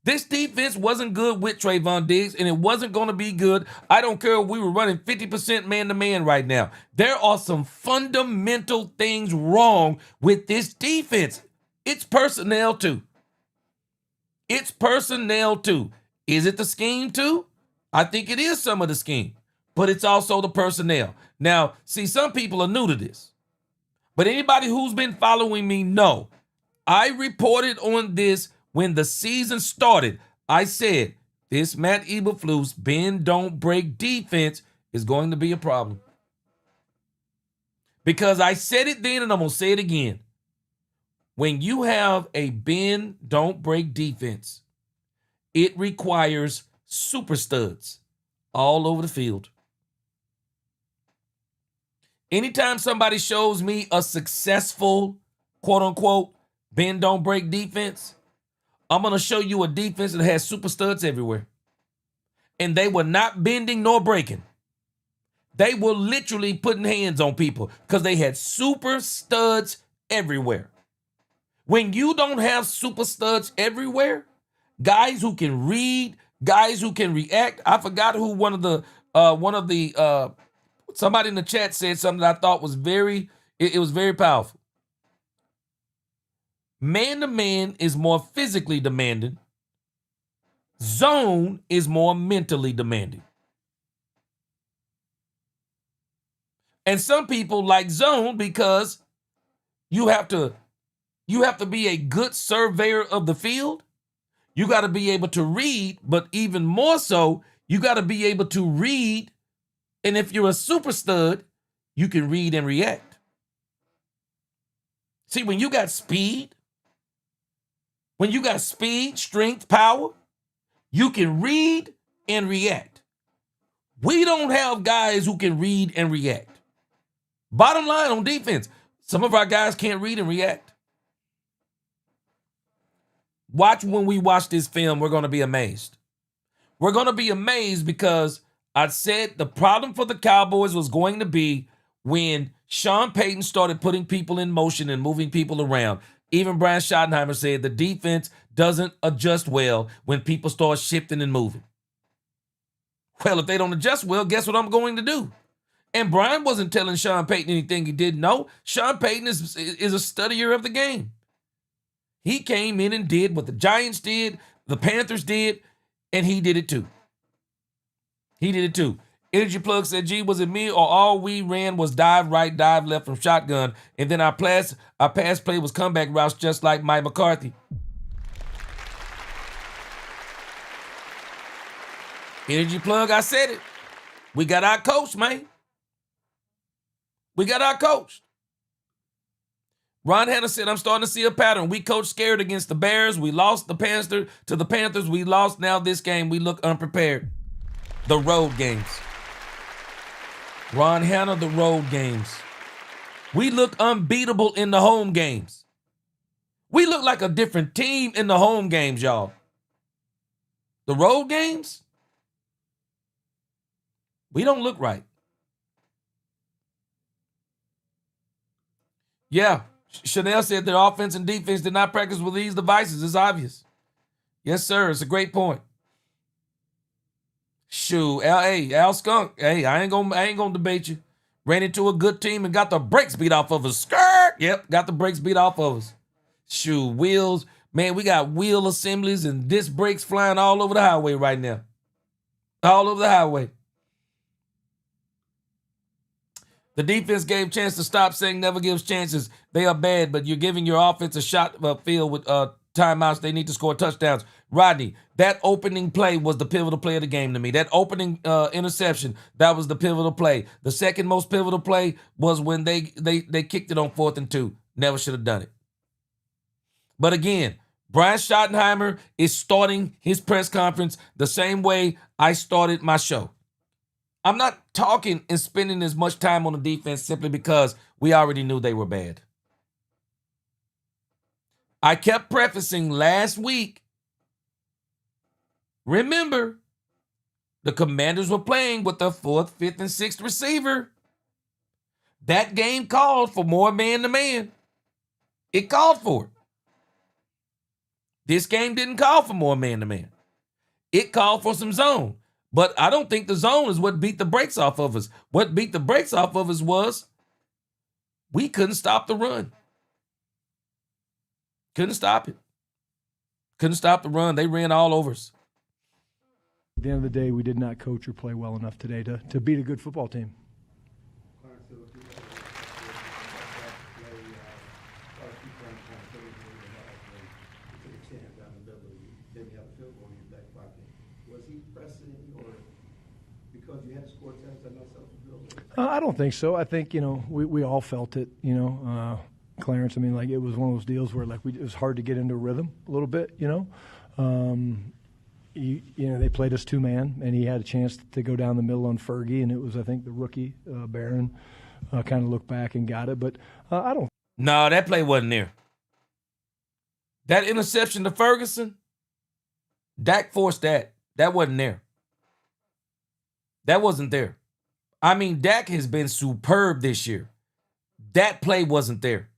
This defense wasn't good with Trayvon Diggs, and it wasn't going to be good. I don't care if we were running 50% man-to-man right now. There are some fundamental things wrong with this defense. It's personnel, too. It's personnel, too. Is it the scheme, too? I think it is some of the scheme, but it's also the personnel. Now, see, some people are new to this, but anybody who's been following me know I reported on this when the season started. I said, this Matt Eberflus bend don't break defense is going to be a problem. Because I said it then and I'm going to say it again. When you have a bend, don't break defense, it requires super studs all over the field. Anytime somebody shows me a successful, quote unquote, bend, don't break defense, I'm going to show you a defense that has super studs everywhere. And they were not bending nor breaking. They were literally putting hands on people because they had super studs everywhere. When you don't have super studs everywhere, guys who can read, guys who can react. I forgot who somebody in the chat said something that I thought was it was very powerful. Man to man is more physically demanding. Zone is more mentally demanding. And some people like zone because you have to be a good surveyor of the field. You got to be able to read, but even more so, you got to be able to read. And if you're a super stud, you can read and react. See, when you got speed, strength, power, you can read and react. We don't have guys who can read and react. Bottom line on defense, some of our guys can't read and react. Watch when we watch this film, we're going to be amazed. We're going to be amazed because I said the problem for the Cowboys was going to be when Sean Payton started putting people in motion and moving people around. Even Brian Schottenheimer said the defense doesn't adjust well when people start shifting and moving. Well, if they don't adjust well, guess what I'm going to do? And Brian wasn't telling Sean Payton anything he didn't know. Sean Payton is a studier of the game. He came in and did what the Giants did, the Panthers did, and he did it too. Energy Plug said, "Gee, was it me or all we ran was dive right, dive left from shotgun, and then our pass play was comeback routes just like Mike McCarthy." Energy Plug, I said it. We got our coach, man. We got our coach. Ron Hanna said, "I'm starting to see a pattern. We coached scared against the Bears. We lost to the Panthers. We lost now this game. We look unprepared." The road games. Ron Hanna, the road games. We look unbeatable in the home games. We look like a different team in the home games, y'all. The road games, we don't look right. Yeah, Chanel said their offense and defense did not practice with these devices. It's obvious. Yes, sir. It's a great point. Shoot, Al Skunk. Hey, I ain't gonna debate you. Ran into a good team and got the brakes beat off of us. Skirt. Yep, got the brakes beat off of us. Shoot, wheels. Man, we got wheel assemblies and disc brakes flying all over the highway right now. All over the highway. The defense gave chance to stop saying never gives chances. They are bad, but you're giving your offense a shot field with timeouts. They need to score touchdowns. Rodney, that opening play was the pivotal play of the game to me. That opening interception, that was the pivotal play. The second most pivotal play was when they kicked it on 4th and 2. Never should have done it. But again, Brian Schottenheimer is starting his press conference the same way I started my show. I'm not talking and spending as much time on the defense simply because we already knew they were bad. I kept prefacing last week. Remember, the Commanders were playing with the 4th, 5th, and 6th receiver. That game called for more man-to-man. It called for it. This game didn't call for more man-to-man. It called for some zone. But I don't think the zone is what beat the brakes off of us. What beat the brakes off of us was we couldn't stop the run. Couldn't stop it. Couldn't stop the run. They ran all over us. At the end of the day, we did not coach or play well enough today to beat a good football team. Was he pressing, or because you had to I don't think so. I think, we all felt it, Clarence. I mean, like, it was one of those deals where, like, it was hard to get into a rhythm a little bit, They played us two-man, and he had a chance to go down the middle on Fergie, and it was, I think, the rookie, Barron, kind of looked back and got it. But I don't. No, that play wasn't there. That interception to Ferguson, Dak forced that. That wasn't there. That wasn't there. I mean, Dak has been superb this year. That play wasn't there.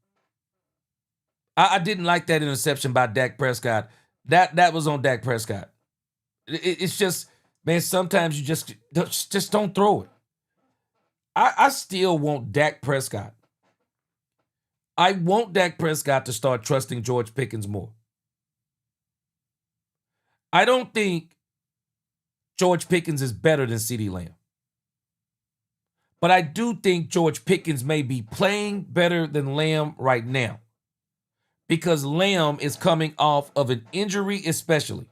I didn't like that interception by Dak Prescott. That was on Dak Prescott. It's just, man, sometimes you just don't throw it. I still want Dak Prescott. I want Dak Prescott to start trusting George Pickens more. I don't think George Pickens is better than CeeDee Lamb. But I do think George Pickens may be playing better than Lamb right now, because Lamb is coming off of an injury especially.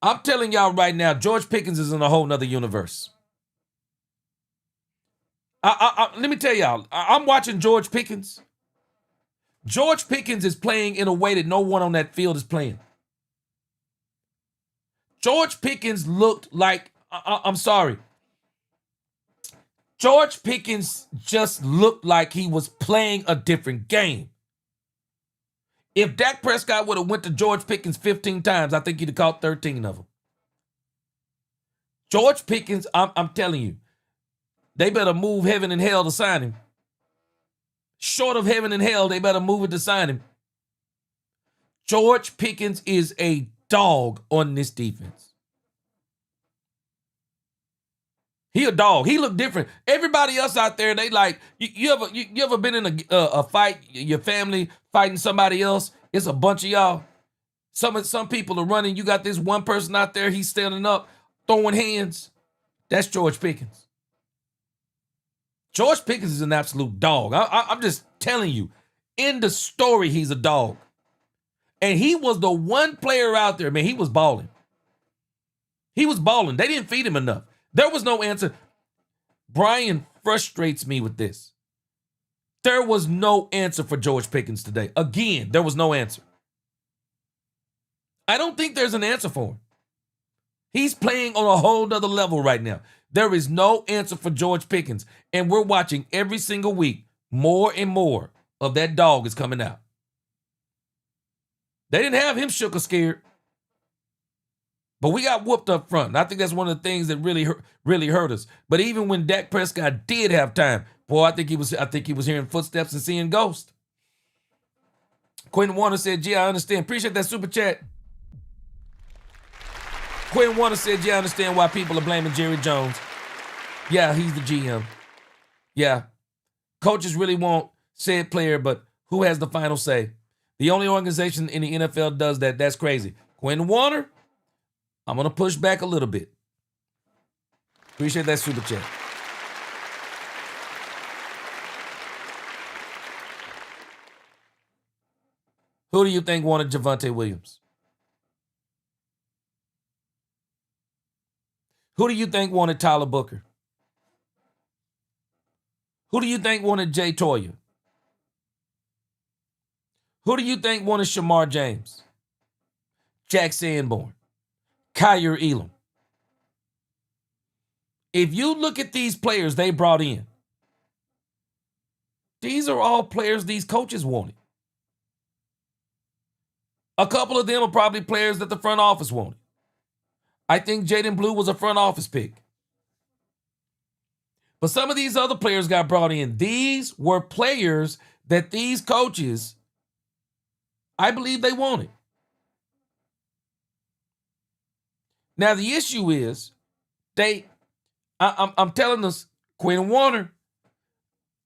I'm telling y'all right now, George Pickens is in a whole nother universe. Let me tell y'all, I'm watching George Pickens. George Pickens is playing in a way that no one on that field is playing. George Pickens looked like, I'm sorry. George Pickens just looked like he was playing a different game. If Dak Prescott would have went to George Pickens 15 times, I think he'd have caught 13 of them. George Pickens, I'm telling you, they better move heaven and hell to sign him. Short of heaven and hell, they better move it to sign him. George Pickens is a dog on this defense. He a dog. He look different. Everybody else out there, they like, you ever been in a fight, your family fighting somebody else? It's a bunch of y'all. Some people are running. You got this one person out there, he's standing up, throwing hands. That's George Pickens. George Pickens is an absolute dog. I'm just telling you, in the story, he's a dog. And he was the one player out there, man, he was balling. He was balling. They didn't feed him enough. There was no answer. Brian frustrates me with this. There was no answer for George Pickens today. Again, there was no answer. I don't think there's an answer for him. He's playing on a whole nother level right now. There is no answer for George Pickens. And we're watching every single week, more and more of that dog is coming out. They didn't have him shook or scared. But we got whooped up front. And I think that's one of the things that really hurt us. But even when Dak Prescott did have time, boy, I think he was hearing footsteps and seeing ghosts. Quentin Warner said, "Yeah, I understand." Appreciate that super chat. Quentin Warner said, "Yeah, I understand why people are blaming Jerry Jones." Yeah, he's the GM. Yeah. Coaches really want said player, but who has the final say? The only organization in the NFL does that. That's crazy. Quentin Warner, I'm going to push back a little bit. Appreciate that super chat. Who do you think wanted Javonte Williams? Who do you think wanted Tyler Booker? Who do you think wanted Jay Toya? Who do you think wanted Shamar James? Jack Sanborn? Kyer Elam? If you look at these players they brought in, these are all players these coaches wanted. A couple of them are probably players that the front office wanted. I think Jaden Blue was a front office pick. But some of these other players got brought in. These were players that these coaches, I believe they wanted. Now, the issue is, I'm telling us, Quinn Warner,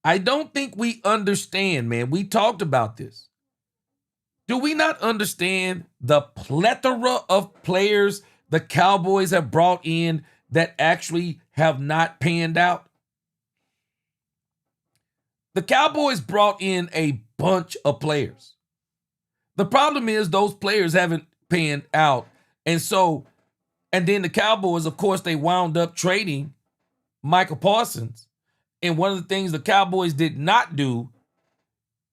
I don't think we understand, man. We talked about this. Do we not understand the plethora of players the Cowboys have brought in that actually have not panned out? The Cowboys brought in a bunch of players. The problem is those players haven't panned out. And so And then the Cowboys, of course, they wound up trading Michael Parsons. And one of the things the Cowboys did not do,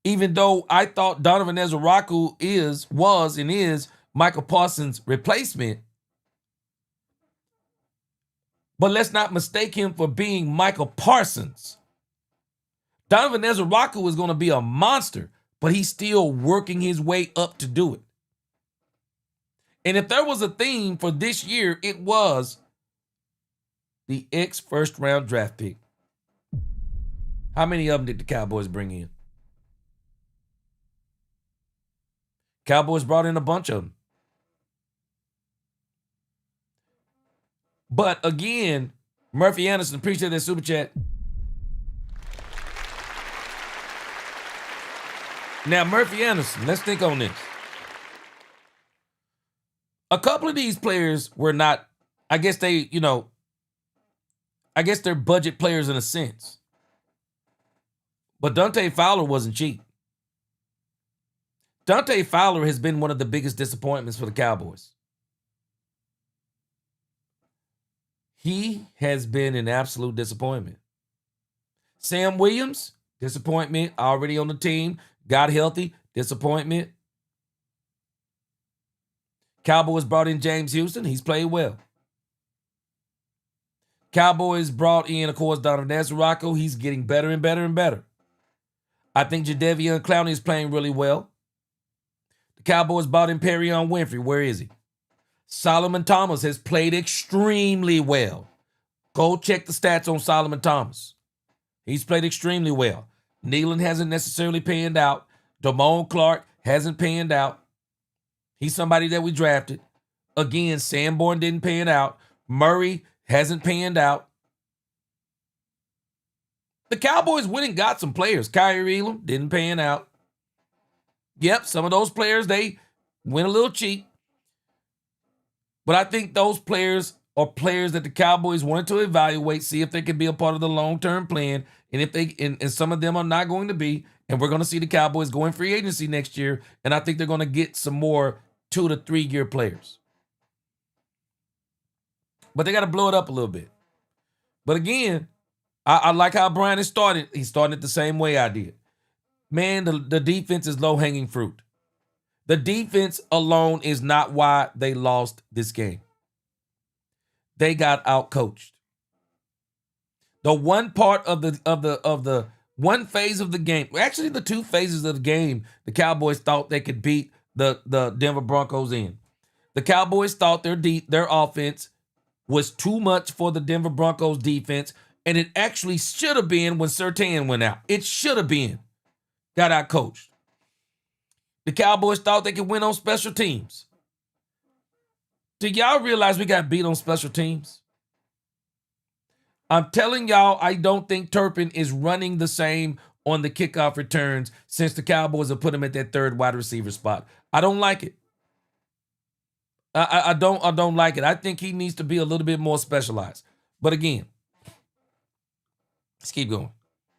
even though I thought Donovan Ezraku was and is Michael Parsons' replacement, but let's not mistake him for being Michael Parsons. Donovan Ezraku is going to be a monster, but he's still working his way up to do it. And if there was a theme for this year, it was the first-round draft pick. How many of them did the Cowboys bring in? Cowboys brought in a bunch of them. But again, Murphy Anderson, appreciate that super chat. Now, Murphy Anderson, let's think on this. A couple of these players were not, I guess they're budget players in a sense. But Dante Fowler wasn't cheap. Dante Fowler has been one of the biggest disappointments for the Cowboys. He has been an absolute disappointment. Sam Williams, disappointment, already on the team, got healthy, disappointment. Cowboys brought in James Houston, he's played well. Cowboys brought in, of course, Donovan Ezraku, he's getting better and better and better. I think Jadeveon Clowney is playing really well. The Cowboys brought in Perion Winfrey, where is he? Solomon Thomas has played extremely well. Go check the stats on Solomon Thomas. He's played extremely well. Nealon hasn't necessarily panned out. Damone Clark hasn't panned out. He's somebody that we drafted. Again, Sanborn didn't pan out. Murray hasn't panned out. The Cowboys went and got some players. Kyrie Elam didn't pan out. Yep, some of those players, they went a little cheap. But I think those players are players that the Cowboys wanted to evaluate, see if they can be a part of the long-term plan. And if they and some of them are not going to be, and we're going to see the Cowboys go in free agency next year. And I think they're going to get some more 2 to 3 year players. But they got to blow it up a little bit. But again, I like how Brian has started. He's starting it the same way I did. Man, the defense is low-hanging fruit. The defense alone is not why they lost this game. They got outcoached. The one part of the one phase of the game, actually the 2 phases of the game, the Cowboys thought they could beat the Denver Broncos in. The Cowboys thought their offense was too much for the Denver Broncos defense, and it actually should have been when Surtain went out. It should have been. Got outcoached. The Cowboys thought they could win on special teams. Do y'all realize we got beat on special teams? I'm telling y'all, I don't think Turpin is running the same on the kickoff returns since the Cowboys have put him at that 3rd wide receiver spot. I don't like it. I don't like it. I think he needs to be a little bit more specialized. But again, let's keep going.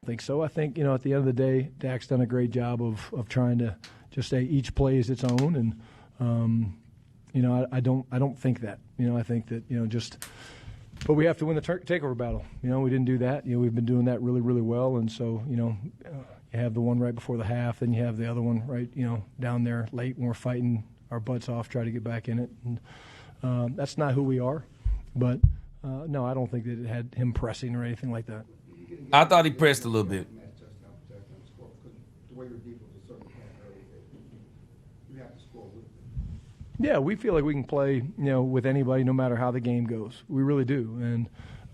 I think so. I think, at the end of the day, Dak's done a great job of trying to just say each play is its own. And, I don't think that. I think that, but we have to win the takeover battle. We didn't do that. We've been doing that really, really well. And so, you have the one right before the half, then you have the other one right, down there late when we're fighting our butts off, try to get back in it. And that's not who we are. But, no, I don't think that it had him pressing or anything like that. I thought he pressed a little bit. Yeah, we feel like we can play, with anybody, no matter how the game goes. We really do.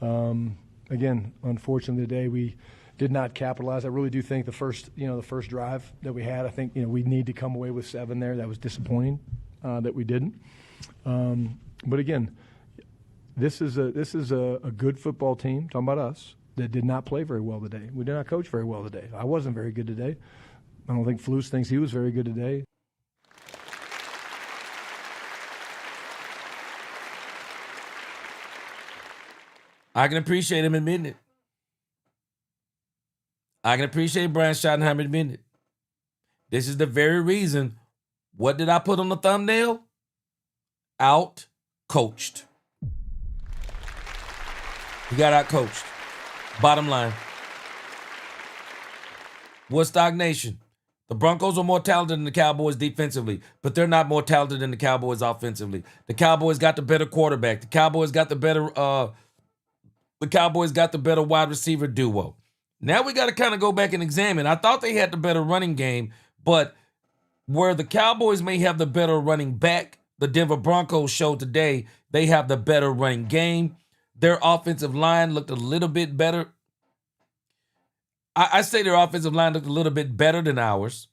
And again, unfortunately, today we did not capitalize. I really do think the first drive that we had, I think we need to come away with 7 there. That was disappointing that we didn't. But again, this is a good football team. Talking about us. That did not play very well today. We did not coach very well today. I wasn't very good today. I don't think Flus thinks he was very good today. I can appreciate him admitting it. I can appreciate Brian Schottenheimer admitting it. This is the very reason. What did I put on the thumbnail? Out coached. He got out coached. Bottom line. Woodstock Nation. The Broncos are more talented than the Cowboys defensively, but they're not more talented than the Cowboys offensively. The Cowboys got the better quarterback. The Cowboys got the better wide receiver duo. Now we got to kind of go back and examine. I thought they had the better running game, but where the Cowboys may have the better running back, the Denver Broncos showed today they have the better running game. Their offensive line looked a little bit better. I say their offensive line looked a little bit better than ours.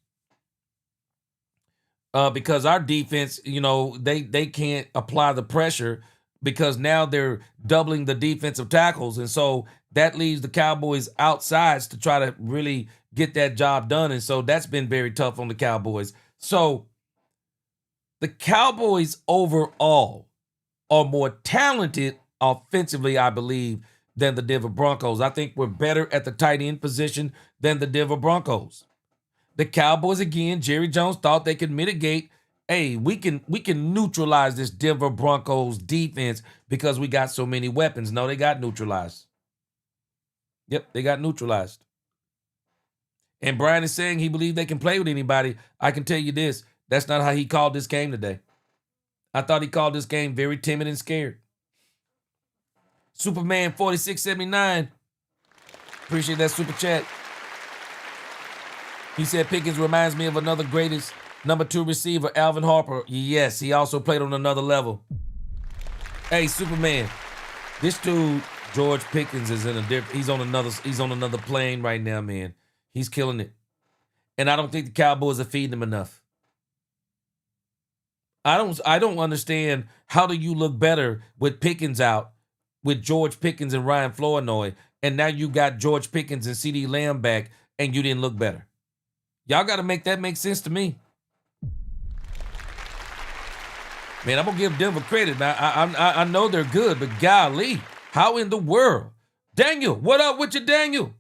Because our defense, they can't apply the pressure because now they're doubling the defensive tackles. And so that leaves the Cowboys outsides to try to really get that job done. And so that's been very tough on the Cowboys. So the Cowboys overall are more talented offensively, I believe, than the Denver Broncos. I think we're better at the tight end position than the Denver Broncos. The Cowboys, again, Jerry Jones thought they could mitigate. Hey, we can neutralize this Denver Broncos defense because we got so many weapons. No, they got neutralized. Yep, they got neutralized. And Brian is saying he believes they can play with anybody. I can tell you this, that's not how he called this game today. I thought he called this game very timid and scared. Superman 4679. Appreciate that super chat. He said Pickens reminds me of another greatest number 2 receiver, Alvin Harper. Yes, he also played on another level. Hey, Superman. This dude, George Pickens, is in a different. He's on another plane right now, man. He's killing it. And I don't think the Cowboys are feeding him enough. I don't understand how do you look better with Pickens out, with George Pickens and Ryan Flournoy, and now you got George Pickens and CeeDee Lamb back, and you didn't look better. Y'all got to make that make sense to me. Man, I'm going to give Denver credit. I know they're good, but golly, how in the world? Daniel, what up with you, Daniel?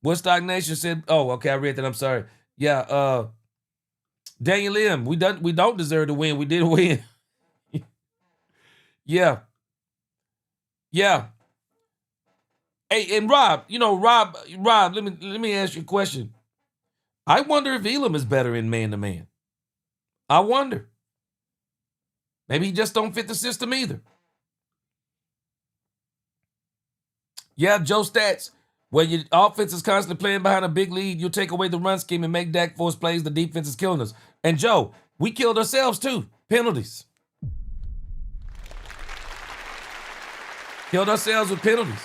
Woodstock Nation said, oh, okay, I read that. I'm sorry. Yeah, Daniel M., we don't deserve to win. We did win. Yeah. Yeah. Hey, and Rob, Rob, let me ask you a question. I wonder if Elam is better in man-to-man. I wonder. Maybe he just don't fit the system either. Yeah, Joe Stats. When your offense is constantly playing behind a big lead, you'll take away the run scheme and make Dak force plays. The defense is killing us. And Joe, we killed ourselves too. Penalties. Killed ourselves with penalties.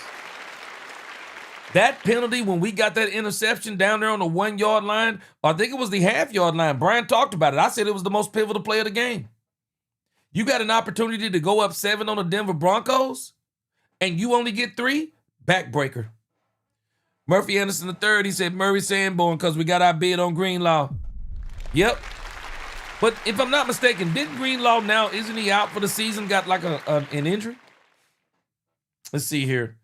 That penalty when we got that interception down there on the 1 yard line, or I think it was the half yard line. Brian talked about it. I said it was the most pivotal play of the game. You got an opportunity to go up 7 on the Denver Broncos, and you only get 3? Backbreaker. Murphy Anderson III, he said Murray Sanborn because we got our bid on Greenlaw. Yep. But if I'm not mistaken, didn't Greenlaw now, isn't he out for the season, got like an injury? Let's see here.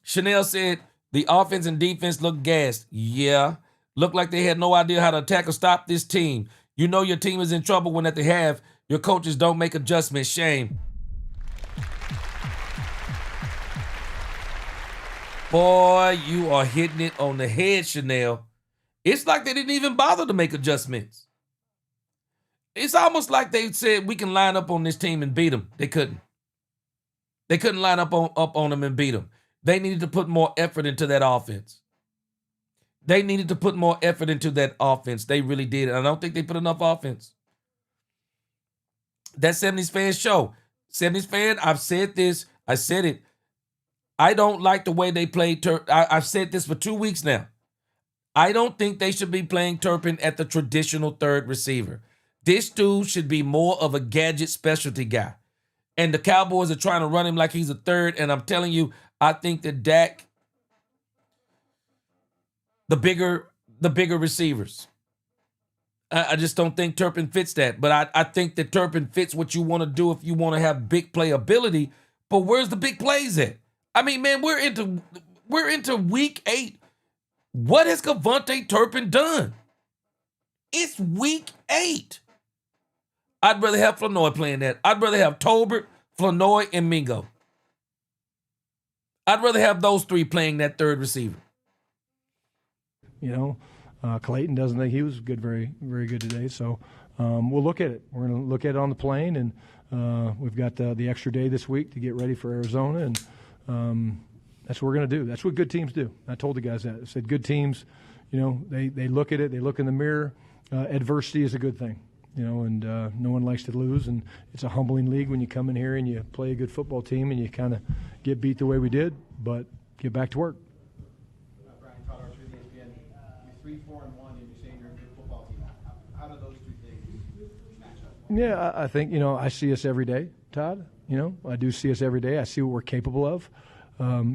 Chanel said the offense and defense looked gassed. Yeah. Looked like they had no idea how to attack or stop this team. You know your team is in trouble when at the half, your coaches don't make adjustments. Shame. Boy, you are hitting it on the head, Chanel. It's like they didn't even bother to make adjustments. It's almost like they said we can line up on this team and beat them. They couldn't. They couldn't line up on them and beat them. They needed to put more effort into that offense. They needed to put more effort into that offense. They really did. And I don't think they put enough offense. That 70s fan show. 70s fan, I've said this. I said it. I don't like the way they played. I've said this for 2 weeks now. I don't think they should be playing Turpin at the traditional third receiver. This dude should be more of a gadget specialty guy. And the Cowboys are trying to run him like he's a third. And I'm telling you, I think that Dak, the bigger receivers. I just don't think Turpin fits that. But I think that Turpin fits what you want to do if you want to have big playability. But where's the big plays at? I mean, man, we're into week 8. What has Cavante Turpin done? It's week 8. I'd rather have Flournoy playing that. I'd rather have Tolbert, Flournoy, and Mingo. I'd rather have those three playing that third receiver. Clayton doesn't think he was good, very, very good today. So we'll look at it. We're going to look at it on the plane, and we've got the extra day this week to get ready for Arizona, and that's what we're going to do. That's what good teams do. I told the guys that. I said good teams, they look at it, they look in the mirror. Adversity is a good thing, and no one likes to lose, and it's a humbling league when you come in here and you play a good football team and you kind of get beat the way we did, but get back to work. Brian Todd, Archer, ESPN. You're 3-4-1, and you're saying you're a good football team. How do those two things match up? Yeah, I think, I see us every day, Todd. I do see us every day. I see what we're capable of.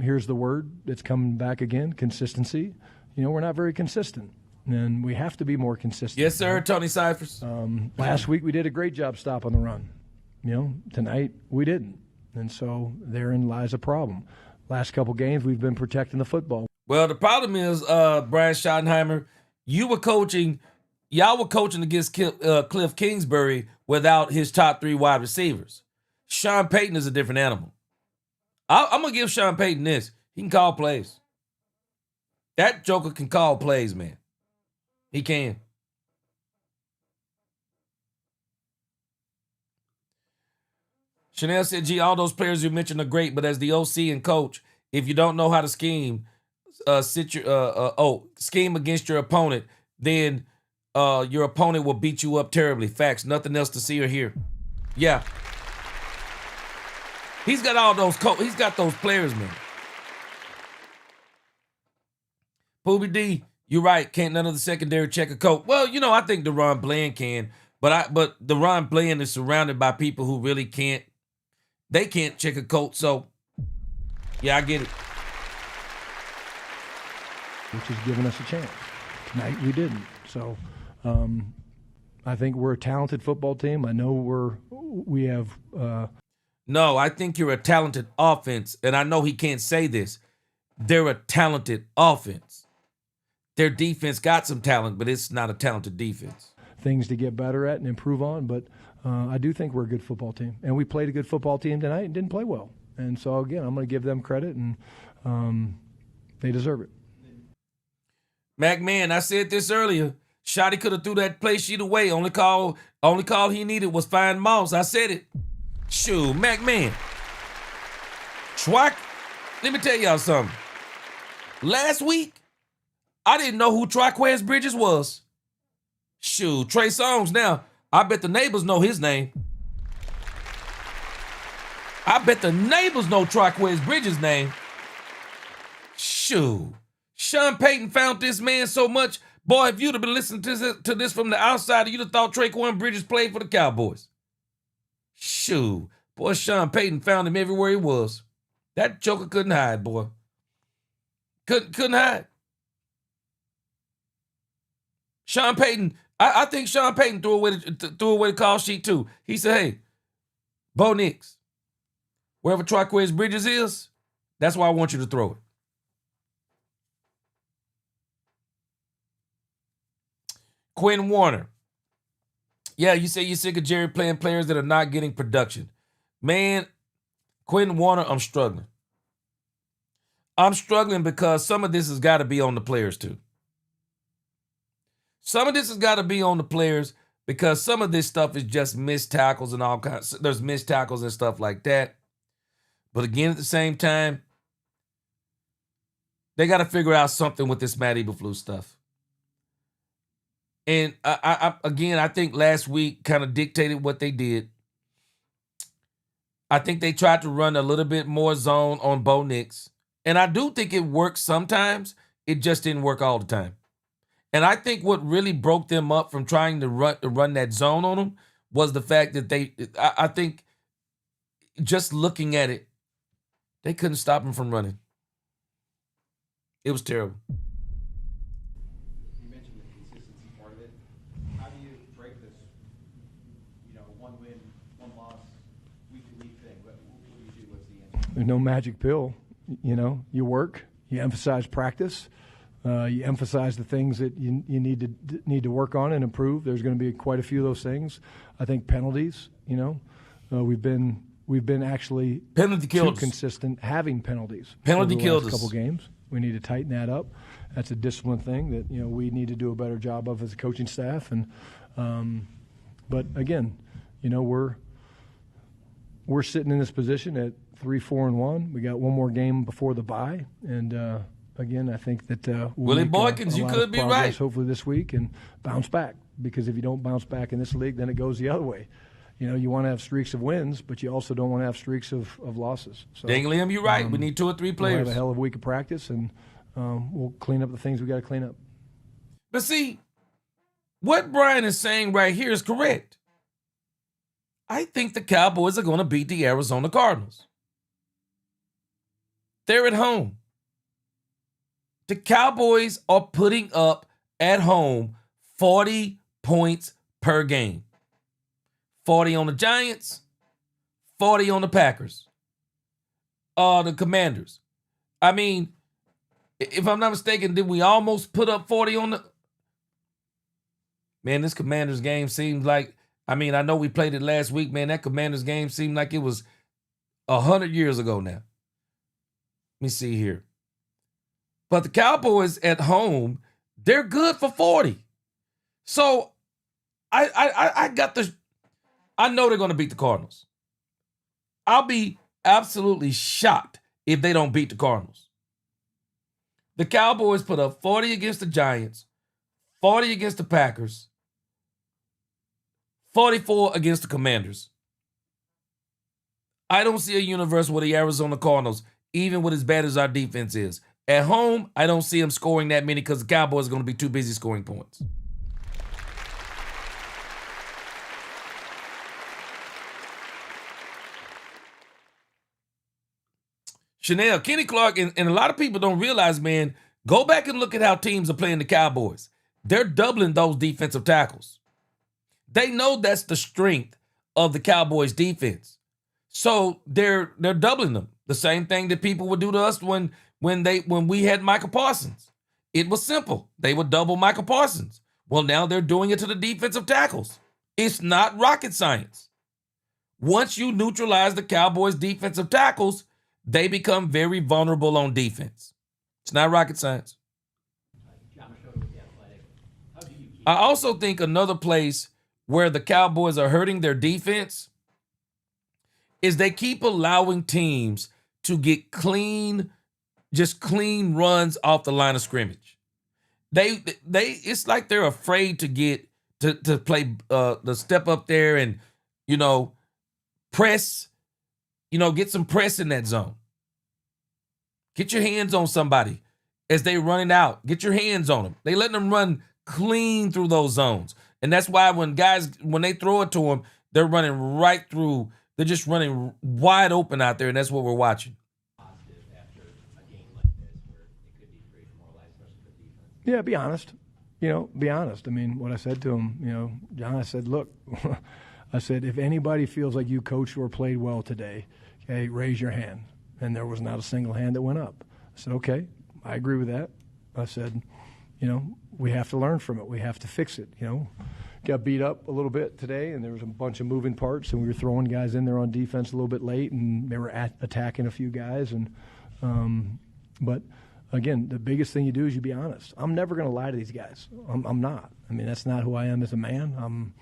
Here's the word that's coming back again, consistency. We're not very consistent, and we have to be more consistent. Yes, sir, Tony Cyphers. Last week we did a great job stopping the run. Tonight we didn't, and so therein lies a problem. Last couple games we've been protecting the football. Well, the problem is, Brian Schottenheimer, y'all were coaching against Cliff Kingsbury without his top three wide receivers. Sean Payton is a different animal. I'm going to give Sean Payton this. He can call plays. That joker can call plays, man. He can. Chanel said, gee, all those players you mentioned are great, but as the OC and coach, if you don't know how to scheme against your opponent, then your opponent will beat you up terribly. Facts. Nothing else to see or hear. Yeah. He's got all those he's got those players, man. Booby D, you're right. Can't none of the secondary check a coat. Well, I think DeRon Bland can, but DeRon Bland is surrounded by people who really can't. They can't check a coat. So, yeah, I get it. Which has given us a chance. Tonight we didn't. So, I think we're a talented football team. I know we have. No, I think you're a talented offense, and I know he can't say this. They're a talented offense. Their defense got some talent, but it's not a talented defense. Things to get better at and improve on, but I do think we're a good football team. And we played a good football team tonight and didn't play well. And so, again, I'm going to give them credit, and they deserve it. McMahon, I said this earlier. Shotty could have threw that play sheet away. Only call he needed was find Moss. I said it. Shoot, McMahon. Schwack, let me tell y'all something. Last week, I didn't know who Traquez Bridges was. Shoot, Trey Songz now. I bet the neighbors know his name. I bet the neighbors know Traquez Bridges' name. Shoot. Sean Payton found this man so much. Boy, if you'd have been listening to this from the outside, you'd have thought Traquez Bridges played for the Cowboys. Shoot. Boy, Sean Payton found him everywhere he was. That joker couldn't hide, boy. Couldn't hide. Sean Payton, I think Sean Payton threw away the call sheet too. He said, hey, Bo Nix, wherever Traquez Bridges is, that's where I want you to throw it. Quinn Warner. Yeah, you say you're sick of Jerry playing players that are not getting production. Man, Quinn Warner, I'm struggling. I'm struggling because some of this has got to be on the players too. Some of this has got to be on the players because some of this stuff is just missed tackles and all kinds. There's missed tackles and stuff like that. But again, at the same time, they got to figure out something with this Matt Eberflus stuff. And I think last week kind of dictated what they did. I think they tried to run a little bit more zone on Bo Nix. And I do think it works sometimes. It just didn't work all the time. And I think what really broke them up from trying to run that zone on them was the fact that I think just looking at it, they couldn't stop him from running. It was terrible. You mentioned the consistency part of it. How do you break this, one win, one loss, week-to-week thing? What do you do? What's the answer? There's no magic pill. You work, you emphasize practice, you emphasize the things that you need to work on and improve. There's going to be quite a few of those things. I think penalties, we've been we've been actually Penalty too killed us. consistent having penalties. Penalty over the killed last us. couple games. We need to tighten that up. That's a discipline thing that we need to do a better job of as a coaching staff. And but again, we're sitting in this position at 3-4-1. We got one more game before the bye, and again, I think that we'll Willie make Boykins, a you lot could of be progress right. hopefully this week and bounce back. Because if you don't bounce back in this league, then it goes the other way. You want to have streaks of wins, but you also don't want to have streaks of losses. So, Dang, Liam, you're right. We need 2 or 3 we'll players. have a hell of a week of practice, and we'll clean up the things we got to clean up. But see, what Brian is saying right here is correct. I think the Cowboys are going to beat the Arizona Cardinals. They're at home. The Cowboys are putting up at home 40 points per game. 40 on the Giants, 40 on the Packers. The Commanders. I mean, if I'm not mistaken, did we almost put up 40 on the... Man, this Commanders game seems like... I know we played it last week, man. That Commanders game seemed like it was 100 years ago now. Let me see here. But the Cowboys at home, they're good for 40. So I know they're going to beat the Cardinals. I'll be absolutely shocked if they don't beat the Cardinals. The Cowboys put up 40 against the Giants, 40 against the Packers, 44 against the Commanders. I don't see a universe where the Arizona Cardinals, even with as bad as our defense is, at home, I don't see them scoring that many because the Cowboys are going to be too busy scoring points. Chanel, Kenny Clark, and a lot of people don't realize, man, go back and look at how teams are playing the Cowboys. They're doubling those defensive tackles. They know that's the strength of the Cowboys defense. So they're doubling them. The same thing that people would do to us when we had Michael Parsons. It was simple. They would double Michael Parsons. Well, now they're doing it to the defensive tackles. It's not rocket science. Once you neutralize the Cowboys' defensive tackles, they become very vulnerable on defense. It's not rocket science. I also think another place where the Cowboys are hurting their defense is they keep allowing teams to get clean runs off the line of scrimmage. They it's like they're afraid to get to play the step up there and press, get some press in that zone. Get your hands on somebody as they running out. Get your hands on them. They letting them run clean through those zones. And that's why when they throw it to them, they're running right through. They're just running wide open out there, and that's what we're watching. Yeah, be honest. Be honest. What I said to him, John, I said, look, I said, if anybody feels like you coached or played well today, okay, raise your hand. And there was not a single hand that went up. I said, okay, I agree with that. I said, we have to learn from it. We have to fix it, Got beat up a little bit today, and there was a bunch of moving parts, and we were throwing guys in there on defense a little bit late, and they were attacking a few guys. But again, the biggest thing you do is you be honest. I'm never going to lie to these guys. I'm not. That's not who I am as a man. I'm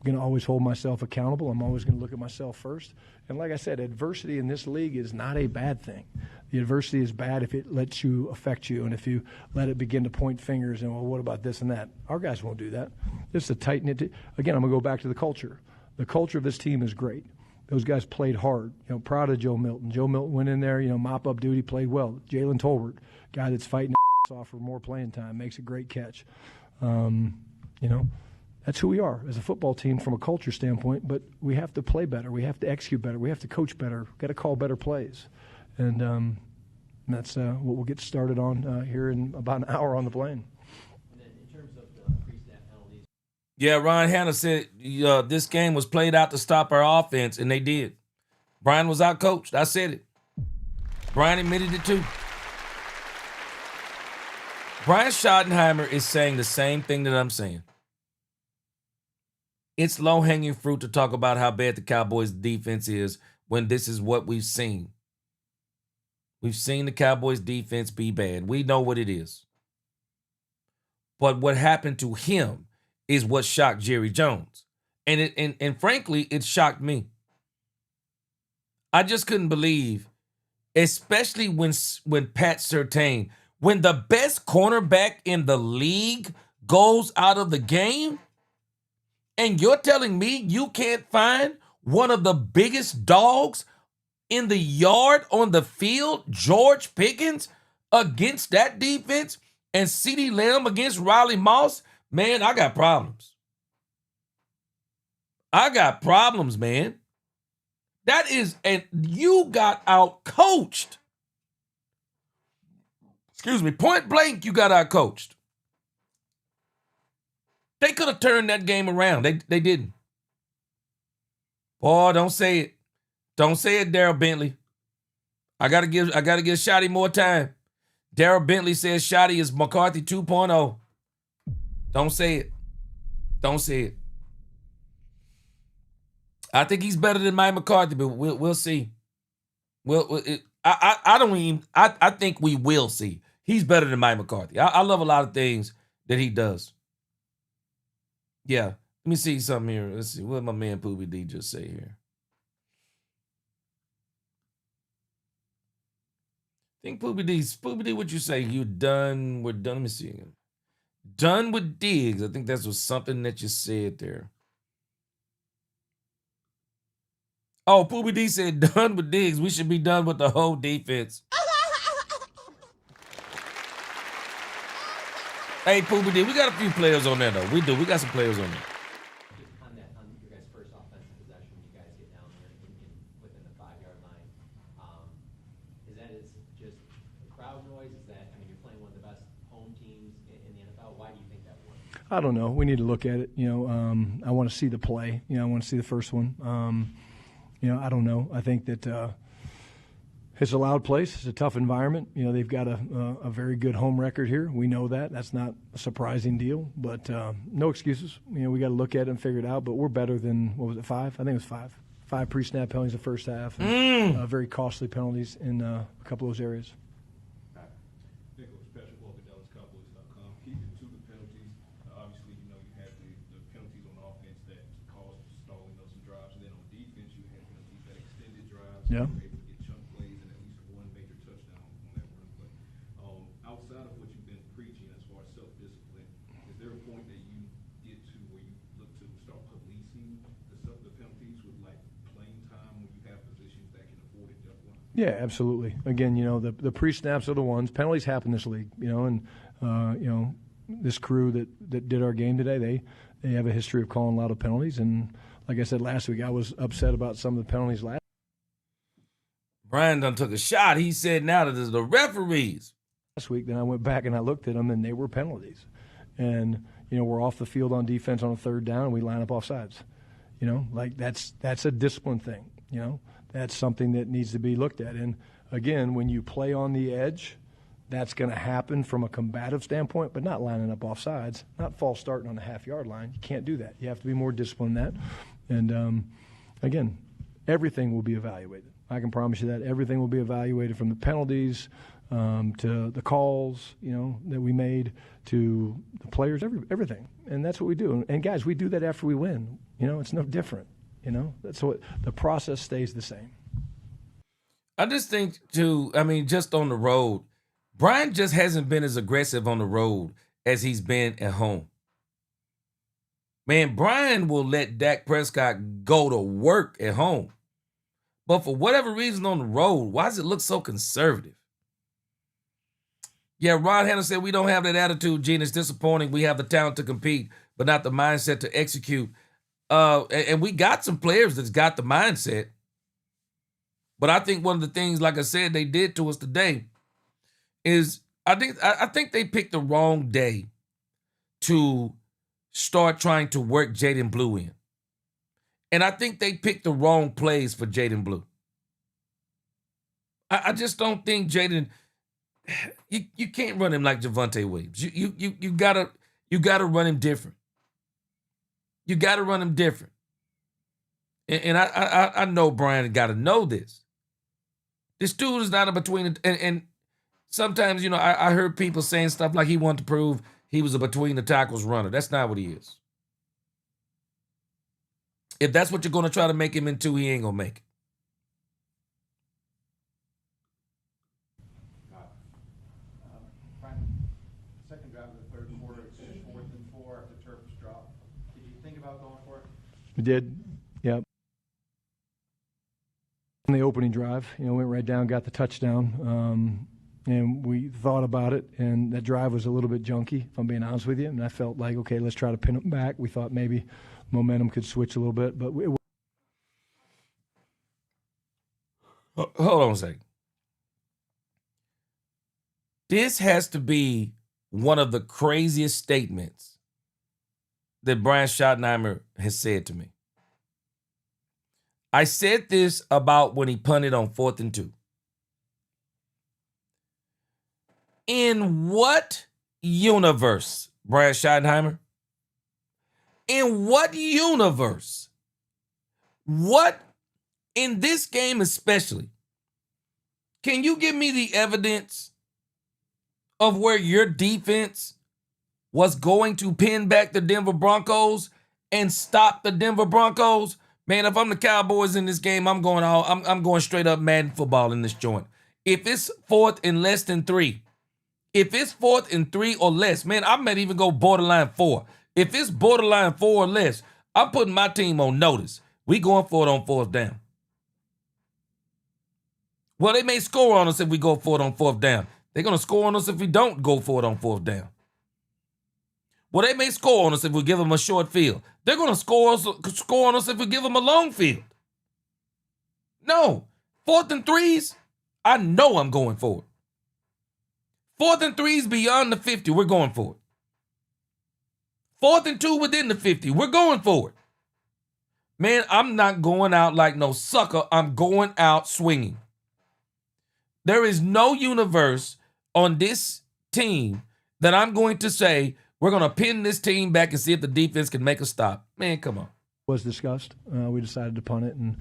going to always hold myself accountable. I'm always going to look at myself first. And like I said, adversity in this league is not a bad thing. The adversity is bad if it lets you affect you and if you let it begin to point fingers and, well, what about this and that? Our guys won't do that. It's a tight-knit again, I'm going to go back to the culture. The culture of this team is great. Those guys played hard. Proud of Joe Milton. Joe Milton went in there, mop-up duty, played well. Jalen Tolbert, guy that's fighting off for more playing time, makes a great catch. That's who we are as a football team from a culture standpoint, but we have to play better. We have to execute better. We have to coach better. We've got to call better plays. And that's what we'll get started on here in about an hour on the plane. And then in terms of the pre-snap penalties. Yeah, Ryan Hanna said this game was played out to stop our offense, and they did. Brian was out-coached. I said it. Brian admitted it too. Brian Schottenheimer is saying the same thing that I'm saying. It's low-hanging fruit to talk about how bad the Cowboys' defense is when this is what we've seen. We've seen the Cowboys defense be bad. We know what it is. But what happened to him is what shocked Jerry Jones. And frankly, it shocked me. I just couldn't believe, especially when Pat Surtain, when the best cornerback in the league goes out of the game, and you're telling me you can't find one of the biggest dogs in the yard on the field, George Pickens, against that defense, and CeeDee Lamb against Riley Moss? Man, I got problems. I got problems, man. That is, and you got out coached. Excuse me, point blank, you got out coached. They could have turned that game around. They didn't. Boy, don't say it. Don't say it, Darrell Bentley. I gotta give Shotty more time. Darrell Bentley says Shotty is McCarthy 2.0. Don't say it. Don't say it. I think he's better than Mike McCarthy, but we'll see. I think we will see. He's better than Mike McCarthy. I love a lot of things that he does. Yeah. Let me see something here. Let's see. What did my man Poobie D just say here? I think Poobie D, what you say? You done? We're done. Let me see again. Done with Diggs. I think that was something that you said there. Oh, Poobie D said done with Diggs. We should be done with the whole defense. Hey, Poobie D, we got a few players on there, though. We do. We got some players on there. On your guys' first offensive possession, when you guys get down there within the 5-yard line, is just crowd noise? Is that, I mean, you're playing one of the best home teams in the NFL. Why do you think that works? I don't know. We need to look at it. I want to see the play. I want to see the first one. I don't know. I think that it's a loud place. It's a tough environment. They've got a very good home record here. We know that. That's not a surprising deal, but no excuses. We got to look at it and figure it out, but we're better than, what was it, 5? I think it was 5. 5 pre-snap penalties the first half. And, very costly penalties in a couple of those areas. Cowboys.com. Keeping to the penalties. Obviously, you had the penalties on offense that caused stalling of some drives, and then on defense, you had penalties that extended drives. Yeah. You were able to get chunk plays and at least one major touchdown on that run play. Outside of what you've been preaching as far as self-discipline, is there a point that you get to where you look to start policing the penalties with like playing time when you have positions that can afford it just one? Yeah, absolutely. Again, the pre-snaps are the ones. Penalties happen in this league, and this crew that did our game today, they have a history of calling a lot of penalties. And like I said last week, I was upset about some of the penalties last. Brian done took a shot. He said now that it's the referees. Last week, then I went back and I looked at them, and they were penalties. And we're off the field on defense on a third down, and we line up off sides. That's a discipline thing. That's something that needs to be looked at. And again, when you play on the edge, that's going to happen from a combative standpoint, but not lining up off sides, not false starting on the half-yard line. You can't do that. You have to be more disciplined than that. And again, everything will be evaluated. I can promise you that everything will be evaluated, from the penalties to the calls, that we made, to the players, everything. And that's what we do. And guys, we do that after we win. It's no different. That's what the process stays the same. I just think just on the road, Brian just hasn't been as aggressive on the road as he's been at home. Man, Brian will let Dak Prescott go to work at home. But for whatever reason on the road, why does it look so conservative? Yeah, Ron Hanna said we don't have that attitude, Gene. It's disappointing. We have the talent to compete, but not the mindset to execute. And we got some players that's got the mindset. But I think one of the things, like I said, they did to us today is I think they picked the wrong day to start trying to work Jaden Blue in. And I think they picked the wrong plays for Jaden Blue. I just don't think Jaden, you can't run him like Javonte Williams. You gotta run him different. You gotta run him different. And I know Brian got to know this. This dude is not a between, and sometimes, you know, I heard people saying stuff like he wanted to prove he was a between the tackles runner. That's not what he is. If that's what you're going to try to make him into, he ain't going to make it. Brian, second drive of the third quarter, it's 4th and 4 after turf was dropped. Did you think about going for it? We did, yep. In the opening drive, you know, went right down, got the touchdown, and we thought about it, and that drive was a little bit junky, if I'm being honest with you, and I felt like, okay, let's try to pin it back. We thought maybe momentum could switch a little bit, but Hold on a second. This has to be one of the craziest statements that Brian Schottenheimer has said to me. I said this about when he punted on 4th and 2. In what universe, Brian Schottenheimer? In what universe? What, in this game especially, can you give me the evidence of where your defense was going to pin back the Denver Broncos and stop the Denver Broncos? Man, if I'm the Cowboys in this game, I'm going straight up Madden football in this joint. If it's 4th and less than 3, if it's 4th and 3 or less, man, I might even go borderline 4. If it's borderline 4 or less, I'm putting my team on notice. We going for it on 4th down. Well, they may score on us if we go for it on 4th down. They're going to score on us if we don't go for it on 4th down. Well, they may score on us if we give them a short field. They're going to score on us if we give them a long field. No. 4th and 3s, I know I'm going for it. 4th and 3s beyond the 50, we're going for it. 4th and 2 within the 50, we're going for it. Man, I'm not going out like no sucker. I'm going out swinging. There is no universe on this team that I'm going to say, we're going to pin this team back and see if the defense can make a stop. Man, come on. was discussed. We decided to punt it, and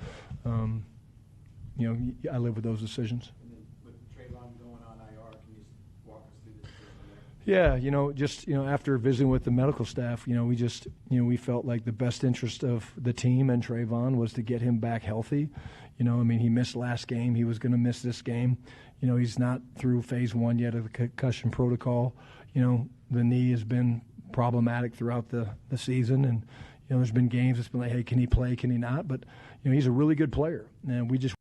you know, I live with those decisions. And then with Trayvon going on IR, can you walk us through this? Yeah, you know, just, you know, after visiting with the medical staff, you know, we felt like the best interest of the team and Trayvon was to get him back healthy. You know, I mean, he missed last game. He was going to miss this game. You know, he's not through phase 1 yet of the concussion protocol. You know, the knee has been problematic throughout the season, and, you know, there's been games it's been like, hey, can he play, can he not? But, you know, he's a really good player, and we just.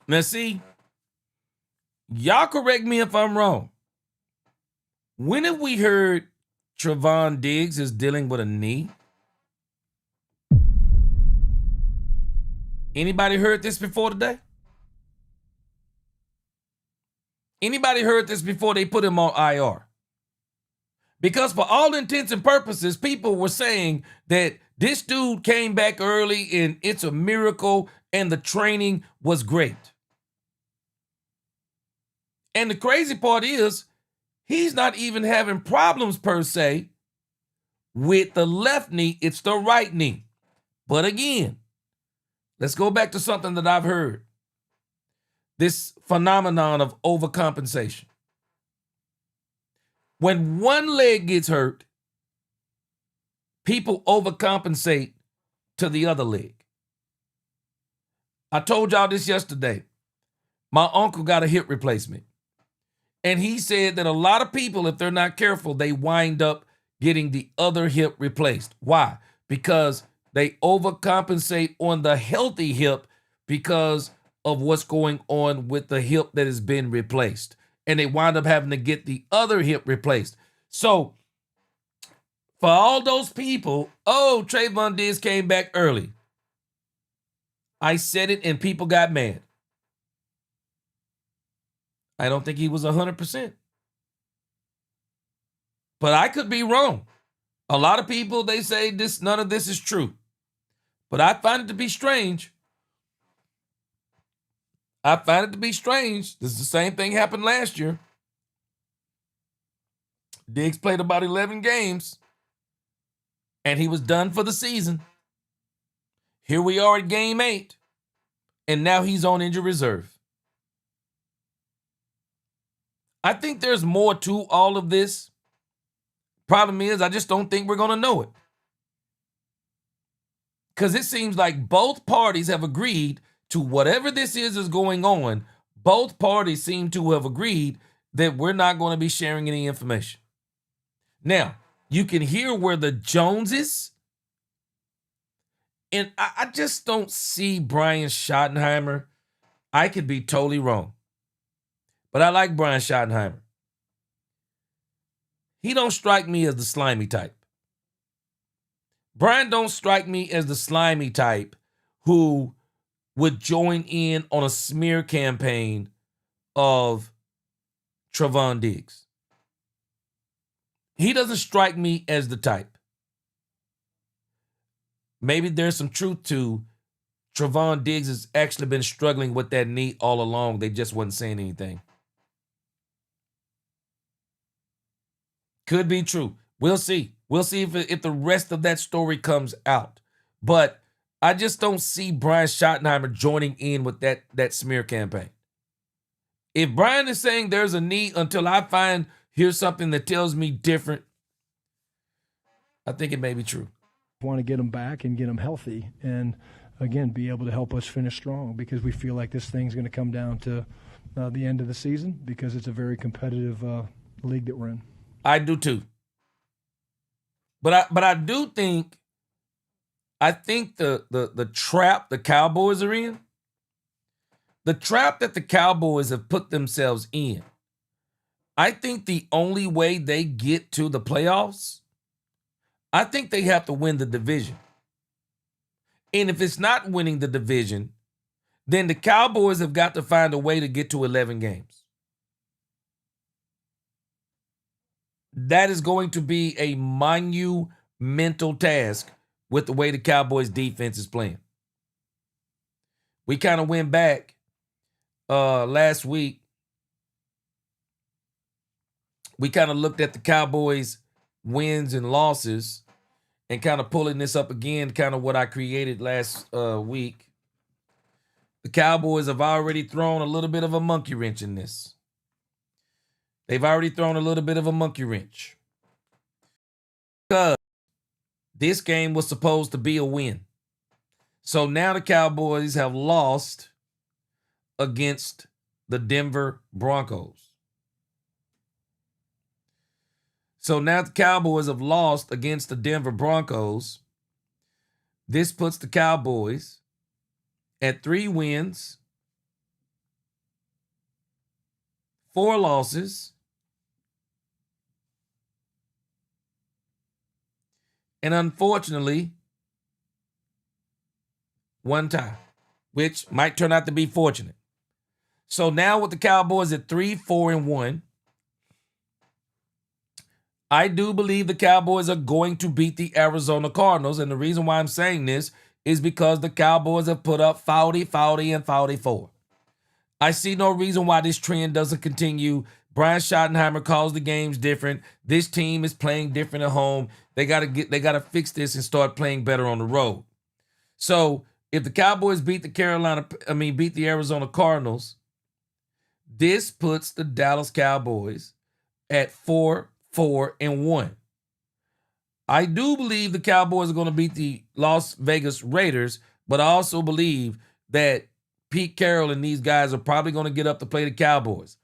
Now, see, y'all correct me if I'm wrong. When have we heard Trevon Diggs is dealing with a knee? Anybody heard this before today? Anybody heard this before they put him on IR? Because for all intents and purposes, people were saying that this dude came back early and it's a miracle and the training was great. And the crazy part is, he's not even having problems per se with the left knee. It's the right knee. But again, let's go back to something that I've heard. This phenomenon of overcompensation. When one leg gets hurt, people overcompensate to the other leg. I told y'all this yesterday. My uncle got a hip replacement. And he said that a lot of people, if they're not careful, they wind up getting the other hip replaced. Why? Because they overcompensate on the healthy hip because of what's going on with the hip that has been replaced. And they wind up having to get the other hip replaced. So, for all those people, oh, Trayvon Diggs came back early. I said it and people got mad. I don't think he was 100%. But I could be wrong. A lot of people, they say none of this is true. But I find it to be strange. I find it to be strange. This is the same thing happened last year. Diggs played about 11 games, and he was done for the season. Here we are at game 8, and now he's on injured reserve. I think there's more to all of this. Problem is, I just don't think we're going to know it. Because it seems like both parties have agreed to whatever this is going on. Both parties seem to have agreed that we're not going to be sharing any information. Now, you can hear where the Joneses, and I just don't see Brian Schottenheimer. I could be totally wrong, but I like Brian Schottenheimer. He don't strike me as the slimy type. Brian don't strike me as the slimy type who would join in on a smear campaign of Trevon Diggs. He doesn't strike me as the type. Maybe there's some truth to Trevon Diggs has actually been struggling with that knee all along. They just wasn't saying anything. Could be true. We'll see. We'll see if the rest of that story comes out. But I just don't see Brian Schottenheimer joining in with that smear campaign. If Brian is saying there's a need until I here's something that tells me different, I think it may be true. Want to get them back and get them healthy and, again, be able to help us finish strong because we feel like this thing's going to come down to the end of the season because it's a very competitive league that we're in. I do too. But I do think the trap the Cowboys are in, the trap that the Cowboys have put themselves in, I think the only way they get to the playoffs, I think they have to win the division. And if it's not winning the division, then the Cowboys have got to find a way to get to 11 games. That is going to be a monumental task with the way the Cowboys defense is playing. We kind of went back last week. We kind of looked at the Cowboys' wins and losses and kind of pulling this up again, kind of what I created last week. The Cowboys have already thrown a little bit of a monkey wrench in this. They've already thrown a little bit of a monkey wrench. Because this game was supposed to be a win. So now the Cowboys have lost against the Denver Broncos. So now the Cowboys have lost against the Denver Broncos. This puts the Cowboys at 3 wins, 4 losses, and unfortunately, 1 tie, which might turn out to be fortunate. So now with the Cowboys at 3-4-1, I do believe the Cowboys are going to beat the Arizona Cardinals. And the reason why I'm saying this is because the Cowboys have put up 40, and 44. I see no reason why this trend doesn't continue. Brian Schottenheimer calls the games different. This team is playing different at home. They gotta fix this and start playing better on the road. So if the Cowboys beat the Arizona Cardinals, this puts the Dallas Cowboys at 4-4-1. I do believe the Cowboys are going to beat the Las Vegas Raiders, but I also believe that Pete Carroll and these guys are probably going to get up to play the Cowboys.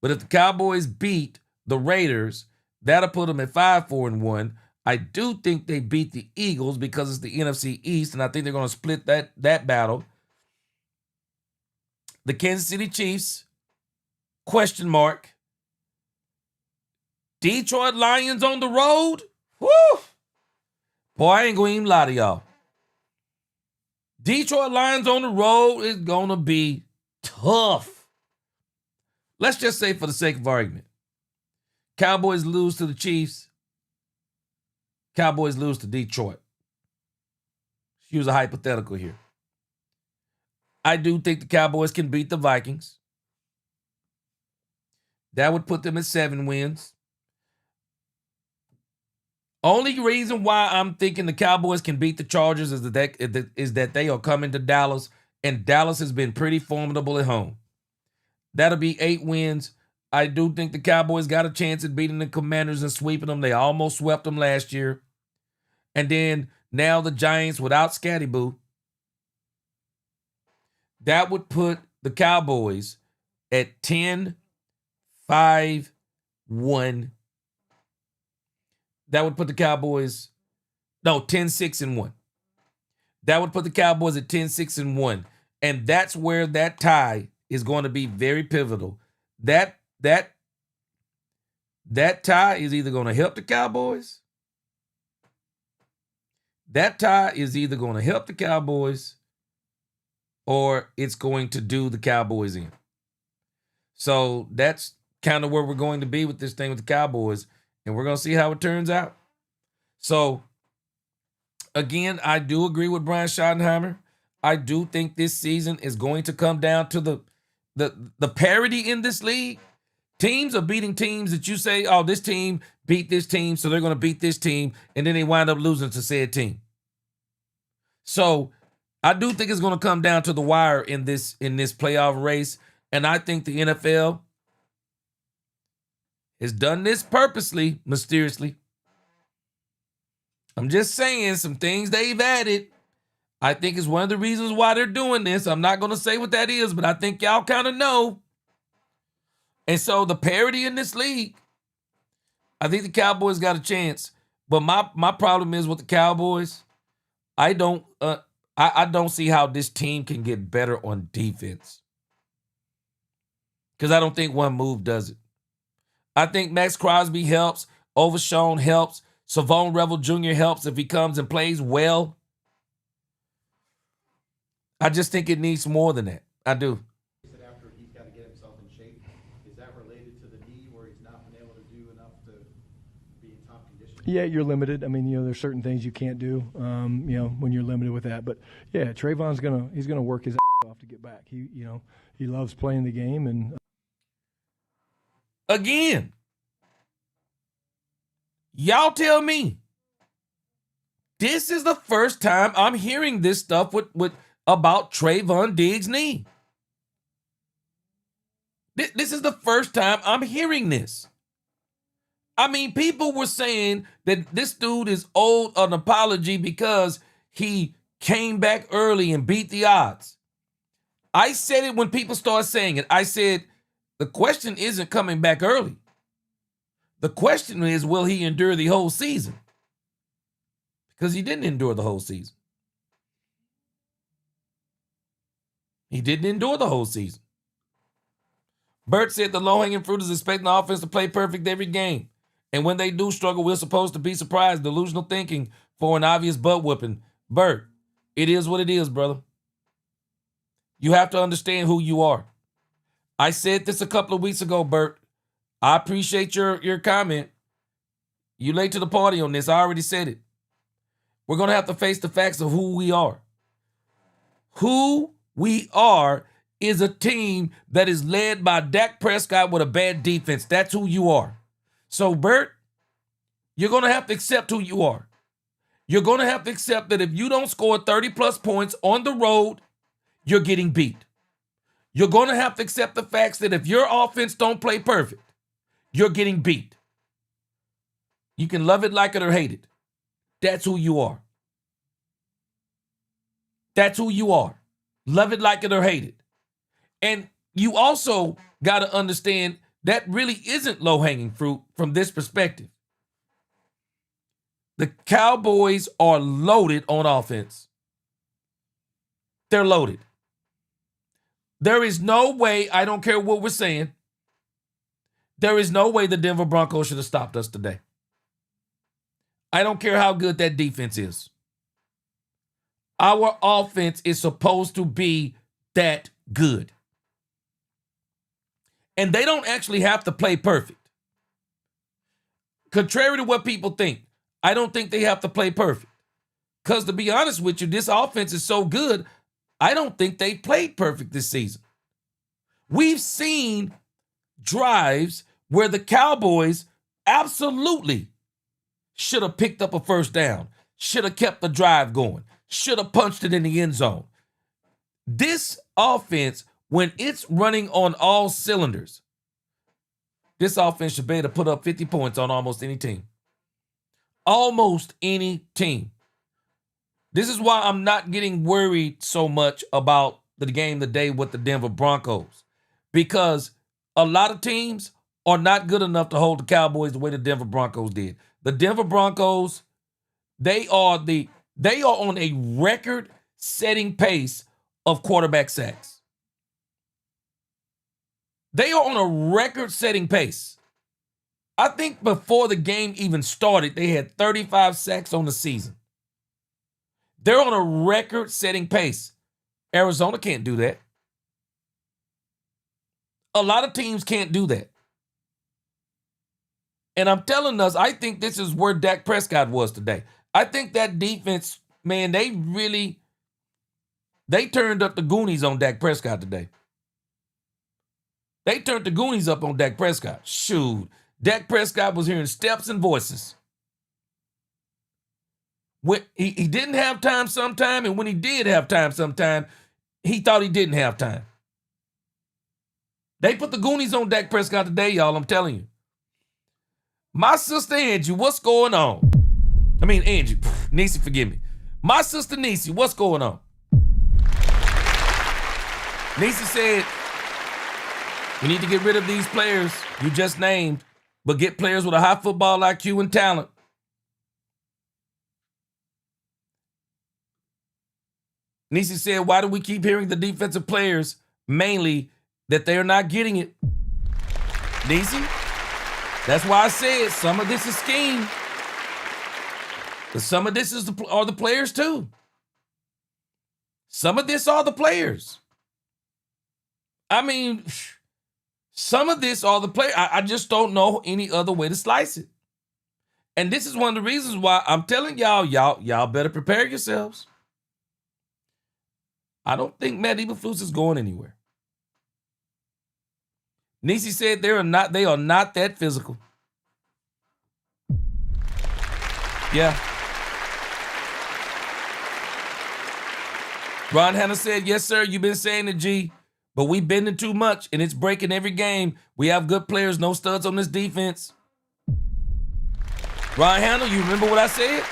But if the Cowboys beat the Raiders, that'll put them at 5-4-1. I do think they beat the Eagles because it's the NFC East, and I think they're going to split that battle. The Kansas City Chiefs, question mark. Detroit Lions on the road? Woo! Boy, I ain't going to even lie to y'all. Detroit Lions on the road is going to be tough. Let's just say for the sake of argument, Cowboys lose to the Chiefs. Cowboys lose to Detroit. Let's use a hypothetical here. I do think the Cowboys can beat the Vikings. That would put them at 7 wins. Only reason why I'm thinking the Cowboys can beat the Chargers is that they are coming to Dallas, and Dallas has been pretty formidable at home. That'll be 8 wins. I do think the Cowboys got a chance at beating the Commanders and sweeping them. They almost swept them last year. And then now the Giants without Scatty-Boo. That would put the Cowboys at 10-5-1. That would put the Cowboys, 10-6-1. That would put the Cowboys at 10-6-1. And that's where that tie is going to be very pivotal. That tie is either going to help the Cowboys. That tie is either going to help the Cowboys or it's going to do the Cowboys in. So that's kind of where we're going to be with this thing with the Cowboys. And we're going to see how it turns out. So, again, I do agree with Brian Schottenheimer. I do think this season is going to come down to the parity in this league. Teams are beating teams that you say, oh, this team beat this team, so they're going to beat this team, and then they wind up losing to said team. So I do think it's going to come down to the wire in this playoff race, and I think the NFL has done this purposely, mysteriously. I'm just saying some things they've added. I think it's one of the reasons why they're doing this. I'm not going to say what that is, but I think y'all kind of know. And so the parity in this league, I think the Cowboys got a chance. But my problem is with the Cowboys, I don't see how this team can get better on defense. Because I don't think one move does it. I think Max Crosby helps. Overshown helps. Savon Revel Jr. helps if he comes and plays well. I just think it needs more than that. I do. He said after he's got to get himself in shape. Is that related to the knee where he's not been able to do enough to be in top condition? Yeah, you're limited. I mean, there's certain things you can't do, when you're limited with that. But yeah, Trayvon's gonna work his ass off to get back. He loves playing the game, and again, y'all tell me. This is the first time I'm hearing this stuff with about Trayvon Diggs' knee. This is the first time I'm hearing this. I mean, people were saying that this dude is owed an apology because he came back early and beat the odds. I said it when people started saying it. I said, the question isn't coming back early. The question is, will he endure the whole season? Because he didn't endure the whole season. He didn't endure the whole season. Bert said the low-hanging fruit is expecting the offense to play perfect every game. And when they do struggle, we're supposed to be surprised. Delusional thinking for an obvious butt whooping. Bert, it is what it is, brother. You have to understand who you are. I said this a couple of weeks ago, Bert. I appreciate your comment. You late to the party on this. I already said it. We're going to have to face the facts of who we are. Who we are is a team that is led by Dak Prescott with a bad defense. That's who you are. So, Bert, you're going to have to accept who you are. You're going to have to accept that if you don't score 30-plus points on the road, you're getting beat. You're going to have to accept the facts that if your offense don't play perfect, you're getting beat. You can love it, like it, or hate it. That's who you are. That's who you are. Love it, like it, or hate it. And you also got to understand that really isn't low-hanging fruit from this perspective. The Cowboys are loaded on offense. They're loaded. There is no way, I don't care what we're saying, there is no way the Denver Broncos should have stopped us today. I don't care how good that defense is. Our offense is supposed to be that good. And they don't actually have to play perfect. Contrary to what people think, I don't think they have to play perfect. Because to be honest with you, this offense is so good, I don't think they played perfect this season. We've seen drives where the Cowboys absolutely should have picked up a first down, should have kept the drive going, should have punched it in the end zone. This offense, when it's running on all cylinders, this offense should be able to put up 50 points on almost any team. Almost any team. This is why I'm not getting worried so much about the game today with the Denver Broncos, because a lot of teams are not good enough to hold the Cowboys the way the Denver Broncos did. The Denver Broncos, they are on a record-setting pace of quarterback sacks. They are on a record-setting pace. I think before the game even started, they had 35 sacks on the season. They're on a record-setting pace. Arizona can't do that. A lot of teams can't do that. And I'm telling us, I think this is where Dak Prescott was today. I think that defense, man, they turned up the Goonies on Dak Prescott today. They turned the Goonies up on Dak Prescott. Shoot. Dak Prescott was hearing steps and voices. When he didn't have time sometime, and when he did have time sometime, he thought he didn't have time. They put the Goonies on Dak Prescott today, y'all, I'm telling you. My sister Angie, what's going on? I mean, Angie, Niecy, forgive me. My sister Niecy, what's going on? Niecy said, we need to get rid of these players you just named, but get players with a high football IQ and talent. Niecy said, why do we keep hearing the defensive players, mainly, that they're not getting it? Niecy, that's why I said some of this is scheme. But some of this are the players too. Some of this are the players. I mean, some of this are the players. I just don't know any other way to slice it. And this is one of the reasons why I'm telling y'all better prepare yourselves. I don't think Matt Eberflus is going anywhere. Niecy said they are not that physical. Yeah. Ron Hanna said, yes, sir, you've been saying it, G, but we bending too much, and it's breaking every game. We have good players, no studs on this defense. Ron Hanna, you remember what I said?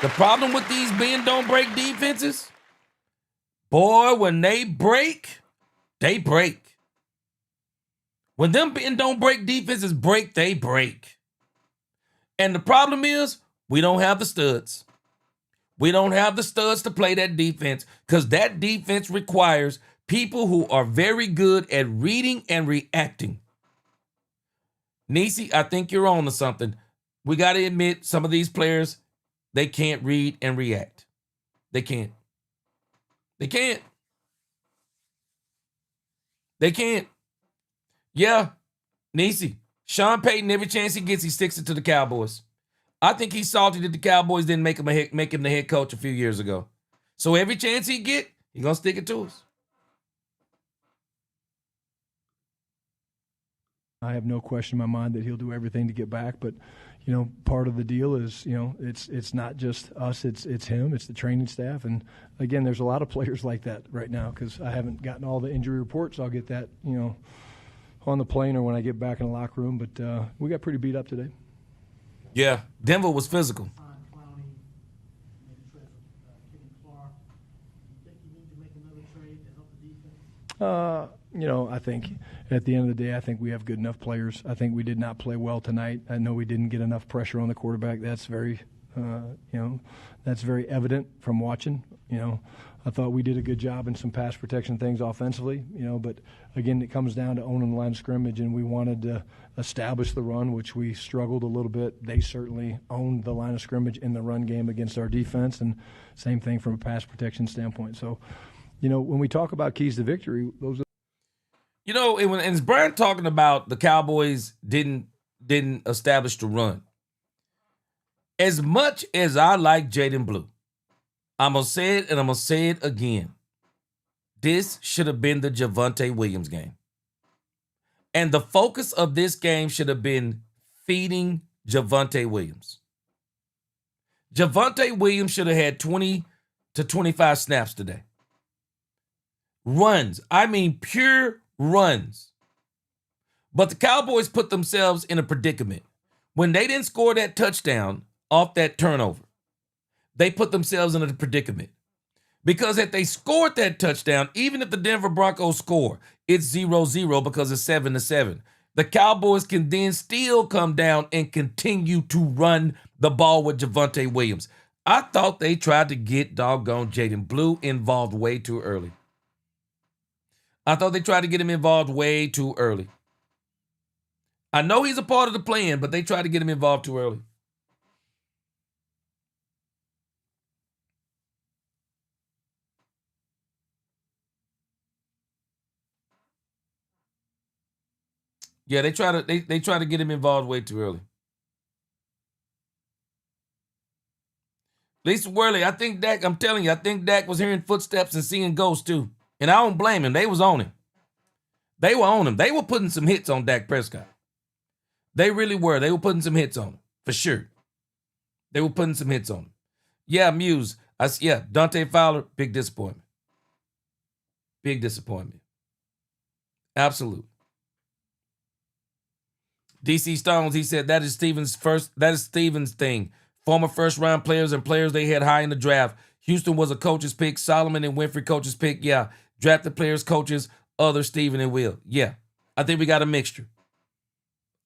The problem with these bend don't break defenses, boy, when they break, they break. When them bend don't break defenses break, they break. And the problem is, we don't have the studs. We don't have the studs to play that defense, because that defense requires people who are very good at reading and reacting. Niecy, I think you're on to something. We got to admit, some of these players, they can't read and react. They can't. They can't. They can't. Yeah, Niecy, Sean Payton, every chance he gets, he sticks it to the Cowboys. I think he's salty that the Cowboys didn't make him the head coach a few years ago. So every chance he get, he's going to stick it to us. I have no question in my mind that he'll do everything to get back, but part of the deal is, it's not just us, it's him, it's the training staff. And again, there's a lot of players like that right now, because I haven't gotten all the injury reports. I'll get that, on the plane or when I get back in the locker room, but we got pretty beat up today. Yeah, Denver was physical. I think at the end of the day, I think we have good enough players. I think we did not play well tonight. I know we didn't get enough pressure on the quarterback. That's very, that's very evident from watching. I thought we did a good job in some pass protection things offensively, but again, it comes down to owning the line of scrimmage, and we wanted to establish the run, which we struggled a little bit. They certainly owned the line of scrimmage in the run game against our defense, and same thing from a pass protection standpoint. So, when we talk about keys to victory, those are. And as Brian talking about the Cowboys didn't establish the run. As much as I like Jaden Blue, I'm going to say it and I'm going to say it again. This should have been the Javonte Williams game. And the focus of this game should have been feeding Javonte Williams. Javonte Williams should have had 20 to 25 snaps today. Runs. I mean, pure runs. But the Cowboys put themselves in a predicament. When they didn't score that touchdown off that turnover, they put themselves in a predicament. Because if they scored that touchdown, even if the Denver Broncos score, it's 0-0 because it's 7-7. The Cowboys can then still come down and continue to run the ball with Javonte Williams. I thought they tried to get doggone Jaden Blue involved way too early. I thought they tried to get him involved way too early. I know he's a part of the plan, but they tried to get him involved too early. Yeah, they try to get him involved way too early. Lisa Worley, I think Dak, I'm telling you, I think Dak was hearing footsteps and seeing ghosts too. And I don't blame him. They was on him. They were on him. They were putting some hits on Dak Prescott. They really were. They were putting some hits on him, for sure. They were putting some hits on him. Yeah, Muse. Dante Fowler, big disappointment. Big disappointment. Absolute. DC Stones, he said that is Stevens' thing. Former first-round players and players they had high in the draft. Houston was a coach's pick. Solomon and Winfrey coach's pick. Yeah. Drafted players, coaches, others, Steven and Will. Yeah. I think we got a mixture.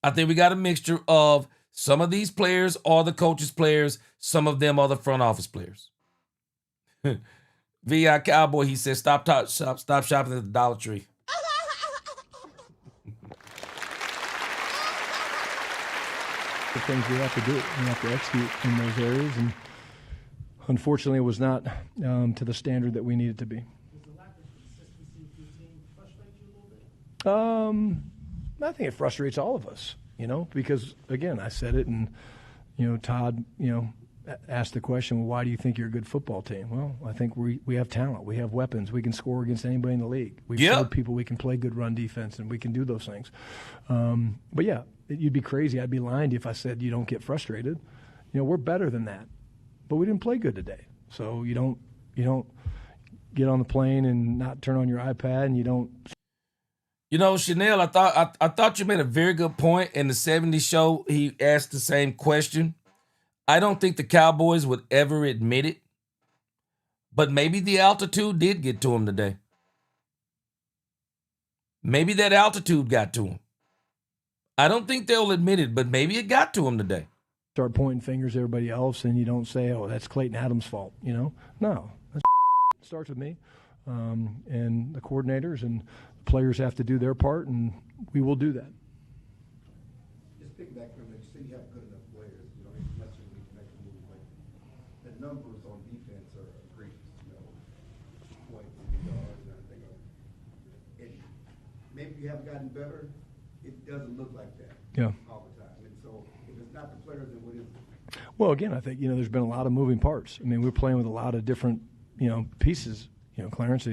I think we got a mixture of some of these players are the coaches' players. Some of them are the front office players. VI Cowboy, he said, stop shopping at the Dollar Tree. The things we have to do, we have to execute in those areas, and unfortunately, it was not to the standard that we need it to be. Does the lack of consistency with your team frustrate you a little bit? I think it frustrates all of us, because again, I said it, and Todd, asked the question, well, why do you think you're a good football team? Well, I think we have talent, we have weapons, we can score against anybody in the league. We've showed people we can play good run defense, and we can do those things. But yeah, you'd be crazy. I'd be lying to you if I said you don't get frustrated. We're better than that, but we didn't play good today. So you don't get on the plane and not turn on your iPad, and you don't. Chanel, I thought you made a very good point. In the 70s show, he asked the same question. I don't think the Cowboys would ever admit it, but maybe the altitude did get to him today. Maybe that altitude got to him. I don't think they'll admit it, but maybe it got to him today. Start pointing fingers at everybody else, and you don't say, oh, that's Clayton Adams' fault, No, that starts with me and the coordinators, and the players have to do their part, and we will do that. Just piggyback from that, you say you have good enough players, necessarily we can make a move, but the numbers on defense are egregious, points and yards and everything else. And maybe you have gotten better. It doesn't look like that all the time. And so if it's not the players, then what is it? Well, again, I think, there's been a lot of moving parts. I mean, we're playing with a lot of different, pieces, Clarence.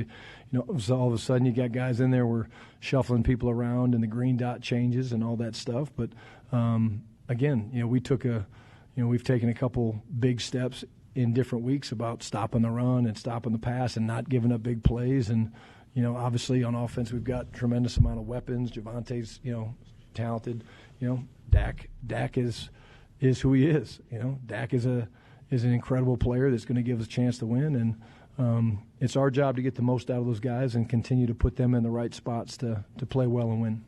So all of a sudden you got guys in there, we're shuffling people around and the green dot changes and all that stuff. But, again, we've taken a couple big steps in different weeks about stopping the run and stopping the pass and not giving up big plays. And, obviously on offense, we've got tremendous amount of weapons. Javonte's, talented. Dak is who he is. Dak is an incredible player that's going to give us a chance to win. And it's our job to get the most out of those guys and continue to put them in the right spots to play well and win.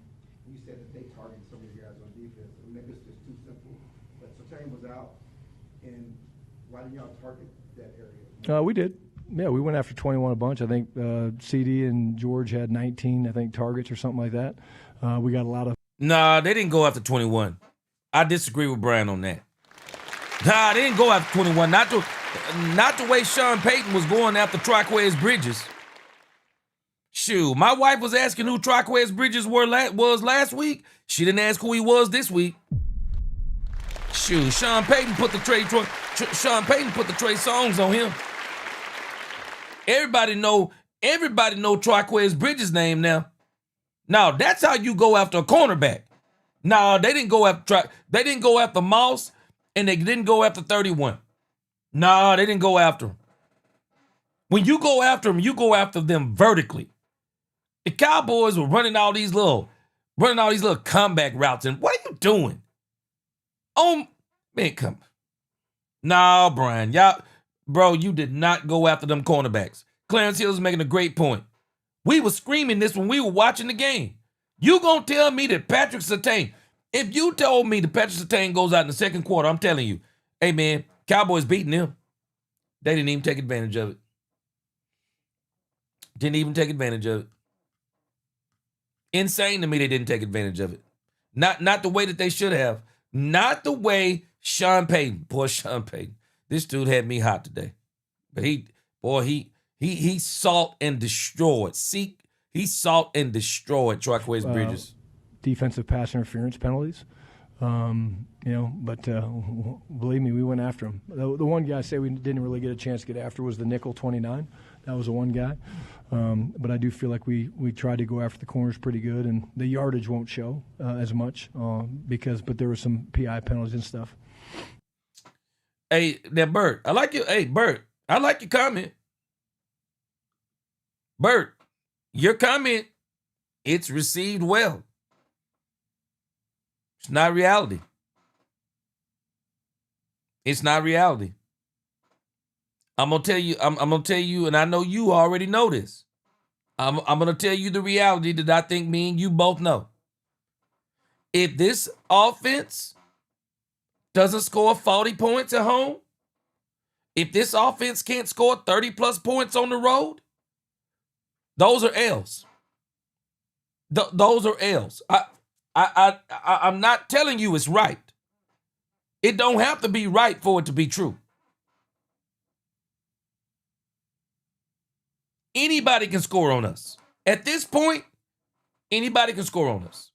You said that they target some of your guys on defense. Maybe it's just too simple. But Surtain was out, and why didn't y'all target that area? We did. Yeah, we went after 21 a bunch. I think CD and George had 19, targets or something like that. We got a lot of. Nah, they didn't go after 21. I disagree with Brian on that. Nah, they didn't go after 21. Not the way Sean Payton was going after Triquez Bridges. Shoot, my wife was asking who Triquez Bridges was last week. She didn't ask who he was this week. Shoot, Sean Payton put the Trey Songz on him. Everybody know Triquez Bridges' name now. Now, that's how you go after a cornerback. No, they didn't go after they didn't go after Moss, and they didn't go after 31. No, they didn't go after him. When you go after them, you go after them vertically. The Cowboys were running all these little comeback routes. And what are you doing? Oh, man, come. No, Brian. Bro, you did not go after them cornerbacks. Clarence Hill's making a great point. We were screaming this when we were watching the game. You gonna tell me that Patrick Surtain, if you told me that Patrick Surtain goes out in the second quarter, I'm telling you, hey, man, Cowboys beating them. They didn't even take advantage of it. Didn't even take advantage of it. Insane to me they didn't take advantage of it. Not the way that they should have. Not the way Sean Payton. Boy, Sean Payton. This dude had me hot today. But he sought and destroyed. He sought and destroyed Troy Bridges. Defensive pass interference penalties. But believe me, we went after him. The one guy I say we didn't really get a chance to get after was the nickel 29. That was the one guy. But I do feel like we tried to go after the corners pretty good, and the yardage won't show as much but there were some PI penalties and stuff. Hey, now Bert, I like you. Hey, Bert, I like your comment. Bert, your comment, it's received well. It's not reality. It's not reality. I'm gonna tell you, and I know you already know this. I'm gonna tell you the reality that I think me and you both know. If this offense doesn't score 40 points at home, if this offense can't score 30 plus points on the road, those are L's. Those are L's. I'm not telling you it's right. It don't have to be right for it to be true. Anybody can score on us. At this point, anybody can score on us.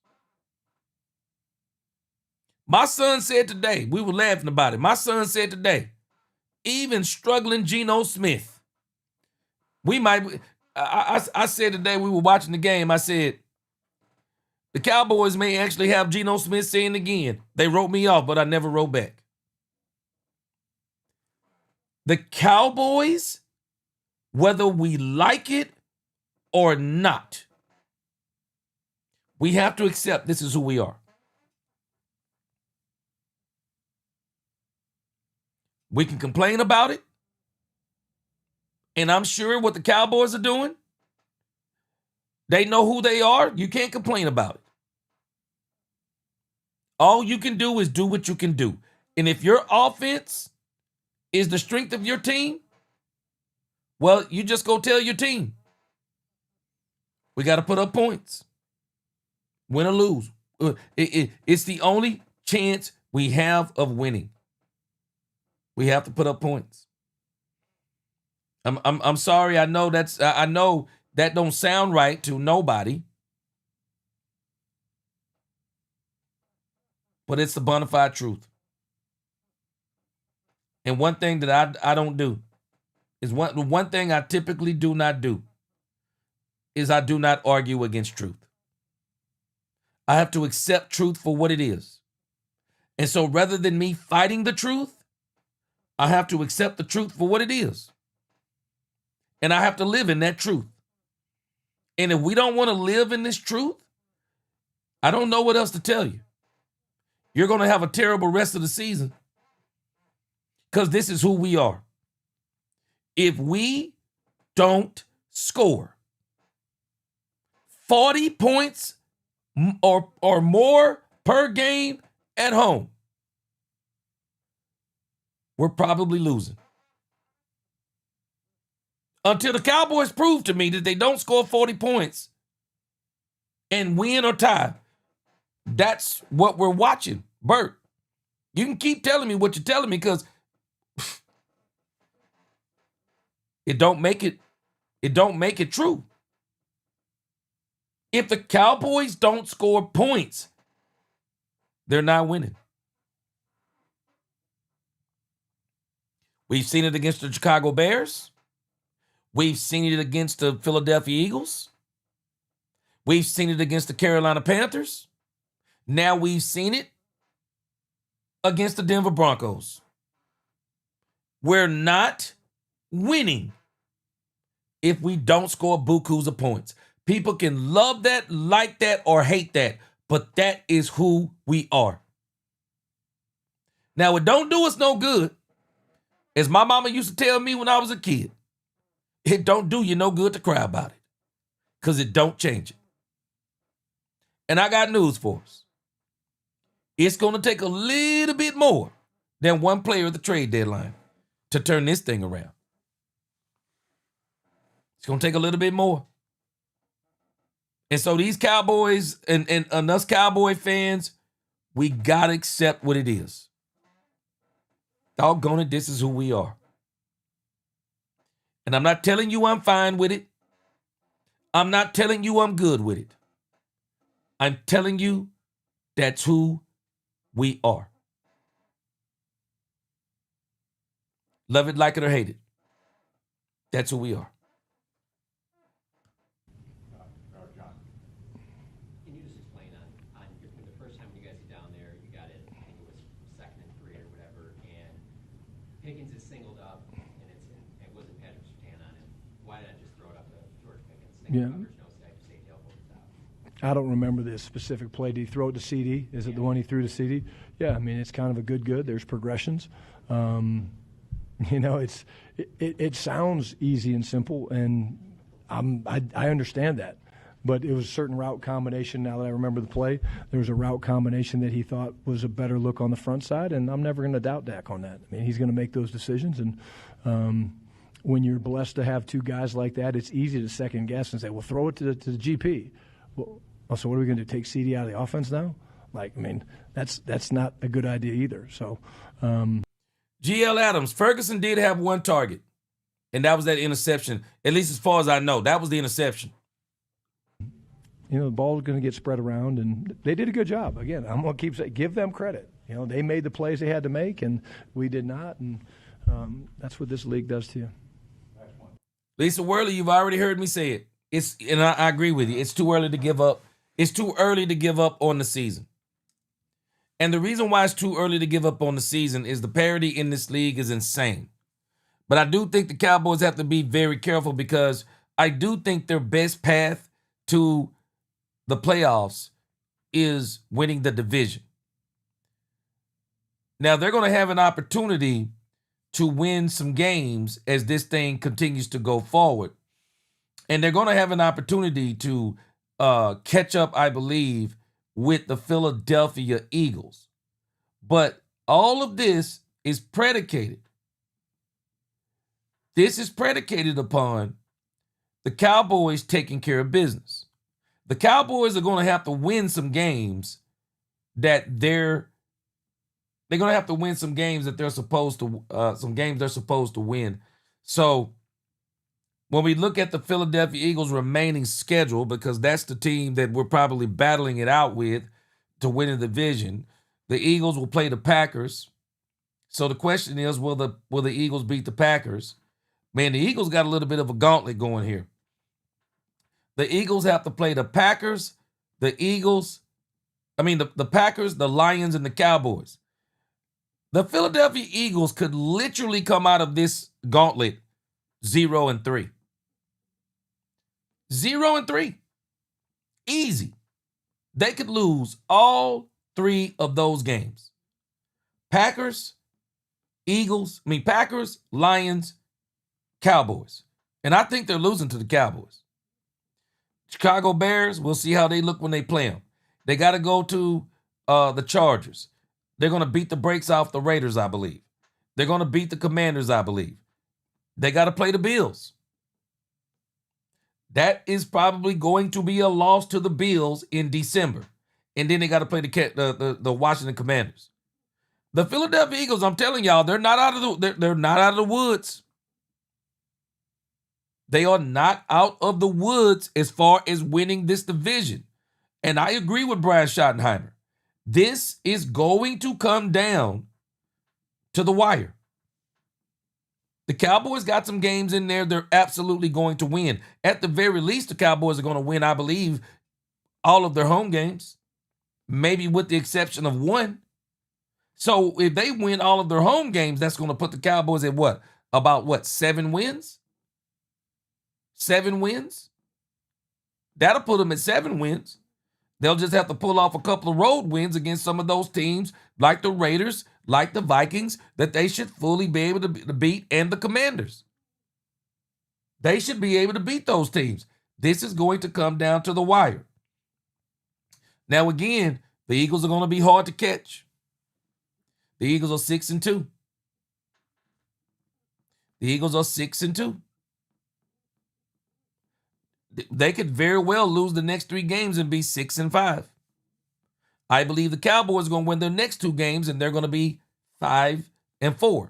My son said today, we were laughing about it. My son said today, even struggling Geno Smith, I said today we were watching the game, I said, the Cowboys may actually have Geno Smith saying again, they wrote me off, but I never wrote back. The Cowboys, whether we like it or not, we have to accept this is who we are. We can complain about it, and I'm sure what the Cowboys are doing, they know who they are. You can't complain about it. All you can do is do what you can do. And if your offense is the strength of your team, well, you just go tell your team, we got to put up points. Win or lose. It's the only chance we have of winning. We have to put up points. I'm sorry. I know that don't sound right to nobody. But it's the bona fide truth. And one thing that I don't do is one thing I typically do not do is I do not argue against truth. I have to accept truth for what it is. And so rather than me fighting the truth, I have to accept the truth for what it is. And I have to live in that truth. And if we don't want to live in this truth, I don't know what else to tell you. You're going to have a terrible rest of the season because this is who we are. If we don't score 40 points or more per game at home, we're probably losing. Until the Cowboys prove to me that they don't score 40 points and win or tie, that's what we're watching. Bert, you can keep telling me what you're telling me because it don't make it true. If the Cowboys don't score points, they're not winning. We've seen it against the Chicago Bears. We've seen it against the Philadelphia Eagles. We've seen it against the Carolina Panthers. Now we've seen it against the Denver Broncos. We're not winning if we don't score bukus of points. People can love that, like that, or hate that, but that is who we are. Now, it don't do us no good. As my mama used to tell me when I was a kid, it don't do you no good to cry about it, because it don't change it. And I got news for us. It's going to take a little bit more than one player at the trade deadline to turn this thing around. It's going to take a little bit more. And so these Cowboys and us Cowboy fans, we got to accept what it is. Doggone it, this is who we are. And I'm not telling you I'm fine with it. I'm not telling you I'm good with it. I'm telling you that's who we are. Love it, like it, or hate it. That's who we are. Can you just explain on the first time you guys get down there, you got it, I think it was 2nd and 3 or whatever, and Pickens is singled up, and it wasn't Patrick Surtain on him. Why not just throw it up to George Pickens? Yeah. There's no safety help over the top. I don't remember this specific play. Did he throw it to CD? Is it the one he threw to CD? Yeah, I mean, it's kind of a good. There's progressions. It sounds easy and simple, and I understand that. But it was a certain route combination. Now that I remember the play, there was a route combination that he thought was a better look on the front side, and I'm never going to doubt Dak on that. I mean, he's going to make those decisions, and when you're blessed to have two guys like that, it's easy to second guess and say, well, throw it to the GP. Well, so what are we going to do, take CD out of the offense now? Like, I mean, that's not a good idea either. So, GL Adams, Ferguson did have one target, and that was that interception. At least as far as I know, that was the interception. The ball is going to get spread around, and they did a good job. Again, I'm going to keep saying, give them credit. They made the plays they had to make, and we did not, and that's what this league does to you. Lisa Worley, you've already heard me say it. And I agree with you. It's too early to give up. It's too early to give up on the season. And the reason why it's too early to give up on the season is the parity in this league is insane. But I do think the Cowboys have to be very careful, because I do think their best path to the playoffs is winning the division. Now, they're going to have an opportunity to win some games as this thing continues to go forward. And they're going to have an opportunity to catch up, I believe, with the Philadelphia Eagles. But all of this is predicated. This is predicated upon the Cowboys taking care of business. The Cowboys are going to have to win some games that they're going to have to win some games that they're supposed to win. So when we look at the Philadelphia Eagles' remaining schedule, because that's the team that we're probably battling it out with to win the division, the Eagles will play the Packers. So the question is, will the Eagles beat the Packers? Man, the Eagles got a little bit of a gauntlet going here. The Eagles have to play the Packers, the Packers, the Lions, and the Cowboys. The Philadelphia Eagles could literally come out of this gauntlet 0-3. 0-3. Easy. They could lose all 3 of those games. Packers, Lions, Cowboys. And I think they're losing to the Cowboys. Chicago Bears, we'll see how they look when they play them. They got to go to the Chargers. They're going to beat the brakes off the Raiders, I believe. They're going to beat the Commanders, I believe. They got to play the Bills. That is probably going to be a loss to the Bills in December. And then they got to play the Washington Commanders. The Philadelphia Eagles, I'm telling y'all, they're not out of the woods. They are not out of the woods as far as winning this division. And I agree with Brian Schottenheimer. This is going to come down to the wire. The Cowboys got some games in there they're absolutely going to win. At the very least, the Cowboys are going to win, I believe, all of their home games. maybe with the exception of one. So if they win all of their home games, that's going to put the Cowboys at what? About what, 7 wins? 7 wins? That'll put them at 7 wins. They'll just have to pull off a couple of road wins against some of those teams like the Raiders, like the Vikings, that they should fully be able to beat, and the Commanders. They should be able to beat those teams. This is going to come down to the wire. Now, again, the Eagles are going to be hard to catch. The Eagles are 6-2. The Eagles are 6-2. They could very well lose the next 3 games and be 6-5. I believe the Cowboys are going to win their next 2 games and they're going to be 5-4.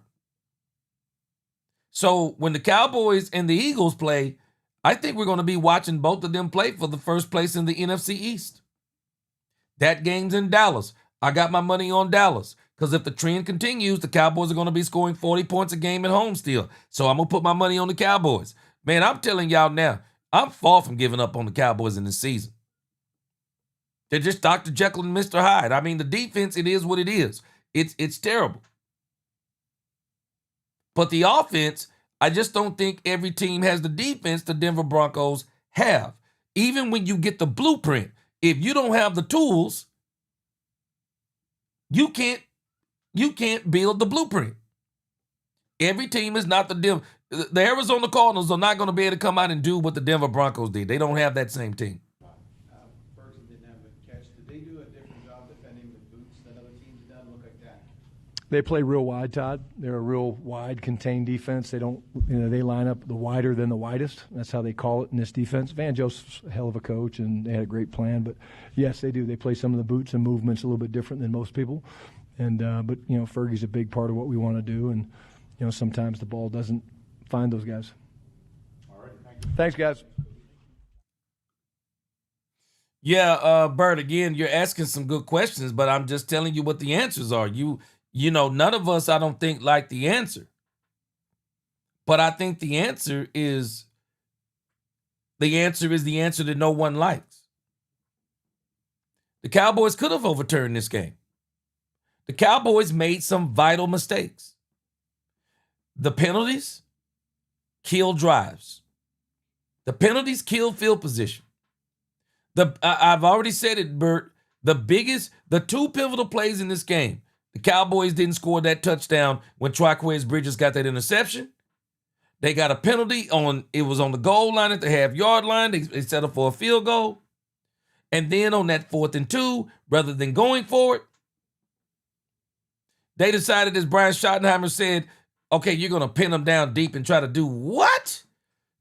So when the Cowboys and the Eagles play, I think we're going to be watching both of them play for the first place in the NFC East. That game's in Dallas. I got my money on Dallas because if the trend continues, the Cowboys are going to be scoring 40 points a game at home still. So I'm going to put my money on the Cowboys. Man, I'm telling y'all now, I'm far from giving up on the Cowboys in this season. They're just Dr. Jekyll and Mr. Hyde. I mean, the defense, it is what it is. It's terrible. But the offense, I just don't think every team has the defense the Denver Broncos have. Even when you get the blueprint, if you don't have the tools, you can't build the blueprint. Every team is not the Denver. The Arizona Cardinals are not going to be able to come out and do what the Denver Broncos did. They don't have that same team. Ferguson didn't have a catch. Did they do a different job defending with boots than other teams? It doesn't look like that. They play real wide, Todd. They're a real wide, contained defense. They don't, they line up the wider than the widest. That's how they call it in this defense. Van Joseph's a hell of a coach, and they had a great plan. But yes, they do. They play some of the boots and movements a little bit different than most people. And but Fergie's a big part of what we want to do, and sometimes the ball doesn't find those guys. All right, thank you. Thanks, guys. Yeah, Bert, again, you're asking some good questions, but I'm just telling you what the answers are. None of us, I don't think, like the answer. But I think the answer is the answer that no one likes. The Cowboys could have overturned this game. The Cowboys made some vital mistakes. The penalties kill drives. The penalties kill field position. I've already said it, Bert. The 2 pivotal plays in this game. The Cowboys didn't score that touchdown when Triquez Bridges got that interception. They got a penalty it was on the goal line at the half-yard line. They set up for a field goal. And then on that 4th and 2, rather than going for it, they decided, as Brian Schottenheimer said, okay, you're going to pin them down deep and try to do what?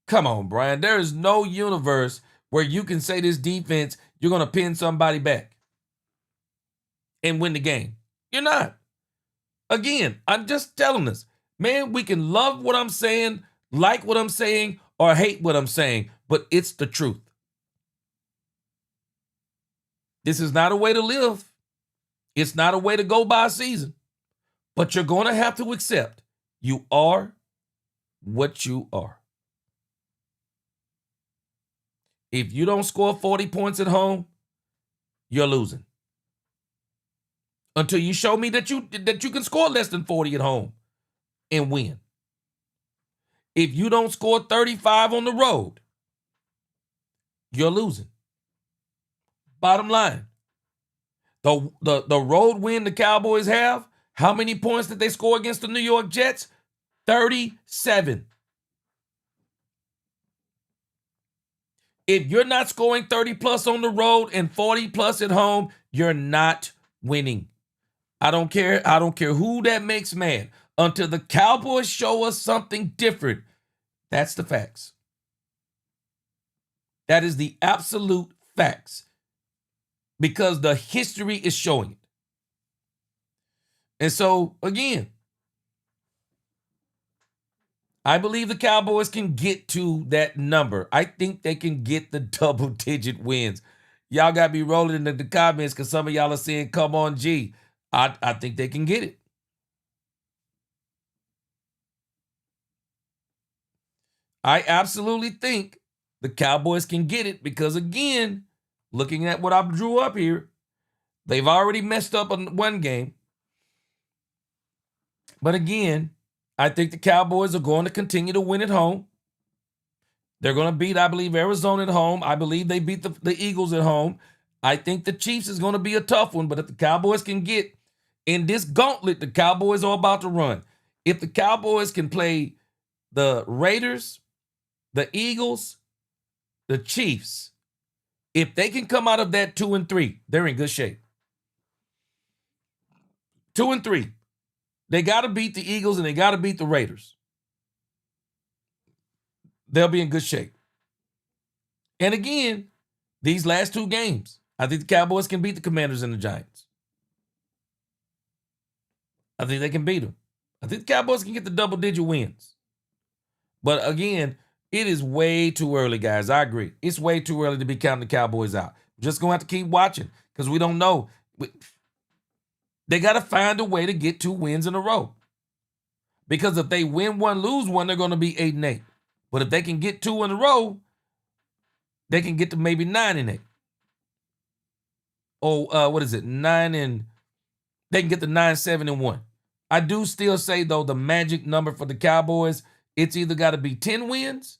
Come on, Brian. There is no universe where you can say this defense, you're going to pin somebody back and win the game. You're not. Again, I'm just telling us, man, we can love what I'm saying, like what I'm saying, or hate what I'm saying, but it's the truth. This is not a way to live. It's not a way to go by a season. But you're going to have to accept you are what you are. If you don't score 40 points at home, you're losing. Until you show me that you can score less than 40 at home and win. If you don't score 35 on the road, you're losing. Bottom line, the road win the Cowboys have, how many points did they score against the New York Jets? 37. If you're not scoring 30 plus on the road and 40 plus at home, you're not winning. I don't care who that makes mad. Until the Cowboys show us something different, that's the facts. That is the absolute facts. Because the history is showing it. And so, again, I believe the Cowboys can get to that number. I think they can get the double-digit wins. Y'all got me rolling in the comments because some of y'all are saying, come on, G. I think they can get it. I absolutely think the Cowboys can get it because, again, looking at what I drew up here, They've already messed up on one game. But again, I think the Cowboys are going to continue to win at home. They're going to beat, I believe, Arizona at home. I believe they beat the Eagles at home. I think the Chiefs is going to be a tough one, but if the Cowboys can get in this gauntlet, the Cowboys are about to run. If the Cowboys can play the Raiders, the Eagles, the Chiefs, if they can come out of that 2-3, they're in good shape. 2-3. They got to beat the Eagles and they got to beat the Raiders. They'll be in good shape. And again, these last two games, I think the Cowboys can beat the Commanders and the Giants. I think they can beat them. I think the Cowboys can get the double-digit wins. But again, it is way too early, guys. I agree. It's way too early to be counting the Cowboys out. We're just going to have to keep watching because we don't know. They got to find a way to get 2 wins in a row. Because if they win one, lose one, they're going to be 8-8. But if they can get 2 in a row, they can get to maybe 9-8. Or what is it? 9 and they can get to 9-7-1. I do still say though the magic number for the Cowboys, it's either got to be 10 wins,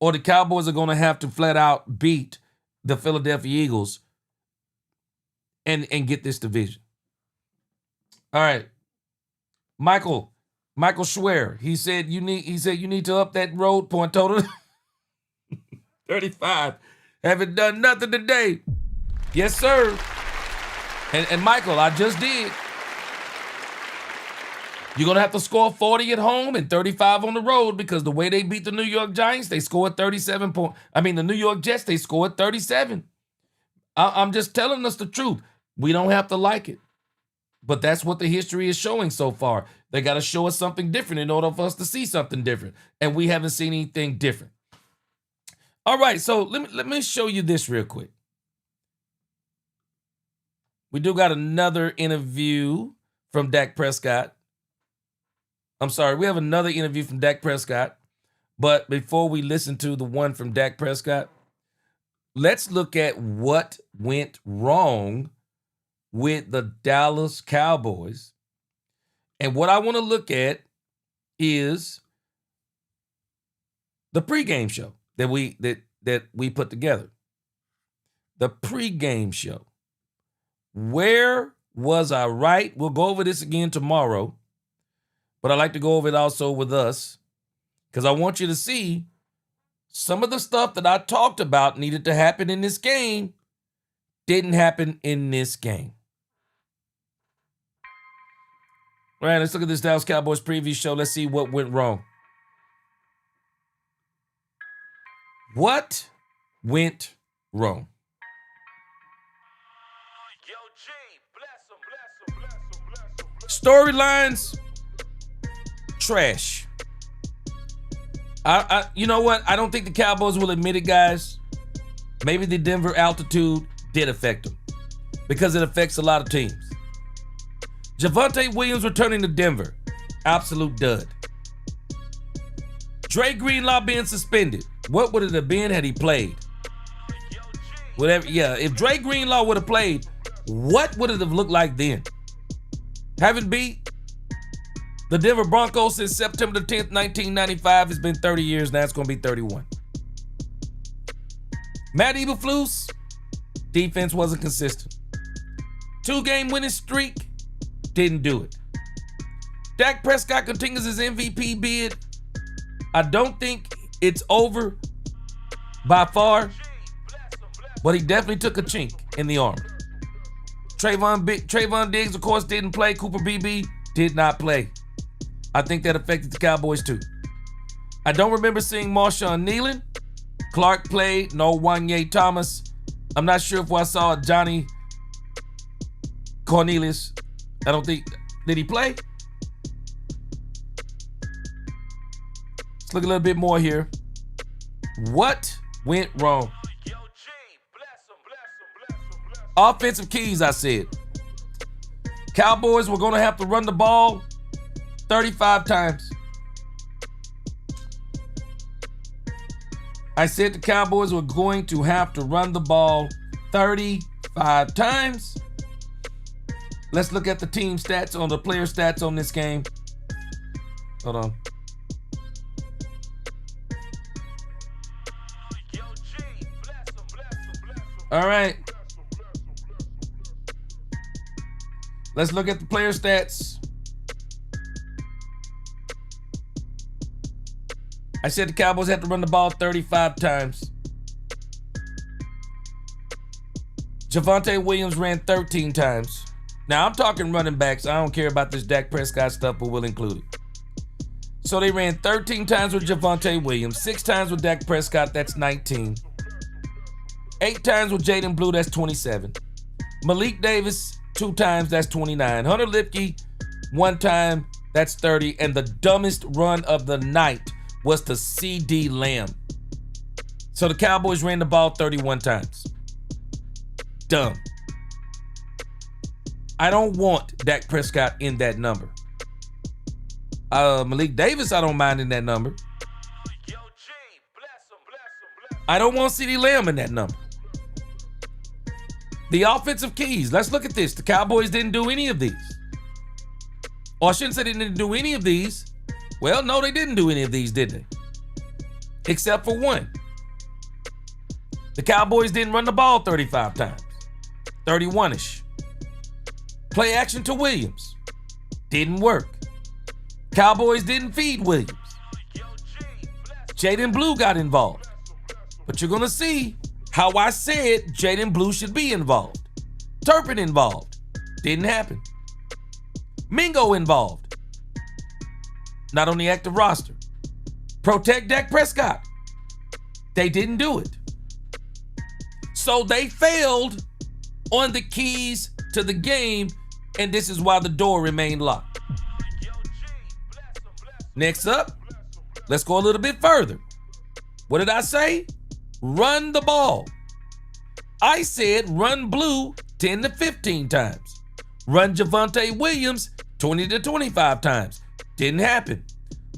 or the Cowboys are going to have to flat out beat the Philadelphia Eagles and get this division. All right, Michael Schwer. He said you need to up that road point total. 35. Haven't done nothing today. Yes, sir. And Michael, I just did. You're going to have to score 40 at home and 35 on the road because the way they beat the New York Giants, they scored 37 points. I mean, the New York Jets, they scored 37. I'm just telling us the truth. We don't have to like it. But that's what the history is showing so far. They got to show us something different in order for us to see something different. And we haven't seen anything different. All right, so let me show you this real quick. We do got another interview from Dak Prescott. I'm sorry, we have another interview from Dak Prescott. But before we listen to the one from Dak Prescott, let's look at what went wrong with the Dallas Cowboys. And what I want to look at is the pregame show that we put together. The pregame show. Where was I right? We'll go over this again tomorrow. But I'd like to go over it also with us because I want you to see some of the stuff that I talked about needed to happen in this game didn't happen in this game. All right, let's look at this Dallas Cowboys preview show. Let's see what went wrong. What went wrong? Storylines, trash. You know what? I don't think the Cowboys will admit it, guys. Maybe the Denver altitude did affect them because it affects a lot of teams. Javonte Williams returning to Denver, absolute dud. Dre Greenlaw being suspended. What would it have been had he played? Whatever. Yeah, if Dre Greenlaw would have played, what would it have looked like then? Haven't beat the Denver Broncos since September the 10th, 1995. It's been 30 years now. It's going to be 31. Matt Eberflus, defense wasn't consistent. 2-game winning streak, didn't do it. Dak Prescott continues his MVP bid. I don't think it's over by far, but he definitely took a chink in the armor. Trayvon Diggs, of course, didn't play. Cooper BB did not play. I think that affected the Cowboys too. I don't remember seeing Marshawn Nealon. Clark played. No Wanye Thomas. I'm not sure if I saw Johnny Cornelius. I don't think. Did he play? Let's look a little bit more here. What went wrong? Offensive keys, I said. Cowboys were going to have to run the ball 35 times. I said the Cowboys were going to have to run the ball 35 times. Let's look at the team stats on the player stats on this game. Hold on. All right. Let's look at the player stats. I said the Cowboys had to run the ball 35 times. Javonte Williams ran 13 times. Now, I'm talking running backs. I don't care about this Dak Prescott stuff, but we'll include it. So they ran 13 times with Javonte Williams, 6 times with Dak Prescott, that's 19. 8 times with Jaden Blue, that's 27. Malik Davis, 2 times, that's 29. Hunter Lipke, 1 time, that's 30. And the dumbest run of the night was to CD Lamb. So the Cowboys ran the ball 31 times. Dumb. I don't want Dak Prescott in that number. Malik Davis, I don't mind in that number. I don't want CD Lamb in that number. The offensive keys. Let's look at this. The Cowboys didn't do any of these. Or I shouldn't say they didn't do any of these. Well, no, they didn't do any of these, did they? Except for one. The Cowboys didn't run the ball 35 times. 31-ish. Play action to Williams. Didn't work. Cowboys didn't feed Williams. Jaden Blue got involved. But you're going to see how I said Jaden Blue should be involved. Turpin involved. Didn't happen. Mingo involved. Not on the active roster. Protect Dak Prescott. They didn't do it. So they failed on the keys to the game, and this is why the door remained locked. Next up, let's go a little bit further. What did I say? Run the ball. I said run Blue 10 to 15 times. Run Javonte Williams 20 to 25 times. Didn't happen.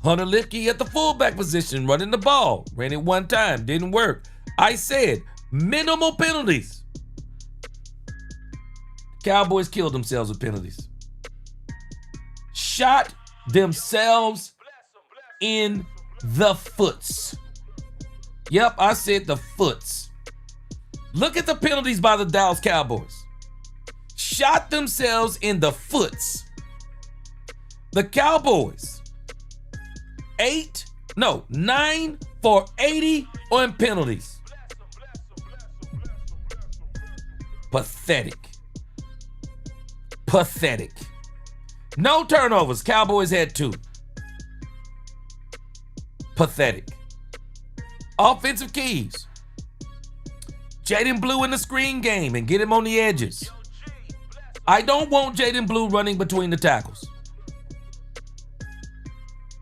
Hunter Lipke at the fullback position running the ball. Ran it 1 time. Didn't work. I said minimal penalties. Cowboys killed themselves with penalties. Shot themselves in the foots. Yep, I said the foots. Look at the penalties by the Dallas Cowboys. Shot themselves in the foots. The Cowboys, 9 for 80 on penalties. Pathetic. Pathetic. No turnovers. Cowboys had 2. Pathetic. Offensive keys. Jaden Blue in the screen game and get him on the edges. I don't want Jaden Blue running between the tackles.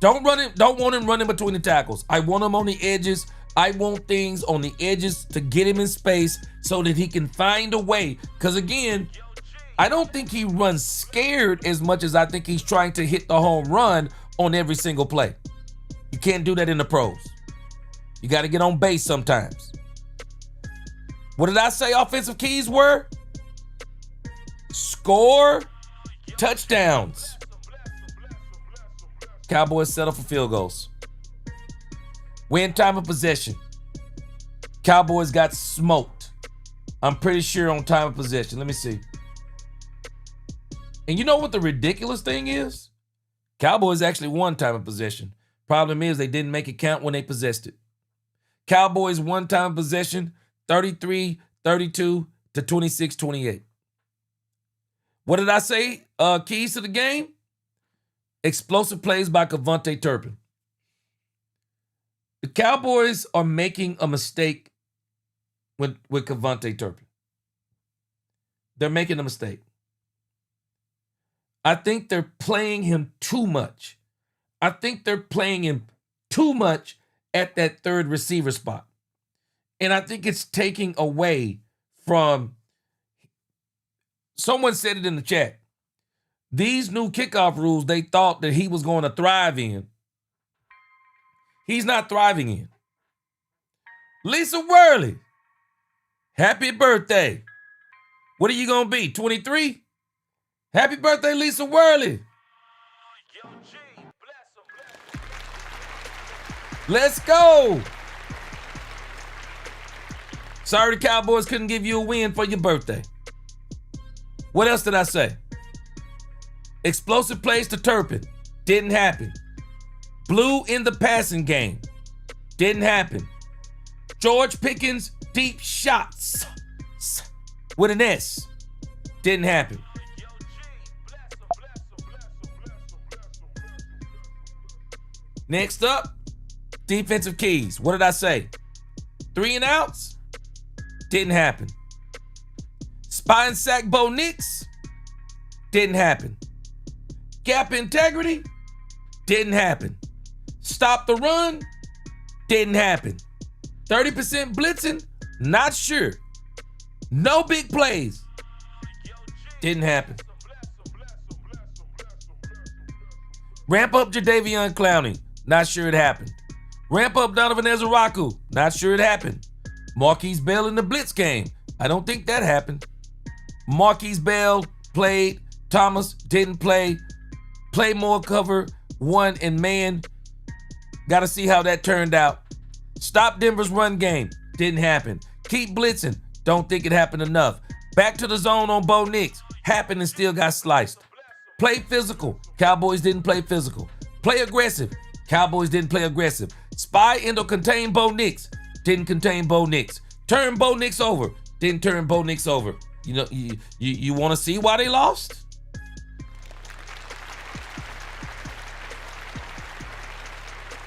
Don't want him running between the tackles. I want him on the edges. I want things on the edges to get him in space so that he can find a way. Because again, I don't think he runs scared as much as I think he's trying to hit the home run on every single play. You can't do that in the pros. You got to get on base sometimes. What did I say offensive keys were? Score touchdowns. Cowboys settle for field goals. Win time of possession. Cowboys got smoked. I'm pretty sure on time of possession. Let me see. And you know what the ridiculous thing is? Cowboys actually won time of possession. Problem is they didn't make it count when they possessed it. Cowboys won time of possession 33-32 to 26-28. What did I say? Keys to the game? Explosive plays by Cavonte Turpin. The Cowboys are making a mistake with Cavonte Turpin. They're making a mistake. I think they're playing him too much. I think they're playing him too much at that third receiver spot. And I think it's taking away from, someone said it in the chat, these new kickoff rules they thought that he was going to thrive in. He's not thriving in. Lisa Worley, happy birthday. What are you going to be, 23? Happy birthday, Lisa Worley. Let's go. Sorry the Cowboys couldn't give you a win for your birthday. What else did I say? Explosive plays to Turpin. Didn't happen. Blue in the passing game. Didn't happen. George Pickens, deep shots. With an S. Didn't happen. Next up, defensive keys. What did I say? 3 and outs? Didn't happen. Spy and sack Bo Nix? Didn't happen. Gap integrity? Didn't happen. Stop the run? Didn't happen. 30% blitzing? Not sure. No big plays? Didn't happen. Ramp up Jadeveon Clowney? Not sure it happened. Ramp up Donovan Ezeraku? Not sure it happened. Marquise Bell in the blitz game? I don't think that happened. Marquise Bell played. Thomas didn't play. Play more cover 1 and man. Got to see how that turned out. Stop Denver's run game. Didn't happen. Keep blitzing. Don't think it happened enough. Back to the zone on Bo Nix. Happened and still got sliced. Play physical. Cowboys didn't play physical. Play aggressive. Cowboys didn't play aggressive. Spy and or contain Bo Nix. Didn't contain Bo Nix. Turn Bo Nix over. Didn't turn Bo Nix over. You know, you want to see why they lost?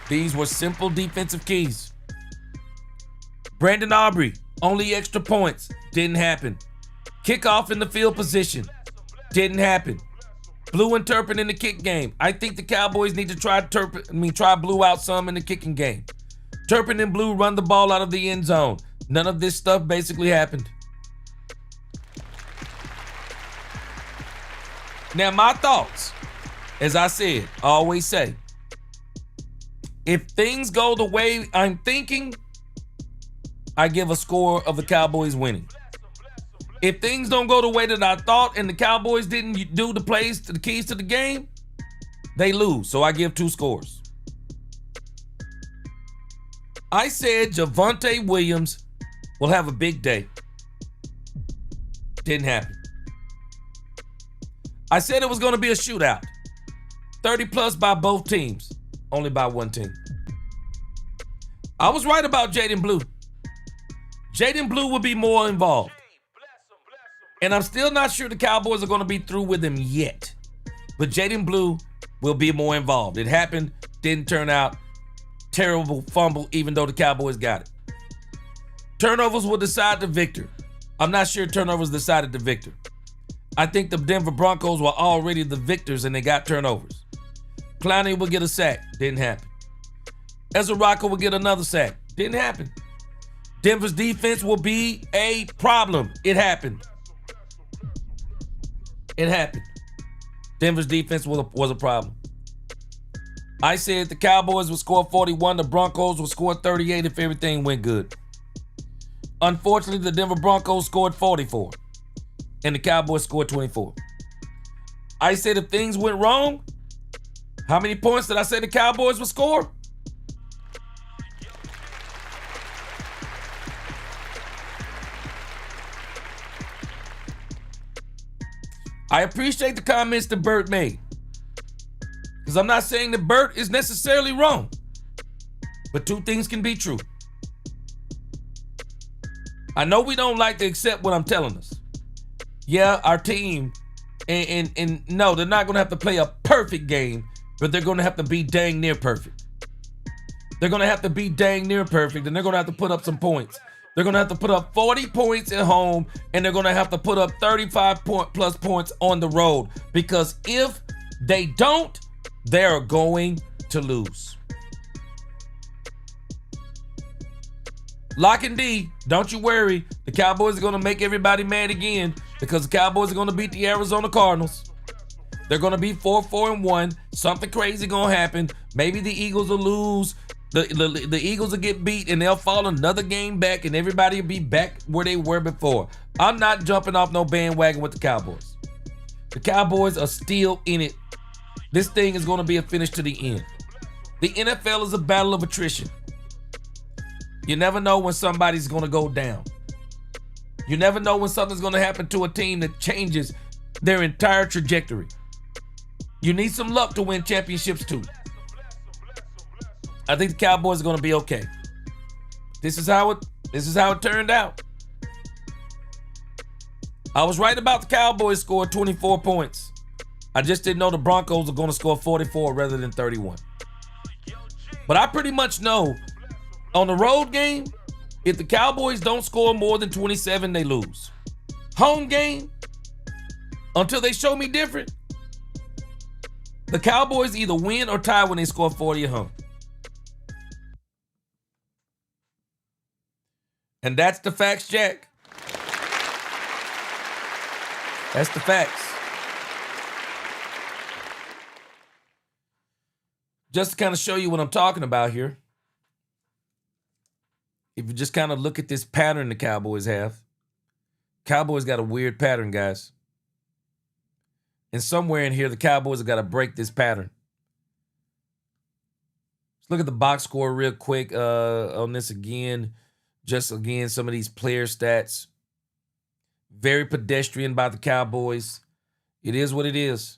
These were simple defensive keys. Brandon Aubrey, only extra points. Didn't happen. Kickoff in the field position. Didn't happen. Blue and Turpin in the kick game. I think the Cowboys need to try Blue out some in the kicking game. Turpin and Blue run the ball out of the end zone. None of this stuff basically happened. Now, my thoughts, as I said, I always say, if things go the way I'm thinking, I give a score of the Cowboys winning. If things don't go the way that I thought and the Cowboys didn't do the plays to the keys to the game, they lose. So I give 2 scores. I said Javonte Williams will have a big day. Didn't happen. I said it was going to be a shootout. 30 plus by both teams. Only by one team. I was right about Jaden Blue. Jaden Blue will be more involved. And I'm still not sure the Cowboys are going to be through with him yet. But Jaden Blue will be more involved. It happened, didn't turn out. Terrible fumble, even though the Cowboys got it. Turnovers will decide the victor. I'm not sure turnovers decided the victor. I think the Denver Broncos were already the victors and they got turnovers. Clowney will get a sack. Didn't happen. Ezeraku will get another sack. Didn't happen. Denver's defense will be a problem. It happened. It happened. Denver's defense was a problem. I said the Cowboys would score 41, the Broncos would score 38 if everything went good. Unfortunately, the Denver Broncos scored 44, and the Cowboys scored 24. I said if things went wrong, how many points did I say the Cowboys would score? I appreciate the comments that Bert made. Because I'm not saying that Bert is necessarily wrong. But 2 things can be true. I know we don't like to accept what I'm telling us. Yeah, our team, and no, they're not going to have to play a perfect game, but they're going to have to be dang near perfect. They're going to have to be dang near perfect, and they're going to have to put up some points. They're going to have to put up 40 points at home, and they're going to have to put up 35 plus points on the road. Because if they don't, they're going to lose. Lock and D, don't you worry. The Cowboys are going to make everybody mad again because the Cowboys are going to beat the Arizona Cardinals. They're going to be 4-1. Something crazy going to happen. Maybe the Eagles will lose. The Eagles will get beat and they'll fall another game back and everybody will be back where they were before. I'm not jumping off no bandwagon with the Cowboys. The Cowboys are still in it. This thing is going to be a finish to the end. The NFL is a battle of attrition. You never know when somebody's going to go down. You never know when something's going to happen to a team that changes their entire trajectory. You need some luck to win championships too. I think the Cowboys are going to be okay. This is how it turned out. I was right about the Cowboys scored 24 points. I just didn't know the Broncos are going to score 44 rather than 31. But I pretty much know on the road game, if the Cowboys don't score more than 27, they lose. Home game, until they show me different, the Cowboys either win or tie when they score 40 at home. And that's the facts, Jack. That's the facts. Just to kind of show you what I'm talking about here. If you just kind of look at this pattern the Cowboys have. Cowboys got a weird pattern, guys. And somewhere in here, the Cowboys have got to break this pattern. Let's look at the box score real quick on this again. Just again, some of these player stats. Very pedestrian by the Cowboys. It is what it is.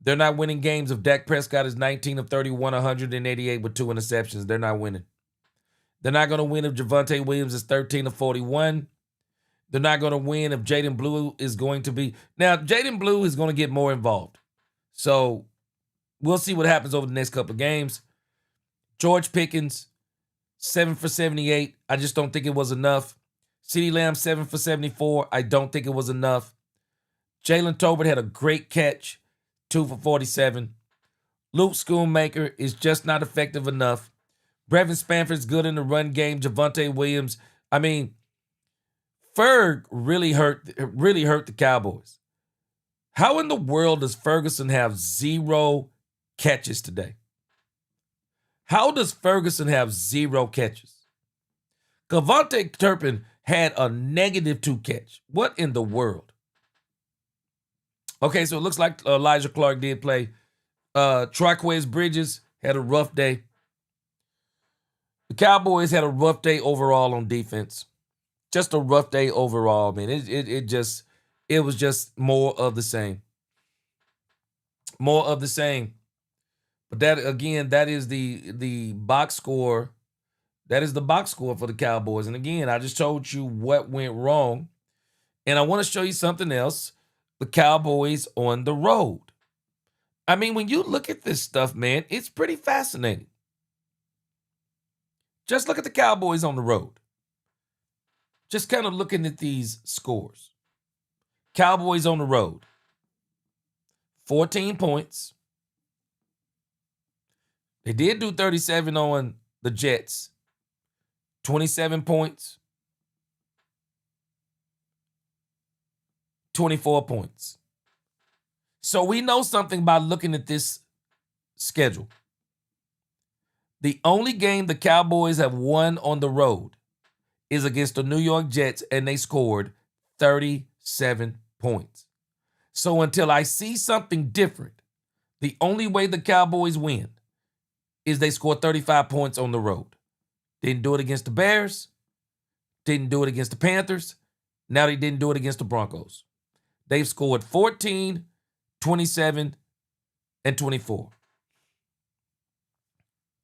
They're not winning games if Dak Prescott is 19 of 31, 188 with 2 interceptions. They're not winning. They're not going to win if Javonte Williams is 13 of 41. They're not going to win if Jaden Blue is going to be. Now, Jaden Blue is going to get more involved. So we'll see what happens over the next couple of games. George Pickens, 7 for 78. I just don't think it was enough. CeeDee Lamb, 7 for 74. I don't think it was enough. Jalen Tolbert had a great catch, 2 for 47. Luke Schoonmaker is just not effective enough. Brevin Spanford's good in the run game. Javonte Williams. I mean, Ferg really hurt the Cowboys. How in the world does Ferguson have 0 catches today? How does Ferguson have 0 catches? Cavante Turpin had a -2 catch. What in the world? Okay, so it looks like Elijah Clark did play. Triquez Bridges had a rough day. The Cowboys had a rough day overall on defense. Just a rough day overall, man. It was just more of the same. More of the same. But that again, that is the box score. That is the box score for the Cowboys. And again, I just told you what went wrong. And I want to show you something else. The Cowboys on the road. I mean, when you look at this stuff, man, it's pretty fascinating. Just look at the Cowboys on the road. Just kind of looking at these scores. Cowboys on the road. 14 points. They did do 37 on the Jets. 27 points. 24 points. So we know something by looking at this schedule. The only game the Cowboys have won on the road is against the New York Jets, and they scored 37 points. So until I see something different, the only way the Cowboys win is they score 35 points on the road. Didn't do it against the Bears. Didn't do it against the Panthers. Now they didn't do it against the Broncos. They've scored 14, 27, and 24.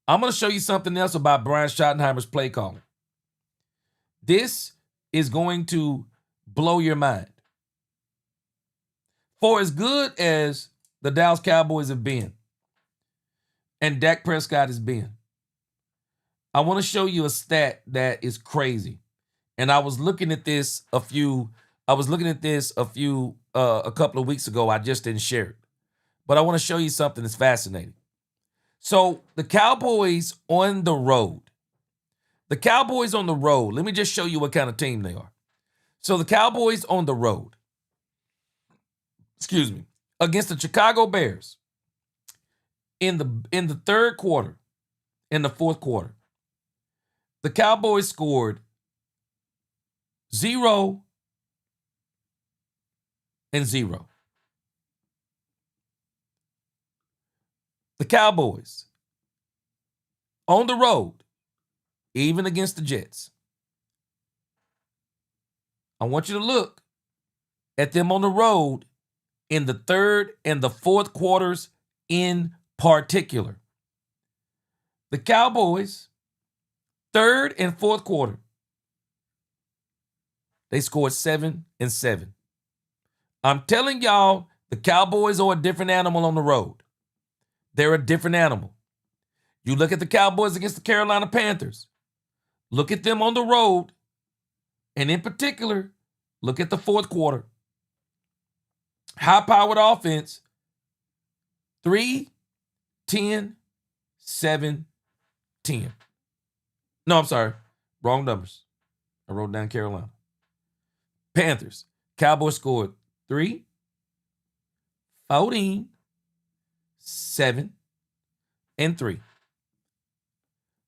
I'm going to show you something else about Brian Schottenheimer's play calling. This is going to blow your mind. For as good as the Dallas Cowboys have been, and Dak Prescott has been, I want to show you a stat that is crazy. And I was looking at this a couple of weeks ago. I just didn't share it. But I want to show you something that's fascinating. So the Cowboys on the road. The Cowboys on the road. Let me just show you what kind of team they are. So the Cowboys on the road. Against the Chicago Bears. In the third quarter, in the fourth quarter, the Cowboys scored 0 and 0. The Cowboys on the road, even against the Jets. I want you to look at them on the road in the third and the fourth quarters in particular. The Cowboys, third and fourth quarter, they scored 7 and 7. I'm telling y'all, the Cowboys are a different animal on the road. They're a different animal. You look at the Cowboys against the Carolina Panthers. Look at them on the road. And in particular, look at the fourth quarter. High-powered offense, 3, 10, 7, 10. No, I'm sorry. Wrong numbers. I wrote down Carolina. Panthers. Cowboys scored 3, 14, 7, and 3.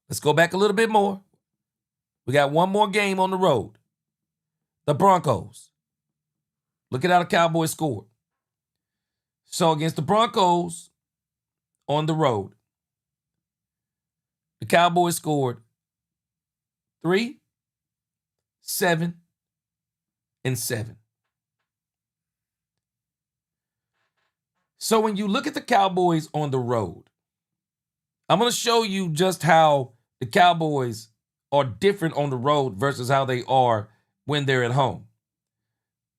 Let's go back a little bit more. We got one more game on the road. The Broncos. Look at how the Cowboys scored. So against the Broncos on the road, the Cowboys scored 3, 7, and 7. So when you look at the Cowboys on the road, I'm going to show you just how the Cowboys are different on the road versus how they are when they're at home.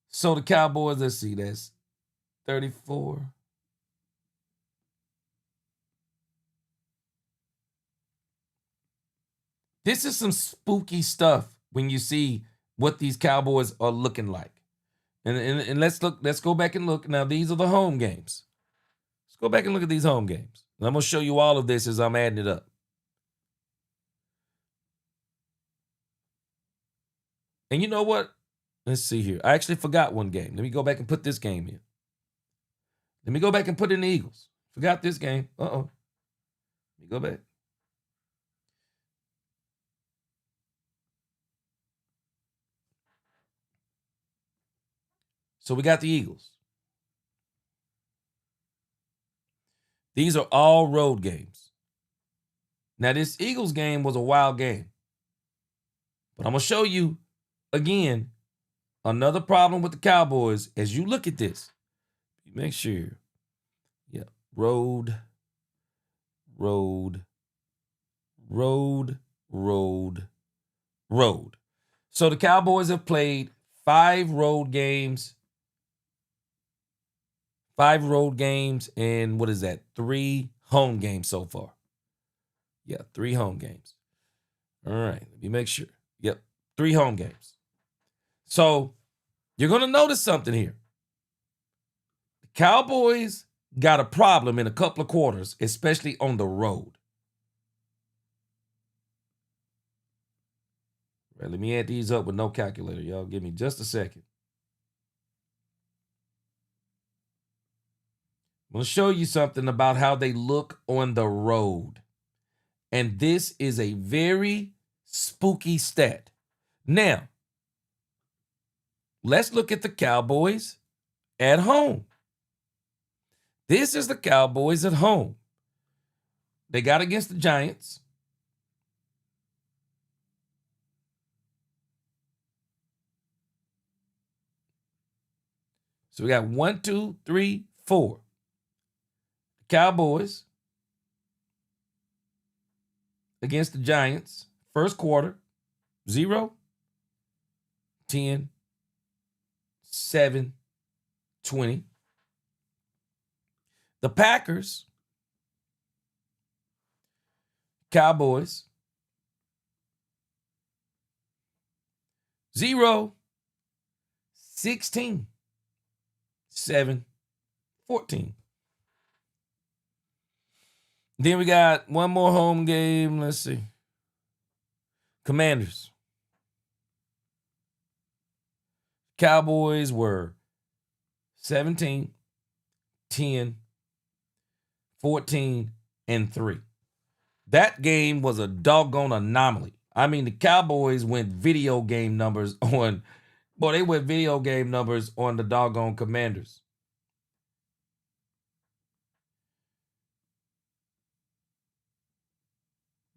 So the Cowboys, let's see, that's 34. This is some spooky stuff when you see what these Cowboys are looking like. And let's go back and look. Now, these are the home games. Let's go back and look at these home games. And I'm going to show you all of this as I'm adding it up. And you know what? Let's see here. I actually forgot one game. Let me go back and put this game in. Let me go back and put in the Eagles. Forgot this game. Uh-oh. Let me go back. So we got the Eagles. These are all road games. Now, this Eagles game was a wild game. But I'm going to show you, again, another problem with the Cowboys as you look at this. Make sure. Yeah. Road. So the Cowboys have played 5 road games. 5 road games and what is that? 3 home games so far. Yeah, 3 home games. All right, let me make sure. Yep, 3 home games. So you're going to notice something here. The Cowboys got a problem in a couple of quarters, especially on the road. All right, let me add these up with no calculator. Y'all give me just a second. I'm going to show you something about how they look on the road. And this is a very spooky stat. Now, let's look at the Cowboys at home. This is the Cowboys at home. They got against the Giants. So we got 1, 2, 3, 4. Cowboys against the Giants, first quarter, 0, 10, 7, 20. The Packers, Cowboys, 0, 16, 7, 14. Then we got one more home game. Let's see. Commanders. Cowboys were 17, 10, 14, and 3. That game was a doggone anomaly. I mean, the Cowboys went video game numbers on, they went video game numbers on the doggone Commanders.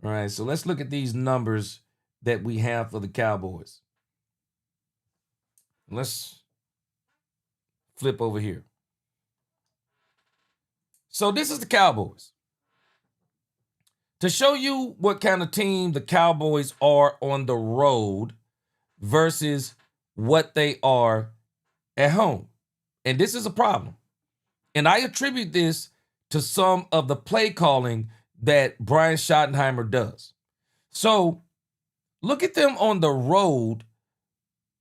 All right, so let's look at these numbers that we have for the Cowboys. Let's flip over here. So this is the Cowboys. To show you what kind of team the Cowboys are on the road versus what they are at home. And this is a problem. And I attribute this to some of the play calling that Brian Schottenheimer does. So look at them on the road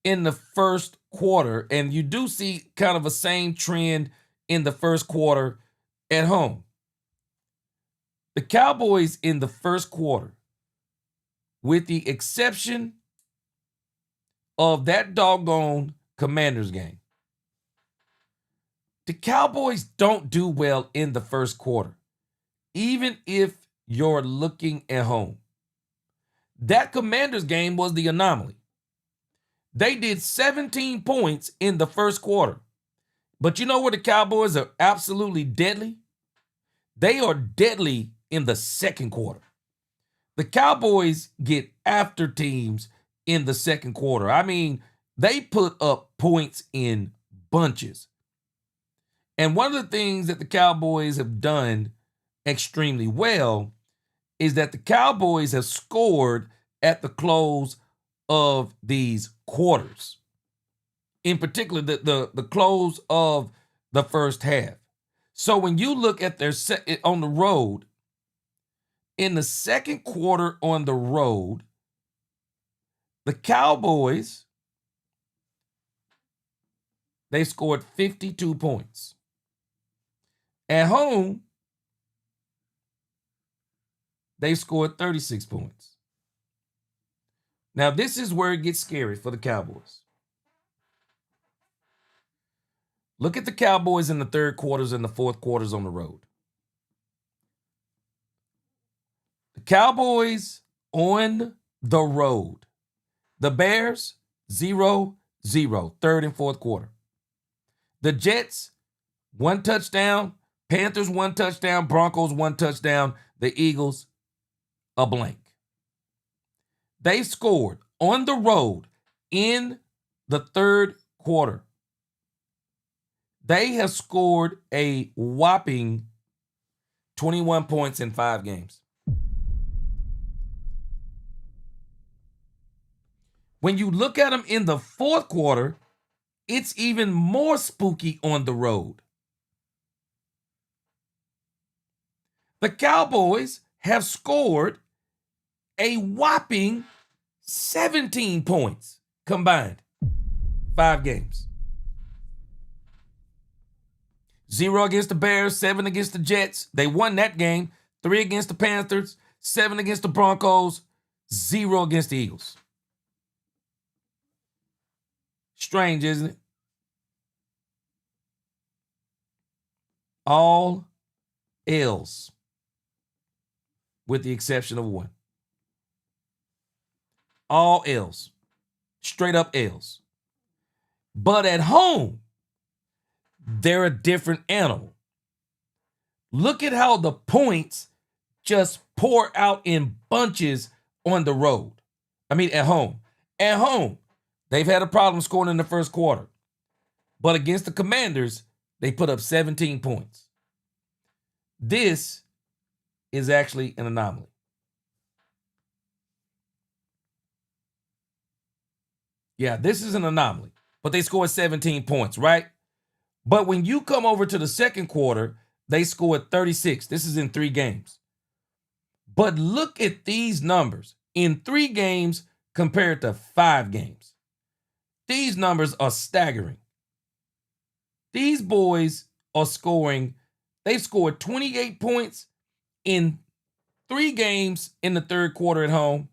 in the first quarter, and you do see kind of a same trend in the first quarter at home. The Cowboys in the first quarter, with the exception of that doggone Commanders game, the Cowboys don't do well in the first quarter, even if you're looking at home. That Commanders game was the anomaly. They did 17 points in the first quarter. But you know where the Cowboys are absolutely deadly? They are deadly in the second quarter. The Cowboys get after teams in the second quarter. I mean, they put up points in bunches. And one of the things that the Cowboys have done extremely well is that the Cowboys have scored at the close of these quarters. In particular, the close of the first half. So when you look at their on the road, in the second quarter on the road, the Cowboys, they scored 52 points. At home, they scored 36 points. Now, this is where it gets scary for the Cowboys. Look at the Cowboys in the third quarters and the fourth quarters on the road. The Cowboys on the road. The Bears, 0-0, third and fourth quarter. The Jets, 1 touchdown. Panthers, 1 touchdown. Broncos, 1 touchdown. The Eagles, a blank. They scored on the road in the third quarter. They have scored a whopping 21 points in 5 games. When you look at them in the fourth quarter, it's even more spooky on the road. The Cowboys have scored a whopping 17 points combined. 5 games. 0 against the Bears, 7 against the Jets. They won that game. 3 against the Panthers, 7 against the Broncos, 0 against the Eagles. Strange, isn't it? All L's, with the exception of 1. All L's. Straight up L's. But at home, they're a different animal. Look at how the points just pour out in bunches on the road. I mean, at home. At home, they've had a problem scoring in the first quarter. But against the Commanders, they put up 17 points. This is actually an anomaly. Yeah, this is an anomaly. But they scored 17 points, right? But when you come over to the second quarter, they scored 36. This is in 3 games. But look at these numbers in 3 games compared to 5 games. These numbers are staggering. These boys are scoring, they've scored 28 points in 3 games in the third quarter at home.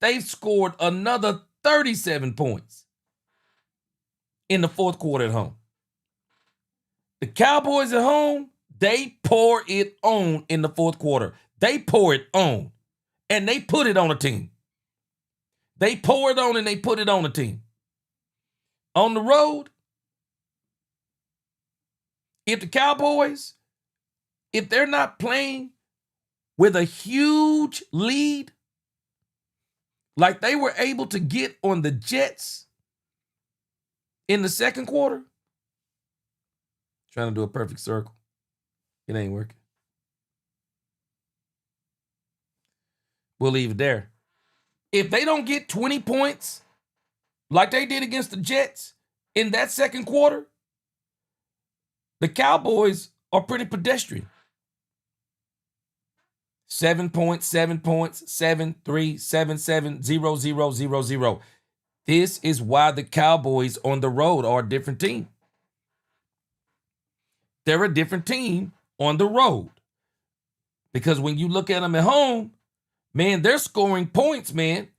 They've scored another 37 points in the fourth quarter at home. The Cowboys at home, they pour it on in the fourth quarter. They pour it on, and they put it on a team. They pour it on and they put it on a team. On the road, if the Cowboys, if they're not playing with a huge lead, like they were able to get on the Jets in the second quarter. Trying to do a perfect circle. It ain't working. We'll leave it there. If they don't get 20 points like they did against the Jets in that second quarter, the Cowboys are pretty pedestrian. 7 points, 7 points, 7, 3, 7, 7, 0, 0, 0, 0. This is why the Cowboys on the road are a different team. They're a different team on the road. Because when you look at them at home, man, they're scoring points, man.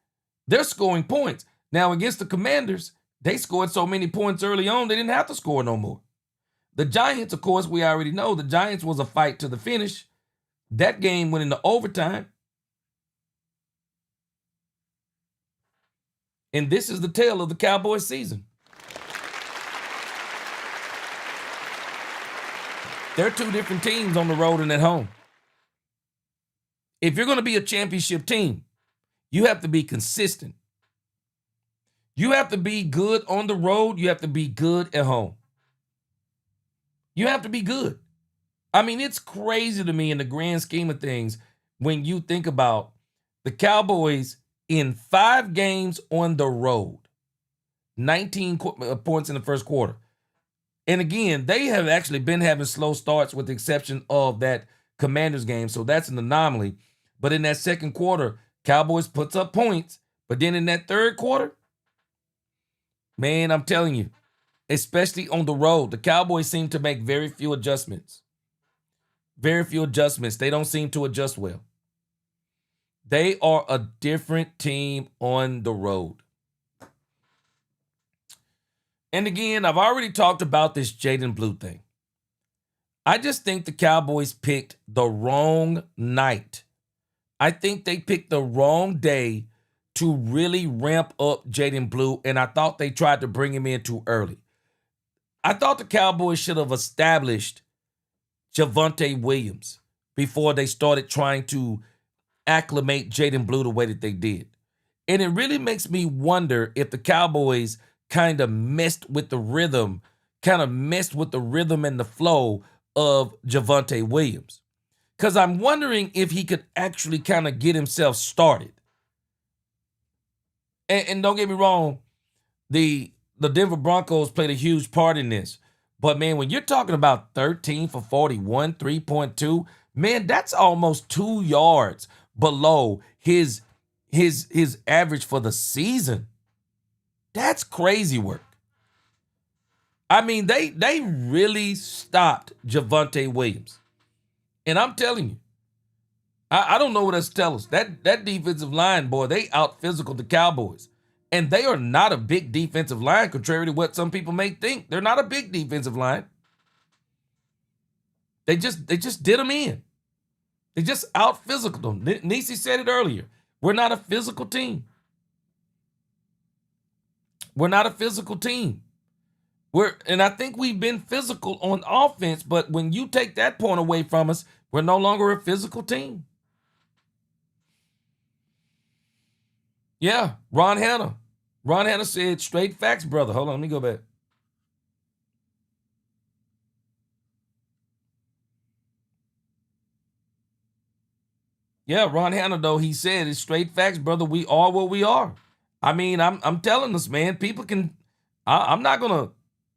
They're scoring points. Now, against the Commanders, they scored so many points early on, they didn't have to score no more. The Giants, of course, we already know. The Giants was a fight to the finish. That game went into overtime. And this is the tale of the Cowboys season. They're two different teams on the road and at home. If you're going to be a championship team, you have to be consistent. You have to be good on the road. You have to be good at home. You have to be good. I mean, it's crazy to me in the grand scheme of things when you think about the Cowboys in 5 games on the road, 19 points in the first quarter. And again, they have actually been having slow starts with the exception of that Commanders game, so that's an anomaly. But in that second quarter, Cowboys puts up points. But then in that third quarter, man, I'm telling you, especially on the road, the Cowboys seem to make very few adjustments. Very few adjustments. They don't seem to adjust well. They are a different team on the road. And again, I've already talked about this Jaden Blue thing. I just think the Cowboys picked the wrong night. I think they picked the wrong day to really ramp up Jaden Blue, and I thought they tried to bring him in too early. I thought the Cowboys should have established Javonte Williams before they started trying to acclimate Jaden Blue the way that they did. And it really makes me wonder if the Cowboys kind of messed with the rhythm and the flow of Javonte Williams. Because I'm wondering if he could actually kind of get himself started. And don't get me wrong, the Denver Broncos played a huge part in this. But, man, when you're talking about 13 for 41, 3.2, man, that's almost 2 yards below his average for the season. That's crazy work. I mean, they really stopped Javonte Williams. And I'm telling you, I don't know what else to tell us. That defensive line, boy, they out-physical the Cowboys. And they are not a big defensive line, contrary to what some people may think. They're not a big defensive line. They just did them in. They just out-physical them. Nisi said it earlier. We're not a physical team. We're not a physical team. And I think we've been physical on offense, but when you take that point away from us, we're no longer a physical team. Yeah, Ron Hanna. Ron Hanna said, straight facts, brother. Hold on, let me go back. Yeah, Ron Hanna, though, he said, it's straight facts, brother. We are what we are. I mean, I'm telling us, man, people can, I'm not going to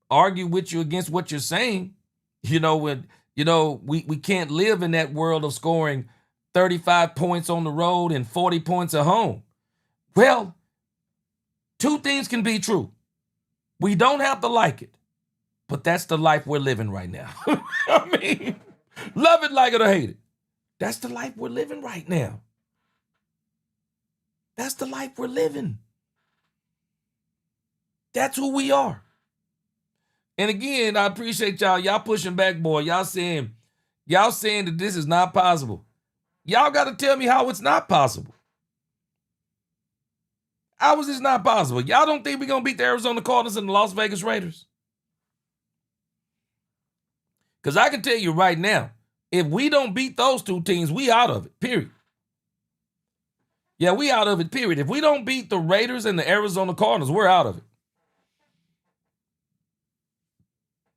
argue with you against what you're saying. We can't live in that world of scoring 35 points on the road and 40 points at home. Well, 2 things can be true. We don't have to like it, but that's the life we're living right now. I mean, love it, like it, or hate it. That's the life we're living right now. That's the life we're living. That's who we are. And again, I appreciate y'all. Y'all pushing back, boy. Y'all saying that this is not possible. Y'all got to tell me how it's not possible. How is this not possible? Y'all don't think we're going to beat the Arizona Cardinals and the Las Vegas Raiders? Because I can tell you right now, If we don't beat those two teams, we out of it, period. Yeah, we out of it, period. If we don't beat the Raiders and the Arizona Cardinals, we're out of it.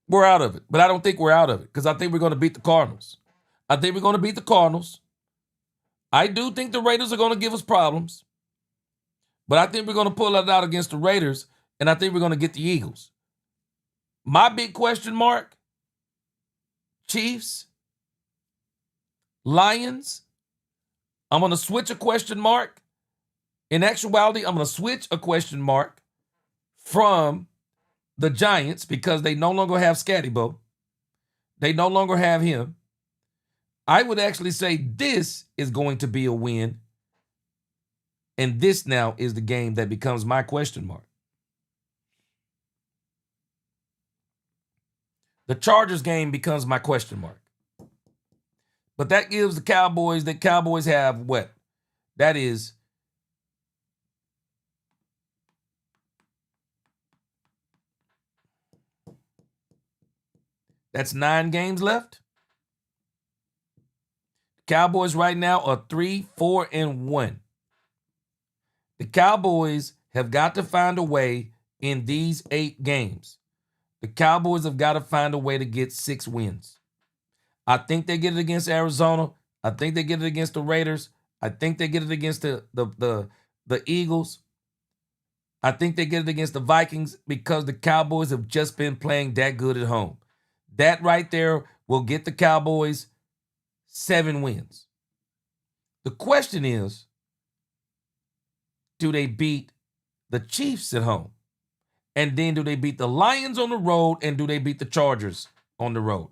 We're out of it. But I don't think we're out of it because I think we're going to beat the Cardinals. I think we're going to beat the Cardinals. I do think the Raiders are going to give us problems. But I think we're going to pull it out against the Raiders, and I think we're going to get the Eagles. My big question mark, Chiefs, Lions. I'm going to switch a question mark. In actuality, I'm going to switch a question mark from the Giants because they no longer have Scattybo. They no longer have him. I would actually say this is going to be a win. And this now is the game that becomes my question mark. The Chargers game becomes my question mark. But that gives the Cowboys have what? That is that's 9 games left. Cowboys right now are 3-4-1. The Cowboys have got to find a way in these 8 games. The Cowboys have got to find a way to get 6 wins. I think they get it against Arizona. I think they get it against the Raiders. I think they get it against the Eagles. I think they get it against the Vikings because the Cowboys have just been playing that good at home. That right there will get the Cowboys 7 wins. The question is, do they beat the Chiefs at home? And then do they beat the Lions on the road? And do they beat the Chargers on the road?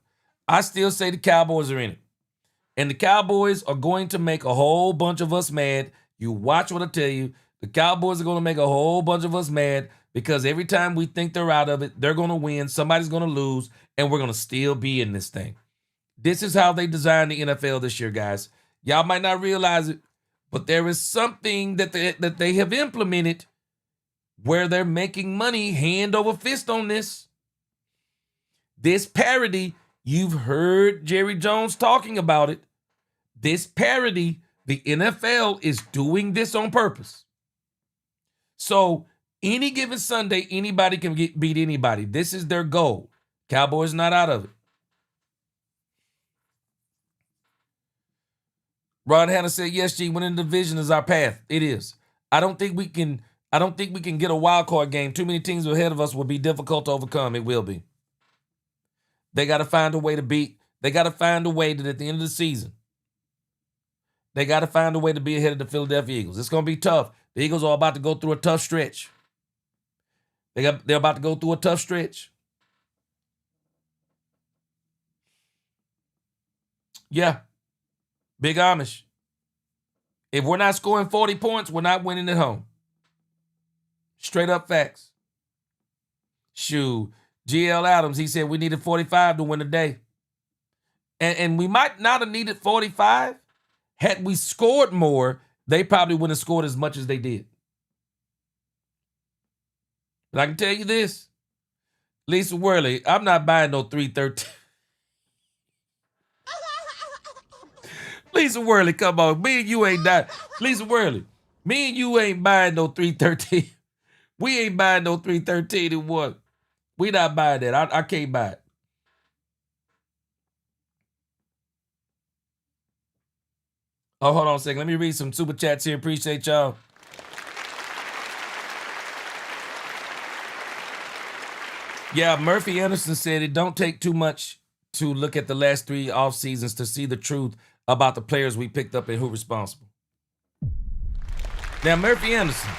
I still say the Cowboys are in it. And the Cowboys are going to make a whole bunch of us mad. You watch what I tell you. The Cowboys are going to make a whole bunch of us mad because every time we think they're out of it, they're going to win, somebody's going to lose, and we're going to still be in this thing. This is how they designed the NFL this year, guys. Y'all might not realize it, but there is something that they have implemented where they're making money hand over fist on this. This parity, you've heard Jerry Jones talking about it. This parity, the NFL is doing this on purpose. So any given Sunday, anybody can beat anybody. This is their goal. Cowboys not out of it. Ron Hanna said, yes, G, winning the division is our path. It is. I don't think we can get a wild card game. Too many teams ahead of us will be difficult to overcome. It will be. They got to find a way to beat. They got to find a way that at the end of the season, they got to find a way to be ahead of the Philadelphia Eagles. It's going to be tough. The Eagles are about to go through a tough stretch. They're about to go through a tough stretch. Yeah. Big Amish. If we're not scoring 40 points, we're not winning at home. Straight up facts. Shoo. GL Adams, he said we needed 45 to win the day. And we might not have needed 45. Had we scored more, they probably wouldn't have scored as much as they did. But I can tell you this. Lisa Worley, I'm not buying no 313. Lisa Worley, come on. Me and you ain't dying. Lisa Worley, me and you ain't buying no 313. We ain't buying no 313 and what? We not buying that. I can't buy it. Oh, hold on a second. Let me read some super chats here. Appreciate y'all. Yeah, Murphy Anderson said it don't take too much to look at the last 3 off seasons to see the truth about the players we picked up and who responsible. Now, Murphy Anderson.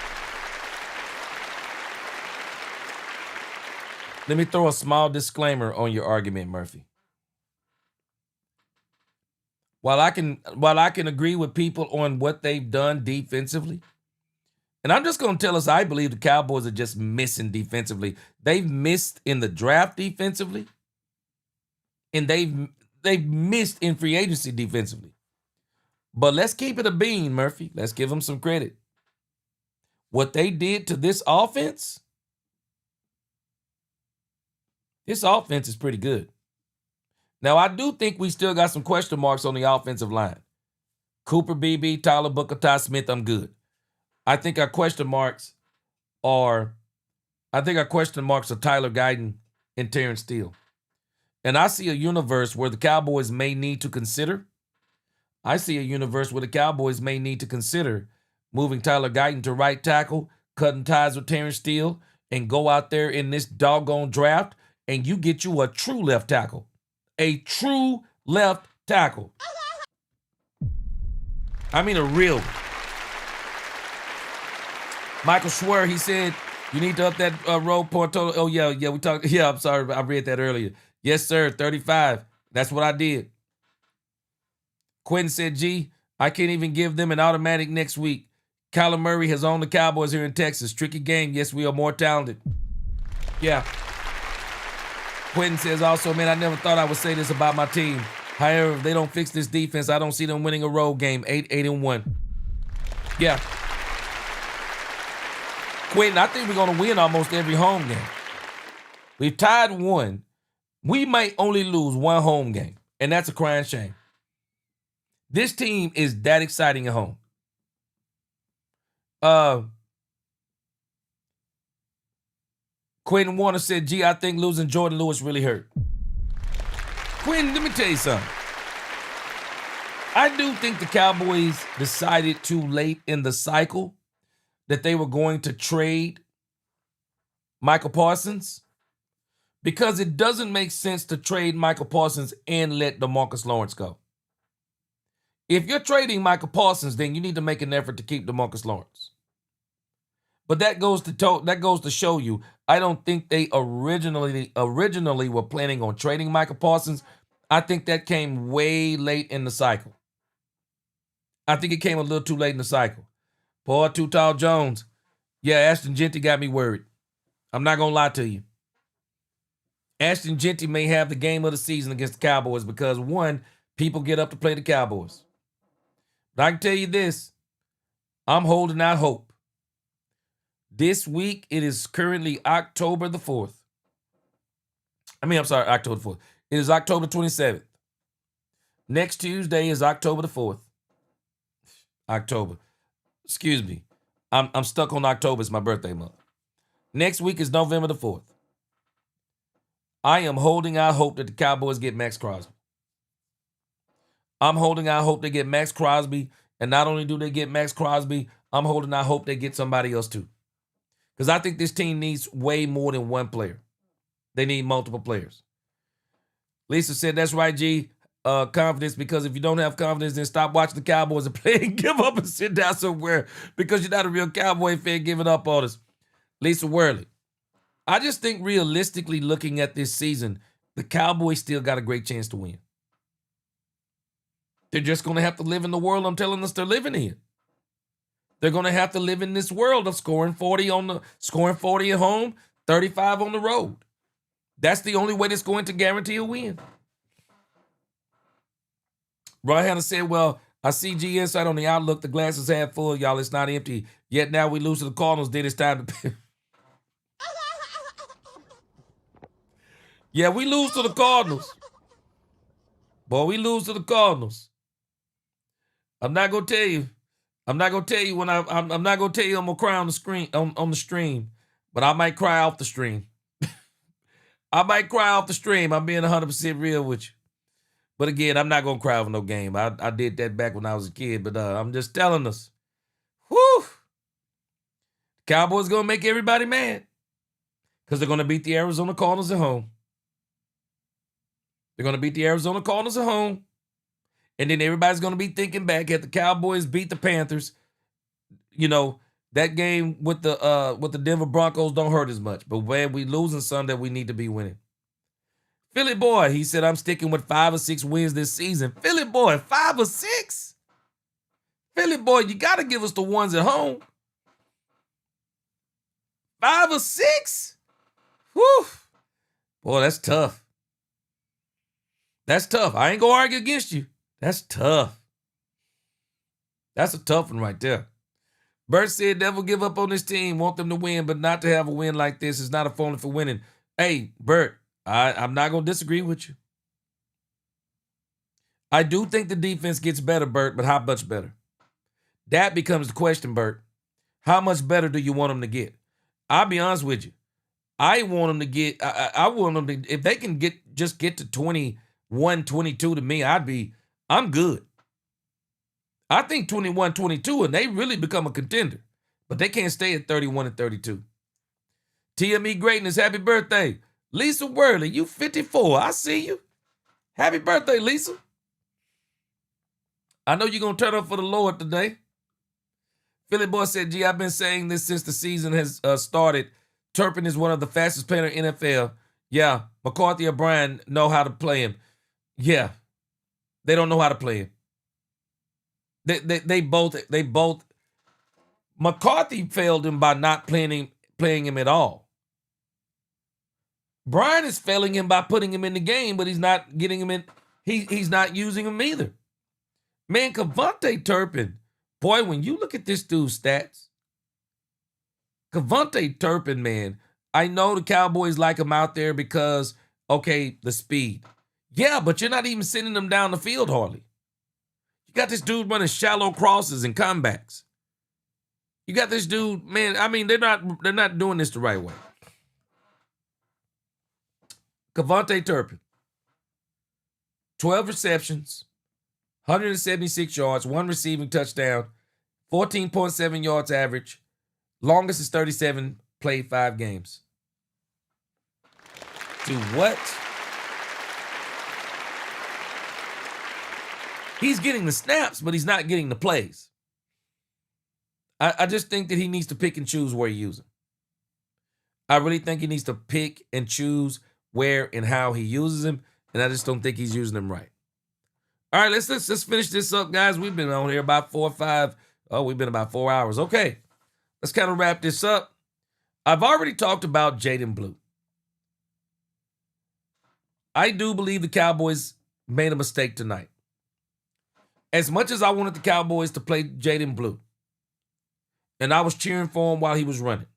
Let me throw a small disclaimer on your argument, Murphy. While I can agree with people on what they've done defensively, and I'm just going to tell us I believe the Cowboys are just missing defensively. They've missed in the draft defensively, and they've missed in free agency defensively. But let's keep it a bean, Murphy. Let's give them some credit. What they did to this offense is pretty good. Now, I do think we still got some question marks on the offensive line. Cooper Beebe, Tyler Booker, Ty Smith, I'm good. I think our question marks are Tyler Guyton and Terrence Steele. And I see a universe where the Cowboys may need to consider. Moving Tyler Guyton to right tackle, cutting ties with Terrence Steele, and go out there in this doggone draft, and you get you a true left tackle. A true left tackle. I mean a real one. Michael Schwer, he said, you need to up that road point total. Oh, yeah, we talked. Yeah, I'm sorry. I read that earlier. Yes, sir, 35. That's what I did. Quentin said, G, I can't even give them an automatic next week. Kyler Murray has owned the Cowboys here in Texas. Tricky game. Yes, we are more talented. Yeah. Quentin says also, man, I never thought I would say this about my team. However, if they don't fix this defense, I don't see them winning a road game. 8-1. Yeah. Quentin, I think we're going to win almost every home game. We've tied one. We might only lose one home game, and that's a crying shame. This team is that exciting at home. Quentin Warner said, gee, I think losing Jordan Lewis really hurt. Quentin, let me tell you something. I do think the Cowboys decided too late in the cycle that they were going to trade Michael Parsons, because it doesn't make sense to trade Michael Parsons and let DeMarcus Lawrence go. If you're trading Michael Parsons, then you need to make an effort to keep DeMarcus Lawrence. But that goes to show you, I don't think they originally were planning on trading Michael Parsons. I think that came way late in the cycle. I think it came a little too late in the cycle. Poor Too Tall Jones. Yeah, Ashton Genty got me worried. I'm not going to lie to you. Ashton Genty may have the game of the season against the Cowboys because, one, people get up to play the Cowboys. But I can tell you this, I'm holding out hope. This week, it is currently October the 4th. October the 4th. It is October 27th. Next Tuesday is October the 4th. Excuse me. I'm stuck on October. It's my birthday month. Next week is November the 4th. I am holding out hope that the Cowboys get Max Crosby. I'm holding out hope they get Max Crosby. And not only do they get Max Crosby, I'm holding out hope they get somebody else too. Because I think this team needs way more than one player. They need multiple players. Lisa said, that's right, G. Confidence, because if you don't have confidence, then stop watching the Cowboys and play and give up and sit down somewhere because you're not a real Cowboy fan giving up on us. Lisa Worley. I just think realistically looking at this season, the Cowboys still got a great chance to win. They're just going to have to live in the world I'm telling us they're living in. They're going to have to live in this world of scoring 40 at home, 35 on the road. That's the only way that's going to guarantee a win. Ron Hanna said, well, I see G insight on the outlook. The glass is half full, y'all. It's not empty. Yet now we lose to the Cardinals. Then it's time to... Yeah, we lose to the Cardinals. Boy, we lose to the Cardinals. I'm not gonna tell you. I'm not gonna tell you when I'm not gonna tell you I'm gonna cry on the screen on the stream, but I might cry off the stream. I might cry off the stream. I'm being 100% real with you. But again, I'm not gonna cry over no game. I did that back when I was a kid, but I'm just telling us. Whew. Cowboys gonna make everybody mad because they're gonna beat the Arizona Cardinals at home. They're going to beat the Arizona Cardinals at home. And then everybody's going to be thinking back at the Cowboys beat the Panthers. You know, that game with the Denver Broncos don't hurt as much. But when we losing Sunday, we need to be winning. Philly boy, he said, I'm sticking with 5 or 6 wins this season. Philly boy, 5 or 6? Philly boy, you got to give us the ones at home. 5 or 6? Whew. Boy, that's tough. That's tough. I ain't going to argue against you. That's tough. That's a tough one right there. Bert said, never give up on this team. Want them to win, but not to have a win like this. It's not a formula for winning. Hey, Bert, I'm not going to disagree with you. I do think the defense gets better, Bert, but how much better? That becomes the question, Bert. How much better do you want them to get? I'll be honest with you. I want them to get, I want them to, if they can just get to 21, 22 to me, I'm good. I think 21, 22, and they really become a contender. But they can't stay at 31 and 32. TME Greatness, happy birthday. Lisa Worley, you 54. I see you. Happy birthday, Lisa. I know you're going to turn up for the Lord today. Philly Boy said, gee, I've been saying this since the season has started. Turpin is one of the fastest players in the NFL. Yeah, McCarthy or Bryan know how to play him. Yeah, they don't know how to play him. They both. McCarthy failed him by not playing him at all. Bryan is failing him by putting him in the game, but he's not getting him in. He's not using him either. Man, Kevontae Turpin, boy, when you look at this dude's stats, Kevontae Turpin, man, I know the Cowboys like him out there because, okay, the speed. Yeah, but you're not even sending him down the field hardly. You got this dude running shallow crosses and comebacks. You got this dude, man, I mean, they're not doing this the right way. Kevontae Turpin, 12 receptions, 176 yards, 1 receiving touchdown, 14.7 yards average. Longest is 37, played 5 games. To what? He's getting the snaps, but he's not getting the plays. I just think that he needs to pick and choose where he uses them. I really think he needs to pick and choose where and how he uses them, and I just don't think he's using them right. All right, let's finish this up, guys. We've been on here about 4 or 5. Oh, we've been about 4 hours. Okay, let's kind of wrap this up. I've already talked about Jaden Blue. I do believe the Cowboys made a mistake tonight. As much as I wanted the Cowboys to play Jaden Blue, and I was cheering for him while he was running,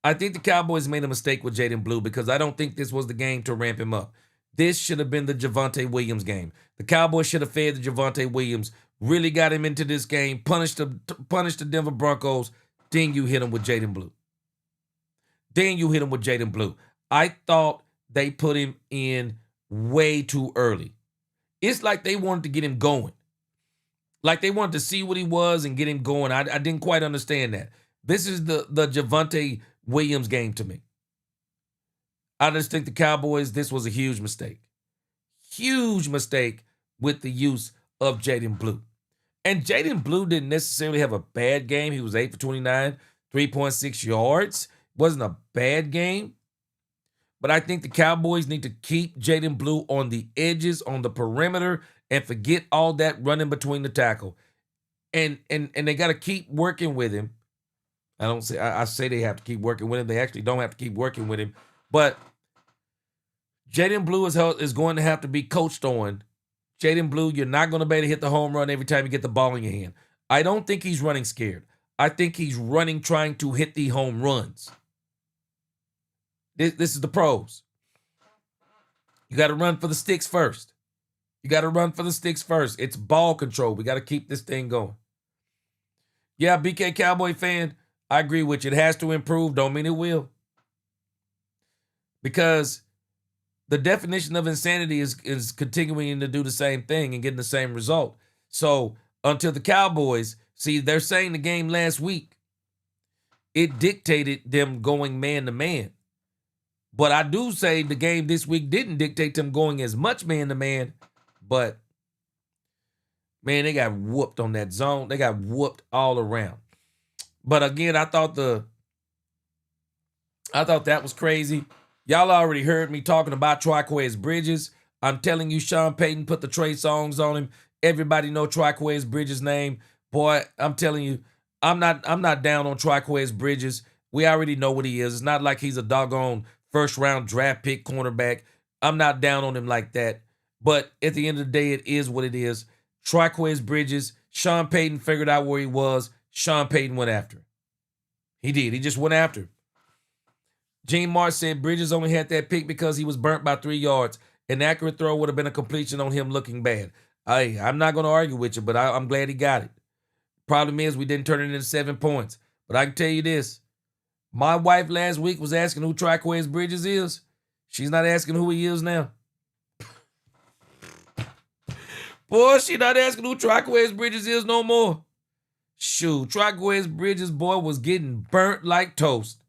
I think the Cowboys made a mistake with Jaden Blue because I don't think this was the game to ramp him up. This should have been the Javonte Williams game. The Cowboys should have fed the Javonte Williams, really got him into this game, punished the Denver Broncos, then you hit him with Jaden Blue. I thought they put him in way too early. It's like they wanted to get him going. Like they wanted to see what he was and get him going. I didn't quite understand that. This is the Javonte Williams game to me. I just think the Cowboys, this was a huge mistake. Huge mistake with the use of Jaden Blue. And Jaden Blue didn't necessarily have a bad game. He was 8 for 29, 3.6 yards. Wasn't a bad game. But I think the Cowboys need to keep Jaden Blue on the edges, on the perimeter, and forget all that running between the tackle. And they got to keep working with him. I say they have to keep working with him. They actually don't have to keep working with him. But Jaden Blue is going to have to be coached on. Jaden Blue, you're not going to be able to hit the home run every time you get the ball in your hand. I don't think he's running scared. I think he's running trying to hit the home runs. This is the pros. You got to run for the sticks first. It's ball control. We got to keep this thing going. Yeah, BK Cowboy fan, I agree with you. It has to improve. Don't mean it will. Because the definition of insanity is continuing to do the same thing and getting the same result. So until the Cowboys, see, they're saying the game last week, it dictated them going man to man. But I do say the game this week didn't dictate them going as much man to man. But, man, they got whooped on that zone. They got whooped all around. But again, I thought that was crazy. Y'all already heard me talking about Triquez Bridges. I'm telling you, Sean Payton put the Trey songs on him. Everybody know Triquez Bridges' name. Boy, I'm telling you, I'm not down on Triquez Bridges. We already know what he is. It's not like he's a doggone first-round draft pick cornerback. I'm not down on him like that. But at the end of the day, it is what it is. Triquez Bridges, Sean Payton figured out where he was. Sean Payton went after him. He did. He just went after him. Gene Marsh said Bridges only had that pick because he was burnt by 3 yards. An accurate throw would have been a completion on him looking bad. I'm not going to argue with you, but I'm glad he got it. Problem is we didn't turn it into 7 points. But I can tell you this. My wife last week was asking who Triquez Bridges is. She's not asking who he is now. Boy, she not asking who Triquez Bridges is no more. Shoot, Triquez Bridges, boy, was getting burnt like toast.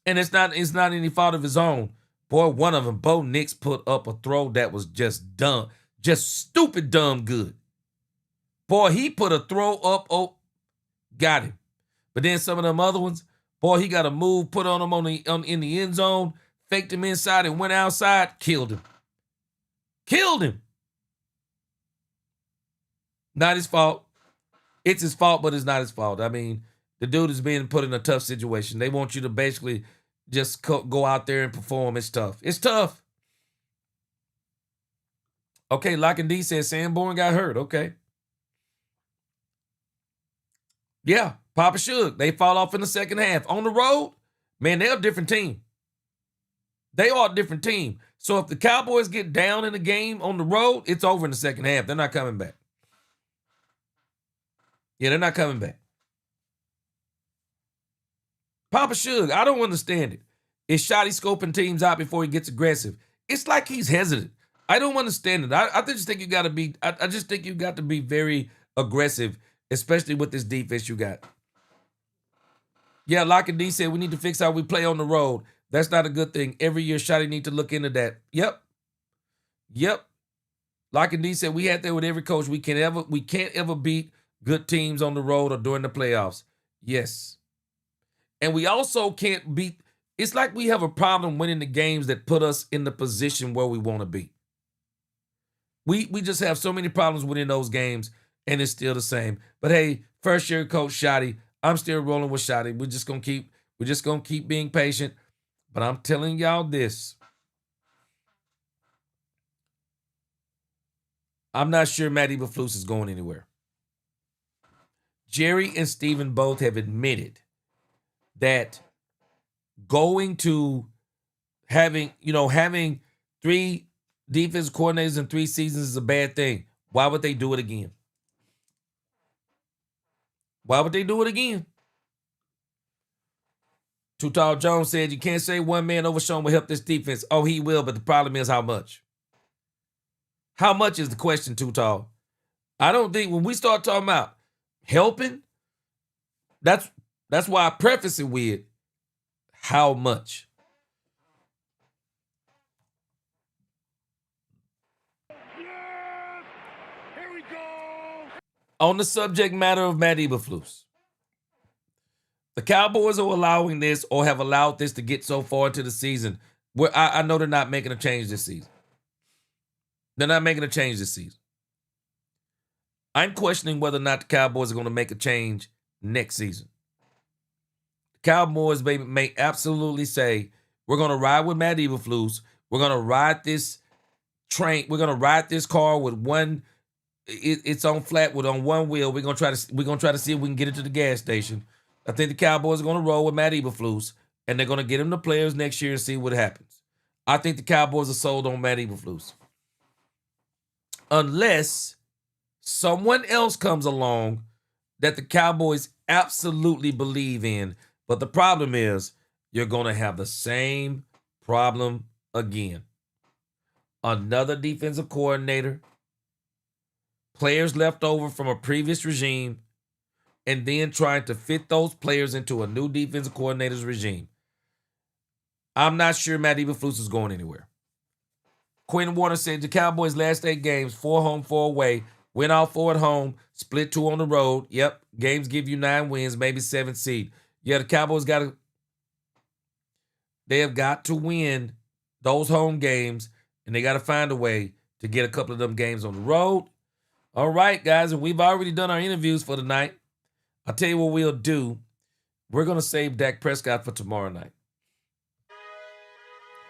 And it's not any fault of his own. Boy, one of them, Bo Nix, put up a throw that was just dumb. Just stupid dumb good. Boy, he put a throw up. Oh, got him. But then some of them other ones, boy, he got a move put on him in the end zone, faked him inside and went outside, killed him. Killed him. Not his fault. It's his fault, but it's not his fault. I mean, the dude is being put in a tough situation. They want you to basically just go out there and perform. It's tough. It's tough. Okay, Lock and D says Sanborn got hurt. Okay. Yeah, Papa Suge. They fall off in the second half. On the road, man, they're a different team. They are a different team. So if the Cowboys get down in the game on the road, it's over in the second half. They're not coming back. Yeah, they're not coming back. Papa Suge, I don't understand it. Is Shotty scoping teams out before he gets aggressive? It's like he's hesitant. I don't understand it. I just think you got to be. I just think you got to be very aggressive, especially with this defense you got. Yeah, Lock and D said we need to fix how we play on the road. That's not a good thing. Every year, Shotty need to look into that. Yep. Lock and D said we had that with every coach. We can't ever beat good teams on the road or during the playoffs. Yes. And we also can't beat. It's like we have a problem winning the games that put us in the position where we want to be. We just have so many problems winning those games, and it's still the same. But hey, first year coach Shotty, I'm still rolling with Shotty. We're just gonna keep being patient. But I'm telling y'all this. I'm not sure Matt Eberflus is going anywhere. Jerry and Steven both have admitted that going to having 3 defensive coordinators in 3 seasons is a bad thing. Why would they do it again? Why would they do it again? Too Tall Jones said you can't say one man over Sean will help this defense. Oh, he will, but the problem is how much? How much is the question, Too Tall? I don't think when we start talking about helping, that's why I preface it with how much. Here we go. On the subject matter of Matt Eberflus, the Cowboys are allowing this or have allowed this to get so far into the season where I know they're not making a change this season. They're not making a change this season. I'm questioning whether or not the Cowboys are going to make a change next season. The Cowboys may absolutely say, we're going to ride with Matt Eberflus. We're going to ride this train. We're going to ride this car with one. It's on flat with on one wheel. We're going to try to see if we can get it to the gas station. I think the Cowboys are going to roll with Matt Eberflus, and they're going to get him the players next year and see what happens. I think the Cowboys are sold on Matt Eberflus. Unless someone else comes along that the Cowboys absolutely believe in. But the problem is you're going to have the same problem again. Another defensive coordinator, players left over from a previous regime, and then trying to fit those players into a new defensive coordinator's regime. I'm not sure Matt Eberflus is going anywhere. Quinn Warner said the Cowboys' last 8 games, 4 home, 4 away, win all 4 at home, split 2 on the road. Yep, games give you 9 wins, maybe 7 seed. Yeah, the Cowboys they have got to win those home games, and they got to find a way to get a couple of them games on the road. All right, guys, and we've already done our interviews for tonight. I'll tell you what we'll do. We're going to save Dak Prescott for tomorrow night.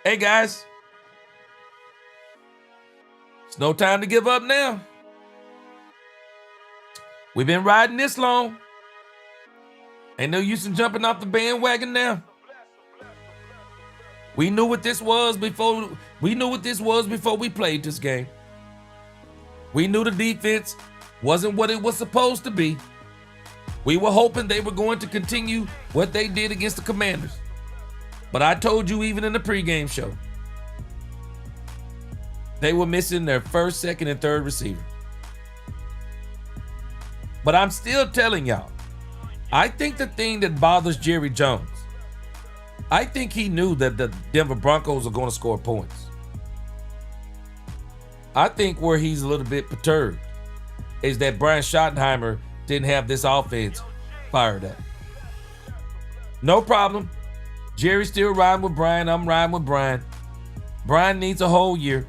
Hey, guys. It's no time to give up now. We've been riding this long. Ain't no use in jumping off the bandwagon now. We knew what this was before we played this game. We knew the defense wasn't what it was supposed to be. We were hoping they were going to continue what they did against the Commanders. But I told you even in the pregame show, they were missing their first, second, and third receiver. But I'm still telling y'all, I think the thing that bothers Jerry Jones, I think he knew that the Denver Broncos are going to score points. I think where he's a little bit perturbed is that Brian Schottenheimer didn't have this offense fired up. No problem. Jerry's still riding with Brian. I'm riding with Brian. Brian needs a whole year.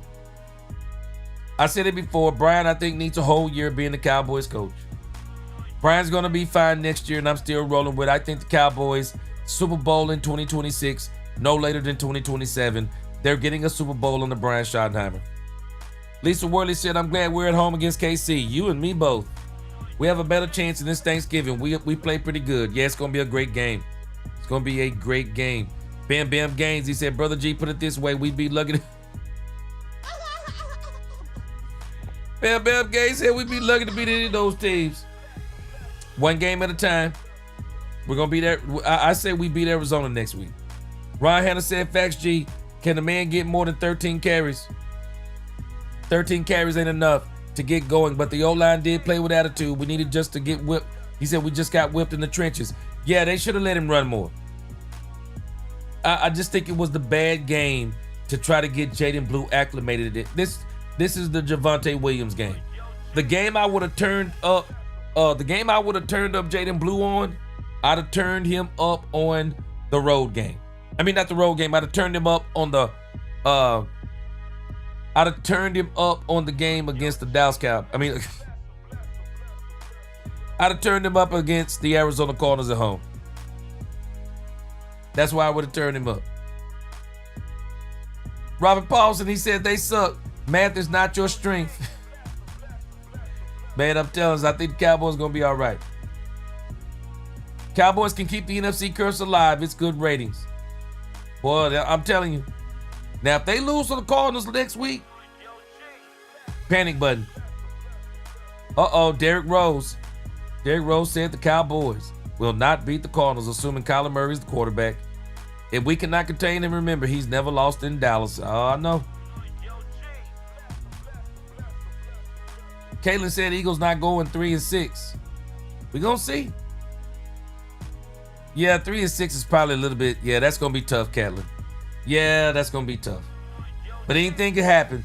I said it before. Brian, I think, needs a whole year being the Cowboys coach. Brian's going to be fine next year, and I'm still rolling with it. I think the Cowboys, Super Bowl in 2026, no later than 2027. They're getting a Super Bowl under Brian Schottenheimer. Lisa Worley said, I'm glad we're at home against KC. You and me both. We have a better chance in this Thanksgiving. We play pretty good. Yeah, it's going to be a great game. It's going to be a great game. Bam Bam Gaines, he said, Brother G, put it this way. We'd be lucky to... Bam Bam Gaines said we'd be lucky to beat any of those teams. One game at a time. We're going to be there. I say we beat Arizona next week. Ron Hanna said, Facts G, can the man get more than 13 carries? 13 carries ain't enough to get going, but the O-line did play with attitude. We needed just to get whipped. He said we just got whipped in the trenches. Yeah, they should have let him run more. I just think it was the bad game to try to get Jaden Blue acclimated. This is the Javonte Williams game. The game I would have turned up, Jaden Blue on, I'd have turned him up on the road game. I mean, not the road game. I'd have turned him up on the game against the Dallas Cowboys. I mean, I'd have turned him up against the Arizona Cardinals at home. That's why I would have turned him up. Robert Paulson, he said they suck. Math is not your strength. Man, I'm telling you, I think the Cowboys going to be all right. Cowboys can keep the NFC curse alive. It's good ratings. Boy, I'm telling you. Now, if they lose to the Cardinals next week, panic button. Derrick Rose. Derrick Rose said the Cowboys will not beat the Cardinals, assuming Kyler Murray is the quarterback. If we cannot contain him, remember, he's never lost in Dallas. Oh, I know. Caitlin said Eagles not going 3-6. We're going to see. Yeah, 3-6 is probably a little bit. Yeah, that's going to be tough, Caitlin. Yeah, that's going to be tough. But anything can happen.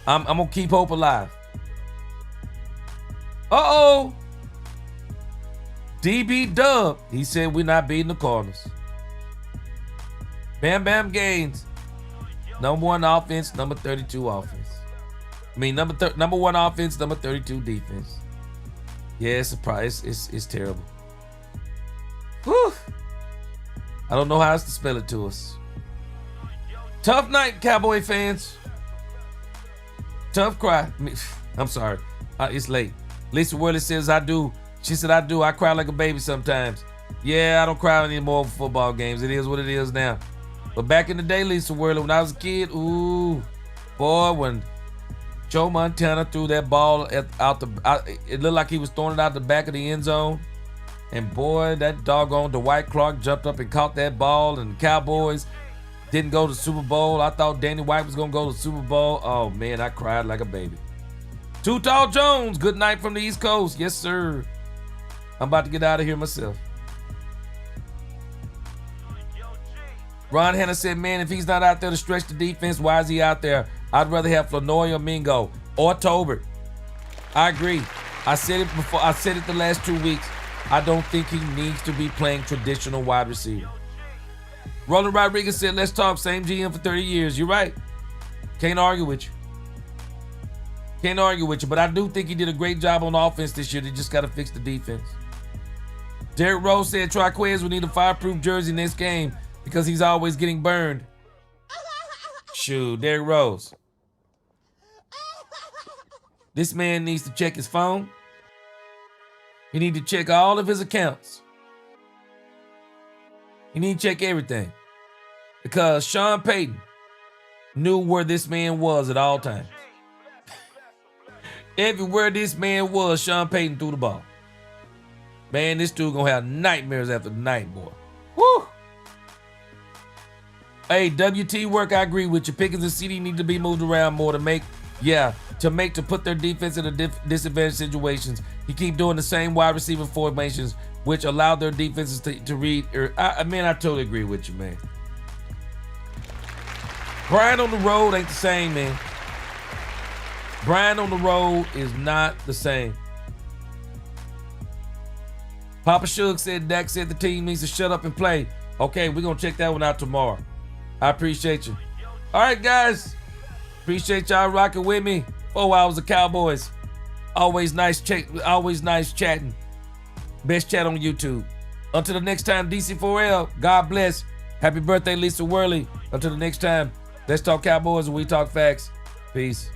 I'm going to keep hope alive. DB Dub. He said we're not beating the Cardinals. Bam Bam Gaines. Number 1 offense, number 32 offense. I mean, number 1 offense, number 32 defense. Yeah, it's a surprise. It's terrible. Whew. I don't know how else to spell it to us. Tough night, Cowboy fans. Tough cry. I'm sorry. It's late. Lisa Worley says, I do. She said, I do. I cry like a baby sometimes. Yeah, I don't cry anymore for football games. It is what it is now. But back in the day, Lisa Worley, when I was a kid, ooh, boy, when Joe Montana threw that ball it looked like he was throwing it out the back of the end zone. And boy, that doggone Dwight Clark jumped up and caught that ball, and the Cowboys didn't go to the Super Bowl. I thought Danny White was going to go to the Super Bowl. Oh, man, I cried like a baby. Too Tall Jones, good night from the East Coast. Yes, sir. I'm about to get out of here myself. Ron Hanna said, man, if he's not out there to stretch the defense, why is he out there? I'd rather have Flournoy or Mingo or Tolbert. I agree. I said it before. I said it the last 2 weeks. I don't think he needs to be playing traditional wide receiver. Roland Rodriguez said, let's talk. Same GM for 30 years. You're right. Can't argue with you. Can't argue with you. But I do think he did a great job on offense this year. They just got to fix the defense. Derrick Rose said Triquez will need a fireproof jersey next game because he's always getting burned. Shoot, Derrick Rose. This man needs to check his phone. He needs to check all of his accounts. He needs to check everything. Because Sean Payton knew where this man was at all times. Everywhere this man was, Sean Payton threw the ball. Man, this dude gonna have nightmares after night, boy. Woo! Hey, WT work, I agree with you. Pickens and CD need to be moved around more to put their defense in disadvantaged situations. He keep doing the same wide receiver formations, which allow their defenses to read. I totally agree with you, man. Brian on the road ain't the same, man. Brian on the road is not the same. Papa Shug said Dak said the team needs to shut up and play. Okay, we're going to check that one out tomorrow. I appreciate you. All right, guys. Appreciate y'all rocking with me. 4 hours of Cowboys. Always nice chatting. Best chat on YouTube. Until the next time, DC4L, God bless. Happy birthday, Lisa Worley. Until the next time, let's talk Cowboys and we talk facts. Peace.